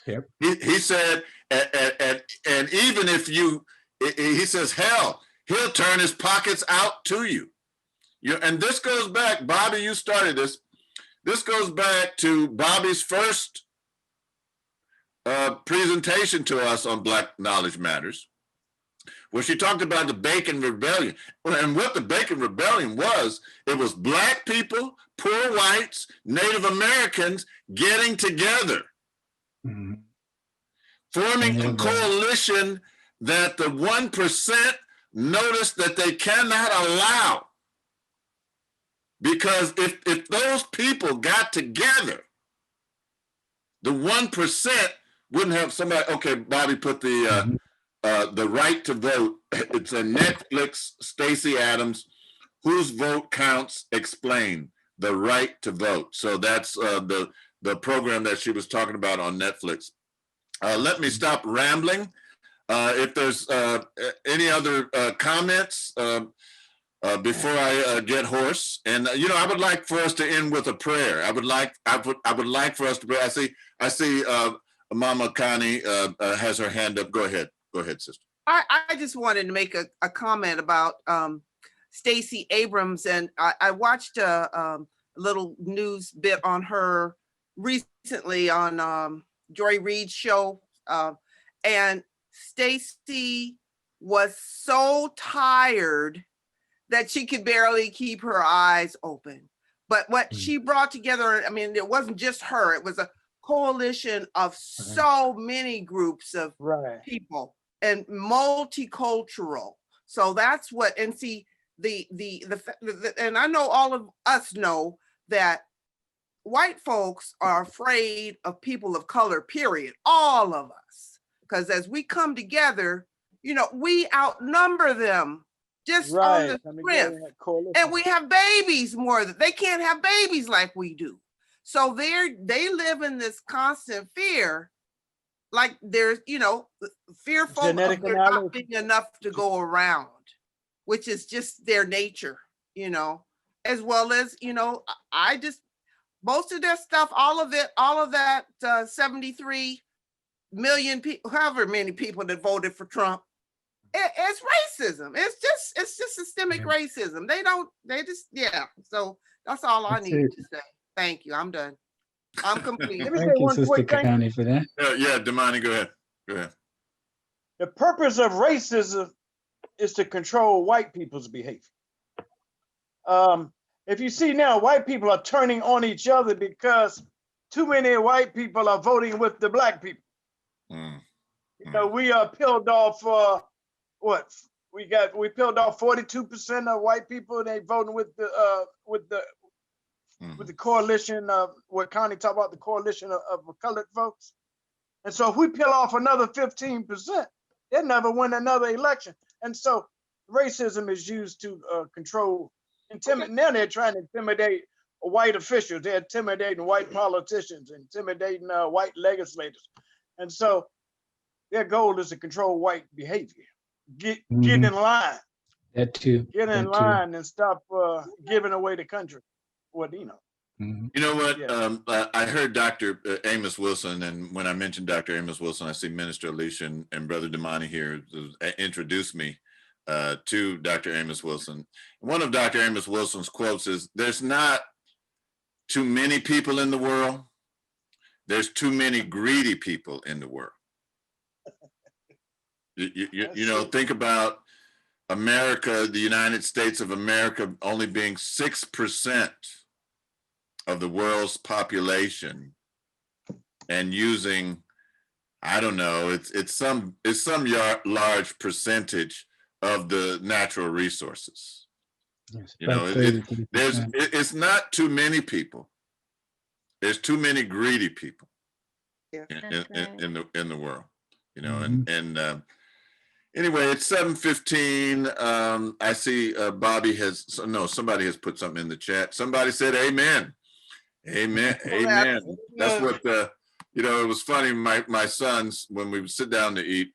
Yep. He said, and even if he says, hell, he'll turn his pockets out to you. And this goes back, Bobby, you started this. This goes back to Bobby's first presentation to us on Black Knowledge Matters, where she talked about the Bacon Rebellion. And what the Bacon Rebellion was, it was black people, poor whites, Native Americans getting together, forming a coalition that the 1% noticed that they cannot allow Because if those people got together, the 1% wouldn't have somebody. Okay, Bobby put the right to vote. It's a Netflix. Stacey Adams, whose vote counts? Explain the right to vote. So that's the program that she was talking about on Netflix. Let me stop rambling. If there's any other comments before I get hoarse, and I would like for us to end with a prayer. I would like for us to pray. I see Mama Connie has her hand up. Go ahead, sister. I just wanted to make a comment about Stacey Abrams, and I watched a little news bit on her recently on Joy Reid's show, and Stacey was so tired that she could barely keep her eyes open. But what she brought together, I mean, it wasn't just her, it was a coalition of so many groups of people and multicultural. So that's what, and see, and I know all of us know that white folks are afraid of people of color, period, all of us. Because as we come together, we outnumber them just on the strength. And we have babies more. They can't have babies like we do. So they live in this constant fear, like there's, fearful of there not being enough to go around, which is just their nature, as well as, most of their stuff, all of that 73 million people, however many people that voted for Trump, it's racism. It's just systemic racism. So that's all I need to say. Thank you. I'm done. I'm complete. Thank you, Sister Connie, for that. Yeah, Damani, go ahead. The purpose of racism is to control white people's behavior. If you see now, white people are turning on each other because too many white people are voting with the black people. We are peeled off. We peeled off 42% of white people. They voting with the coalition of what Connie talked about, the coalition of colored folks. And so if we peel off another 15%, they'll never win another election. And so racism is used to control. Now they're trying to intimidate white officials. They're intimidating white politicians, intimidating white legislators. And so their goal is to control white behavior. Get in line. That too. Get in line and stop giving away the country. You know what? I heard Dr. Amos Wilson, and when I mentioned Dr. Amos Wilson, I see Minister Alicia and Brother Damani here introduced me to Dr. Amos Wilson. One of Dr. Amos Wilson's quotes is, "There's not too many people in the world. There's too many greedy people in the world." Think about America, the United States of America, only being 6% of the world's population, and using, I don't know, it's some large percentage of the natural resources. It's not too many people. There's too many greedy people in the world. Anyway, it's 7:15. I see Bobby somebody has put something in the chat. Somebody said amen. Amen. Amen. That's what it was funny. My sons, when we would sit down to eat,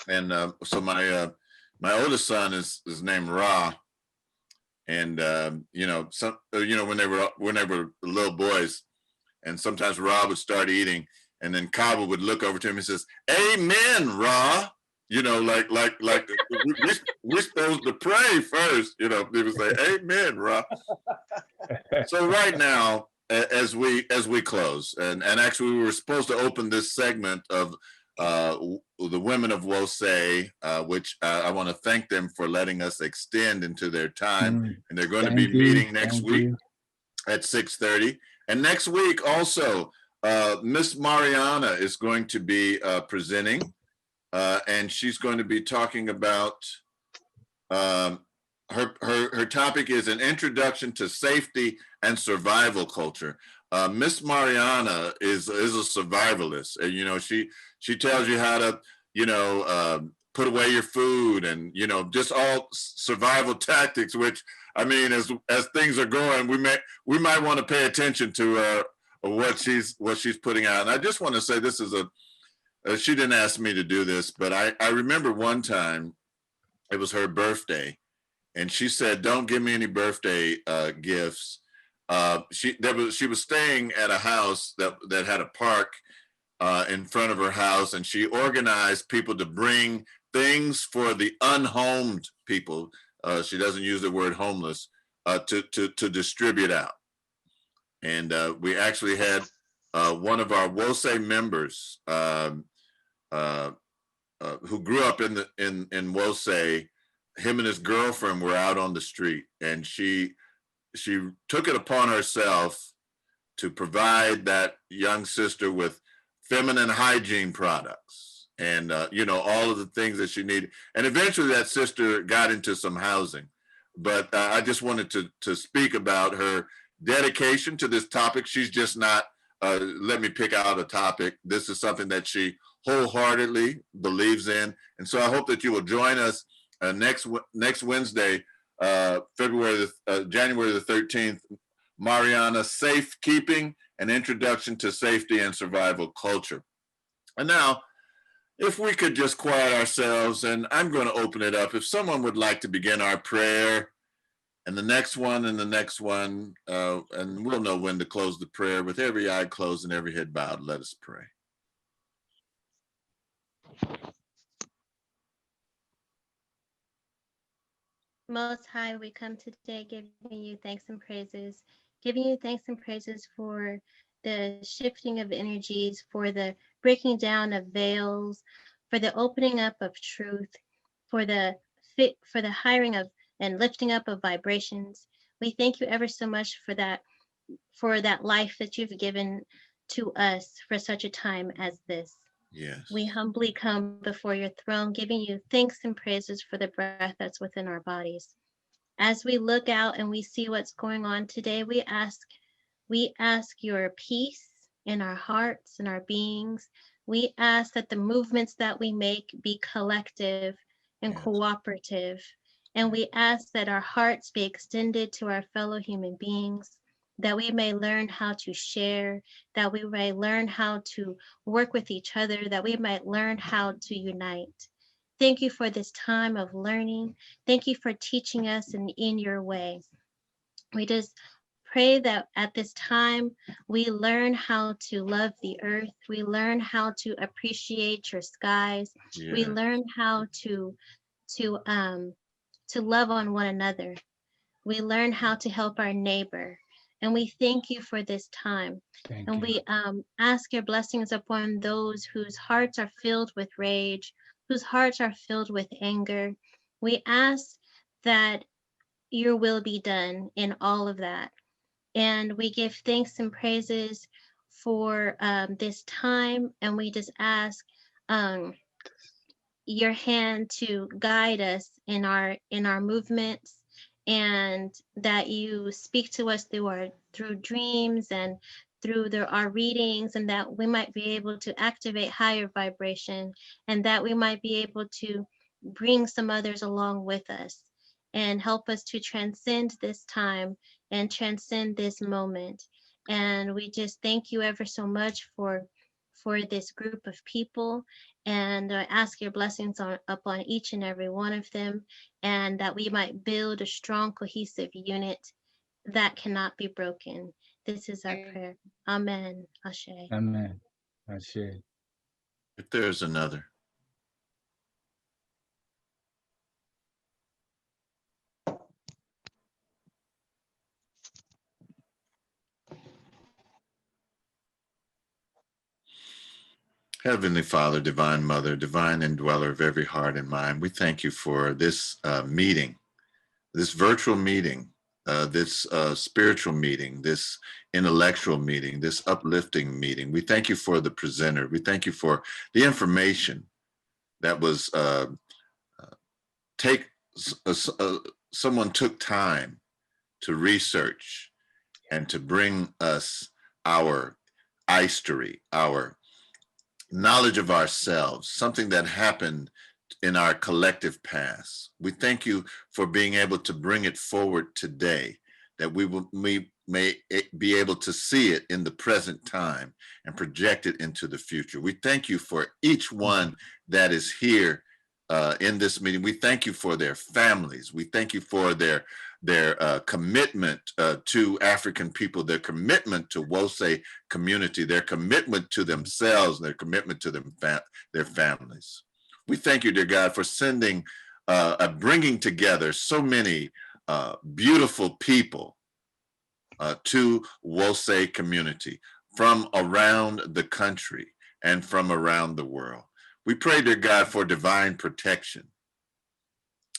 and so my oldest son is named Ra, and when they were little boys, and sometimes Ra would start eating, and then Kaba would look over to him and says, "Amen, Ra." Like we're supposed to pray first. He would say, "Amen, Ra." So right now, as we close, and actually we were supposed to open this segment of the Women of Wosay, which I want to thank them for letting us extend into their time, and they're going to be meeting next week at 6:30. And next week also, Miss Mariana is going to be presenting, and she's going to be talking about her topic is an introduction to safety and survival culture. Miss Mariana is a survivalist. You know, she tells you how to, you know, put away your food and, you know, just all survival tactics, which, I mean, as things are going, we might want to pay attention to what she's putting out. And I just want to say, this is she didn't ask me to do this, but I remember one time it was her birthday, and she said, "Don't give me any birthday gifts." She was staying at a house that had a park in front of her house, and she organized people to bring things for the unhomed people. She doesn't use the word homeless to distribute out. And we actually had one of our WOSE members who grew up in WOSE. Him and his girlfriend were out on the street, and she took it upon herself to provide that young sister with feminine hygiene products and you know, all of the things that she needed. And eventually that sister got into some housing. But I just wanted to speak about her dedication to this topic. She's just not let me pick out a topic. This is something that she wholeheartedly believes in. And so I hope that you will join us next Wednesday, January the 13th, Mariana, Safekeeping, an Introduction to Safety and Survival Culture. And now, if we could just quiet ourselves, and I'm going to open it up. If someone would like to begin our prayer, and the next one, and the next one, and we'll know when to close the prayer. With every eye closed and every head bowed, let us pray. Most High, we come today giving you thanks and praises, for the shifting of energies, for the breaking down of veils, for the opening up of truth, for the hiring of and lifting up of vibrations. We thank you ever so much for that life that you've given to us for such a time as this. Yes. We humbly come before your throne, giving you thanks and praises for the breath that's within our bodies. As we look out and we see what's going on today, we ask your peace in our hearts and our beings. We ask that the movements that we make be collective and cooperative. And we ask that our hearts be extended to our fellow human beings, that we may learn how to share, that we may learn how to work with each other, that we might learn how to unite. Thank you for this time of learning. Thank you for teaching us in your way. We just pray that at this time, we learn how to love the earth. We learn how to appreciate your skies. Yeah. We learn how to love on one another. We learn how to help our neighbor. And we thank you for this time. And we ask your blessings upon those whose hearts are filled with rage, whose hearts are filled with anger. We ask that your will be done in all of that. And we give thanks and praises for this time. And we just ask your hand to guide us in our movements, and that you speak to us through dreams and through our readings, and that we might be able to activate higher vibration, and that we might be able to bring some others along with us and help us to transcend this time and transcend this moment. And we just thank you ever so much for this group of people, and ask your blessings upon each and every one of them, and that we might build a strong, cohesive unit that cannot be broken. This is our prayer. Amen. Ashe. Amen. Ashe. If there's another. Heavenly Father, Divine Mother, Divine Indweller of every heart and mind, we thank you for this meeting, this virtual meeting, this spiritual meeting, this intellectual meeting, this uplifting meeting. We thank you for the presenter. We thank you for the information that was someone took time to research and to bring us our history, our knowledge of ourselves, something that happened in our collective past. We thank you for being able to bring it forward today, that we may be able to see it in the present time and project it into the future. We thank you for each one that is here in this meeting. We thank you for their families. We thank you for their commitment to African people, their commitment to Wose community, their commitment to themselves, their commitment to their families. We thank you, dear God, for sending, bringing together so many beautiful people to Wose community from around the country and from around the world. We pray, dear God, for divine protection,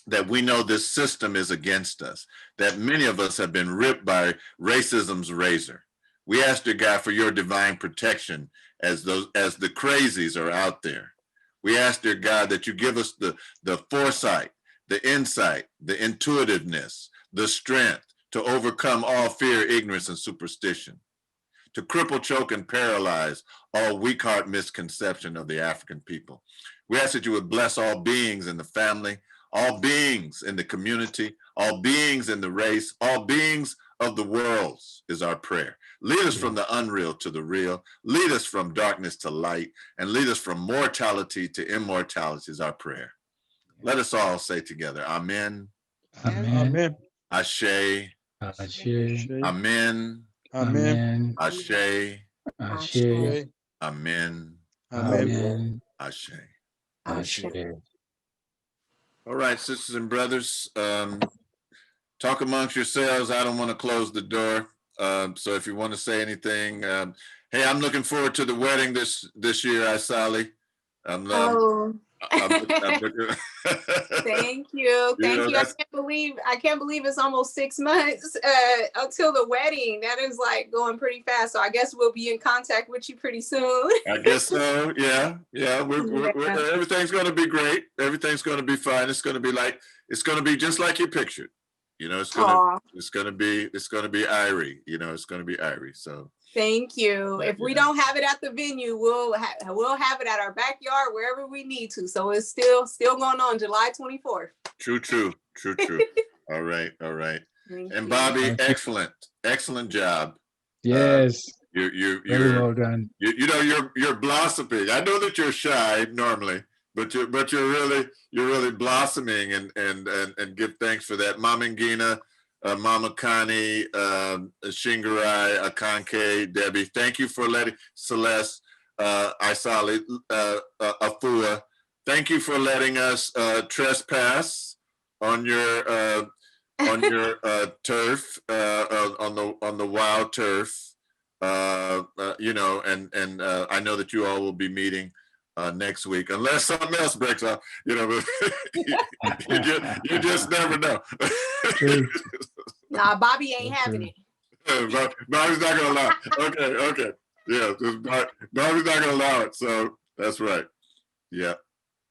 that we know this system is against us, that many of us have been ripped by racism's razor. We ask, dear God, for your divine protection as the crazies are out there. We ask, dear God, that you give us the foresight, the insight, the intuitiveness, the strength to overcome all fear, ignorance, and superstition, to cripple, choke, and paralyze all weak heart misconception of the African people. We ask that you would bless all beings in the family, all beings in the community, all beings in the race, all beings of the worlds is our prayer. Lead us from the unreal to the real. Lead us from darkness to light, and lead us from mortality to immortality is our prayer. Let us all say together, Amen. Amen. Ashe. Ashe. Amen. Amen. Ashe. Ashe. Amen. Amen. Ashe. Ashe. All right, sisters and brothers, talk amongst yourselves. I don't want to close the door. So if you want to say anything, hey, I'm looking forward to the wedding this year, Isali. I'm looking, Thank you. Thank you. I can't believe it's almost 6 months until the wedding. That is like going pretty fast. So I guess we'll be in contact with you pretty soon. I guess so. Yeah. We're, everything's going to be great. Everything's going to be fine. It's going to be just like you pictured. You know, it's going to be Irie. You know, it's going to be Irie. So. Thank you. If we don't have it at the venue, we'll have it at our backyard, wherever we need to. So it's still going on July 24th. True. All right. And Bobby, excellent job. Yes. You're very well done. You know, you're blossoming. I know that you're shy normally, but you're really blossoming and give thanks for that. Mama Ngina, Mama Connie, Shingarai, Akanke, Debbie, thank you for letting Celeste, Isali, Afua, thank you for letting us trespass on your turf, on the wild turf. You know, and I know that you all will be meeting next week, unless something else breaks out. You know, you just never know. Nah, Bobby ain't having it. Bobby's not gonna allow it. Okay. Yeah, Bobby's not gonna allow it. So that's right. Yeah.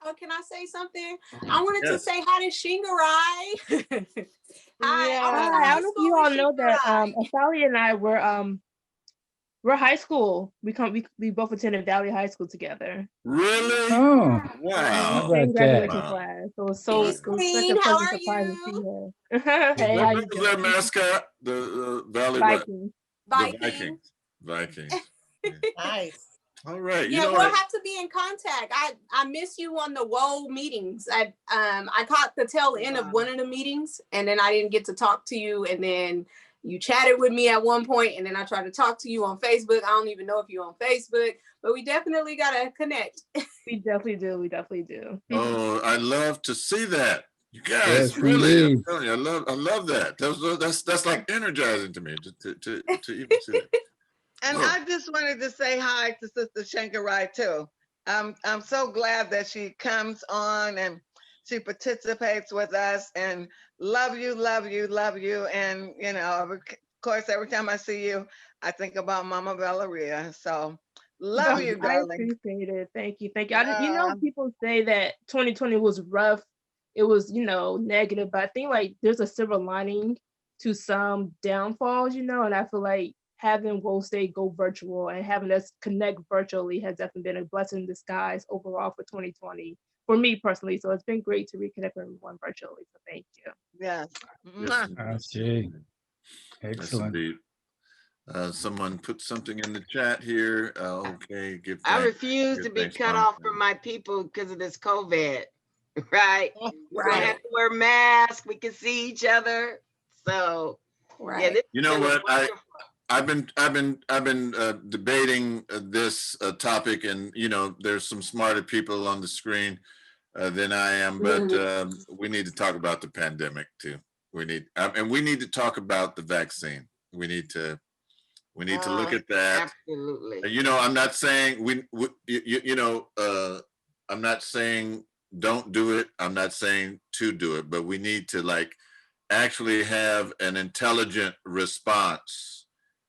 Oh, can I say something? I wanted to say hi to Shingarai. Hi. I don't know if you all know that Asali and I we're high school. We both attended Valley High School together. Really? Oh, wow. Same graduation class. So it was such a pleasant surprise to see her. Hey, how you What was their mascot? The Valley Vikings. Vikings. Nice. All right. Yeah, we'll have to be in contact. I miss you on the WOA meetings. I caught the tail end of one of the meetings, and then I didn't get to talk to you, and then you chatted with me at one point, and then I tried to talk to you on Facebook. I don't even know if you're on Facebook, but we definitely gotta connect. We definitely do. Oh, I love to see that. You guys, yes, really, I'm telling you, I love that. That's like energizing to me to even see that. And I just wanted to say hi to Sister Shankarai too. I'm so glad that she comes on and she participates with us, and love you. And you know, of course, every time I see you, I think about Mama Valeria. So love you, darling. I appreciate it. Thank you. You know, people say that 2020 was rough it was, you know, negative. But I think like there's a silver lining to some downfalls, you know, and I feel like having World State go virtual and having us connect virtually has definitely been a blessing in disguise overall for 2020 for me personally. So it's been great to reconnect with everyone virtually. So thank you. Yes. Yes, I see. yes, Excellent. indeed. Someone put something in the chat here. Okay, give I thanks. refuse to be cut off from my people because of this COVID, right? We don't have to wear masks. We can see each other. So, yeah, this You know has been what? wonderful. I've been debating this topic, and you know, there's some smarter people on the screen than I am, but we need to talk about the pandemic too. And we need to talk about the vaccine. We need to look at that. Absolutely. You know, I'm not saying I'm not saying don't do it. I'm not saying to do it, but we need to like actually have an intelligent response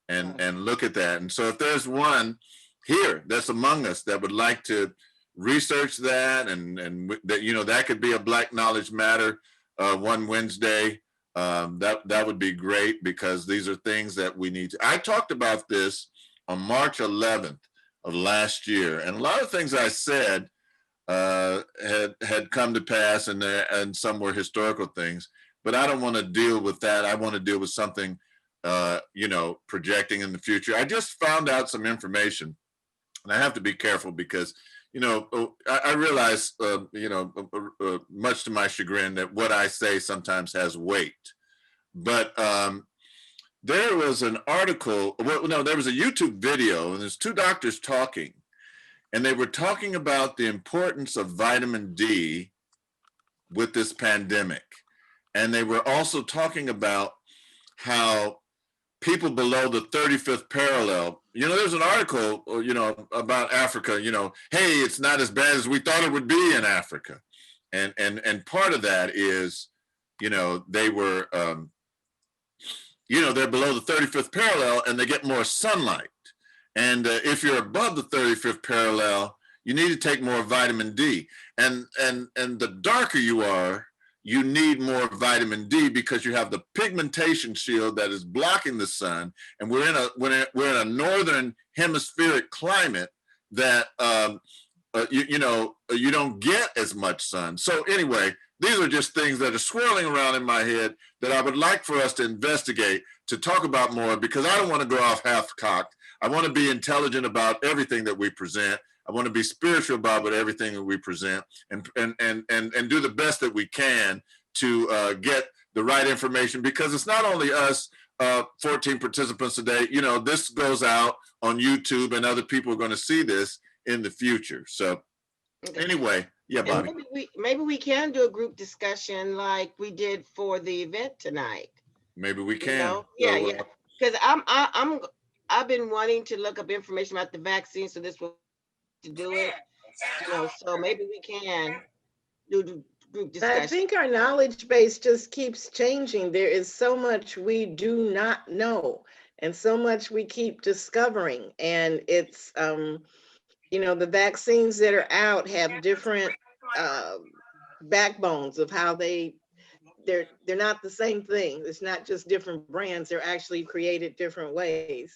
and look at that. And so if there's one here that's among us that would like to research that and that, you know, that could be a Black Knowledge Matter one Wednesday. That would be great, because these are things that we need to. I talked about this on March 11th of last year, and a lot of things I said had come to pass, and some were historical things. But I don't want to deal with that. I want to deal with something, you know, projecting in the future. I just found out some information, and I have to be careful because, you know, I realize, you know, much to my chagrin, that what I say sometimes has weight. But there was an article, well, no, there was a YouTube video, and there's two doctors talking, and they were talking about the importance of vitamin D with this pandemic. And they were also talking about how people below the 35th parallel, you know, there's an article, you know, about Africa, you know, hey, it's not as bad as we thought it would be in Africa. And part of that is, you know, they were, you know, they're below the 35th parallel and they get more sunlight. And if you're above the 35th parallel, you need to take more vitamin D. And the darker you are, you need more vitamin D, because you have the pigmentation shield that is blocking the sun. And we're in a northern hemispheric climate that you know, you don't get as much sun. So anyway, these are just things that are swirling around in my head that I would like for us to investigate, to talk about more, because I don't want to go off half-cocked. I want to be intelligent about everything that we present. I want to be spiritual about everything that we present, and do the best that we can to get the right information, because it's not only us 14 participants today. You know, this goes out on YouTube, and other people are going to see this in the future. So anyway, yeah, Bobby. Maybe we can do a group discussion like we did for the event tonight. Maybe we can. You know? Yeah, yeah. Because I've been wanting to look up information about the vaccine, so this will to do it. You know, so maybe we can do group discussion. I think our knowledge base just keeps changing. There is so much we do not know, and so much we keep discovering. And it's, you know, the vaccines that are out have different backbones of how they're not the same thing. It's not just different brands. They're actually created different ways.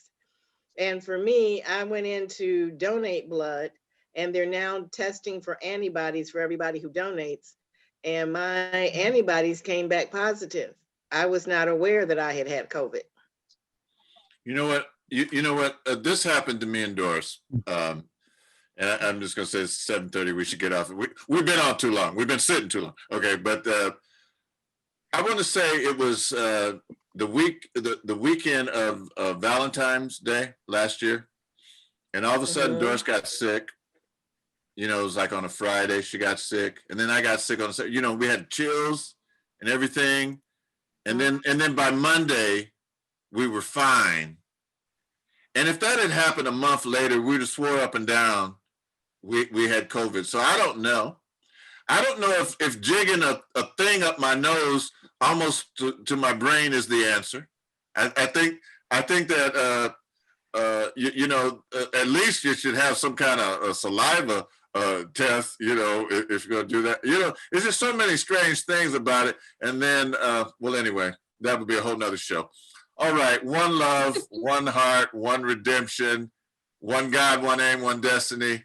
And for me, I went in to donate blood, and they're now testing for antibodies for everybody who donates. And my antibodies came back positive. I was not aware that I had COVID. You know what? You know what? This happened to me and Doris. And I'm just going to say it's 7:30. We should get off. We've been on too long. We've been sitting too long. Okay, but I want to say it was the weekend of Valentine's Day last year, and all of a sudden Doris got sick. You know, it was like on a Friday she got sick, and then I got sick on a Saturday. You know, we had chills and everything, and then by Monday we were fine. And if that had happened a month later, we'd have swore up and down we had COVID. So I don't know. I don't know if jigging a thing up my nose almost to my brain is the answer. I think that you know, at least you should have some kind of saliva test, you know, if you're going to do that. You know, there's just so many strange things about it. And then, well, anyway, that would be a whole nother show. All right. One love, one heart, one redemption, one God, one aim, one destiny.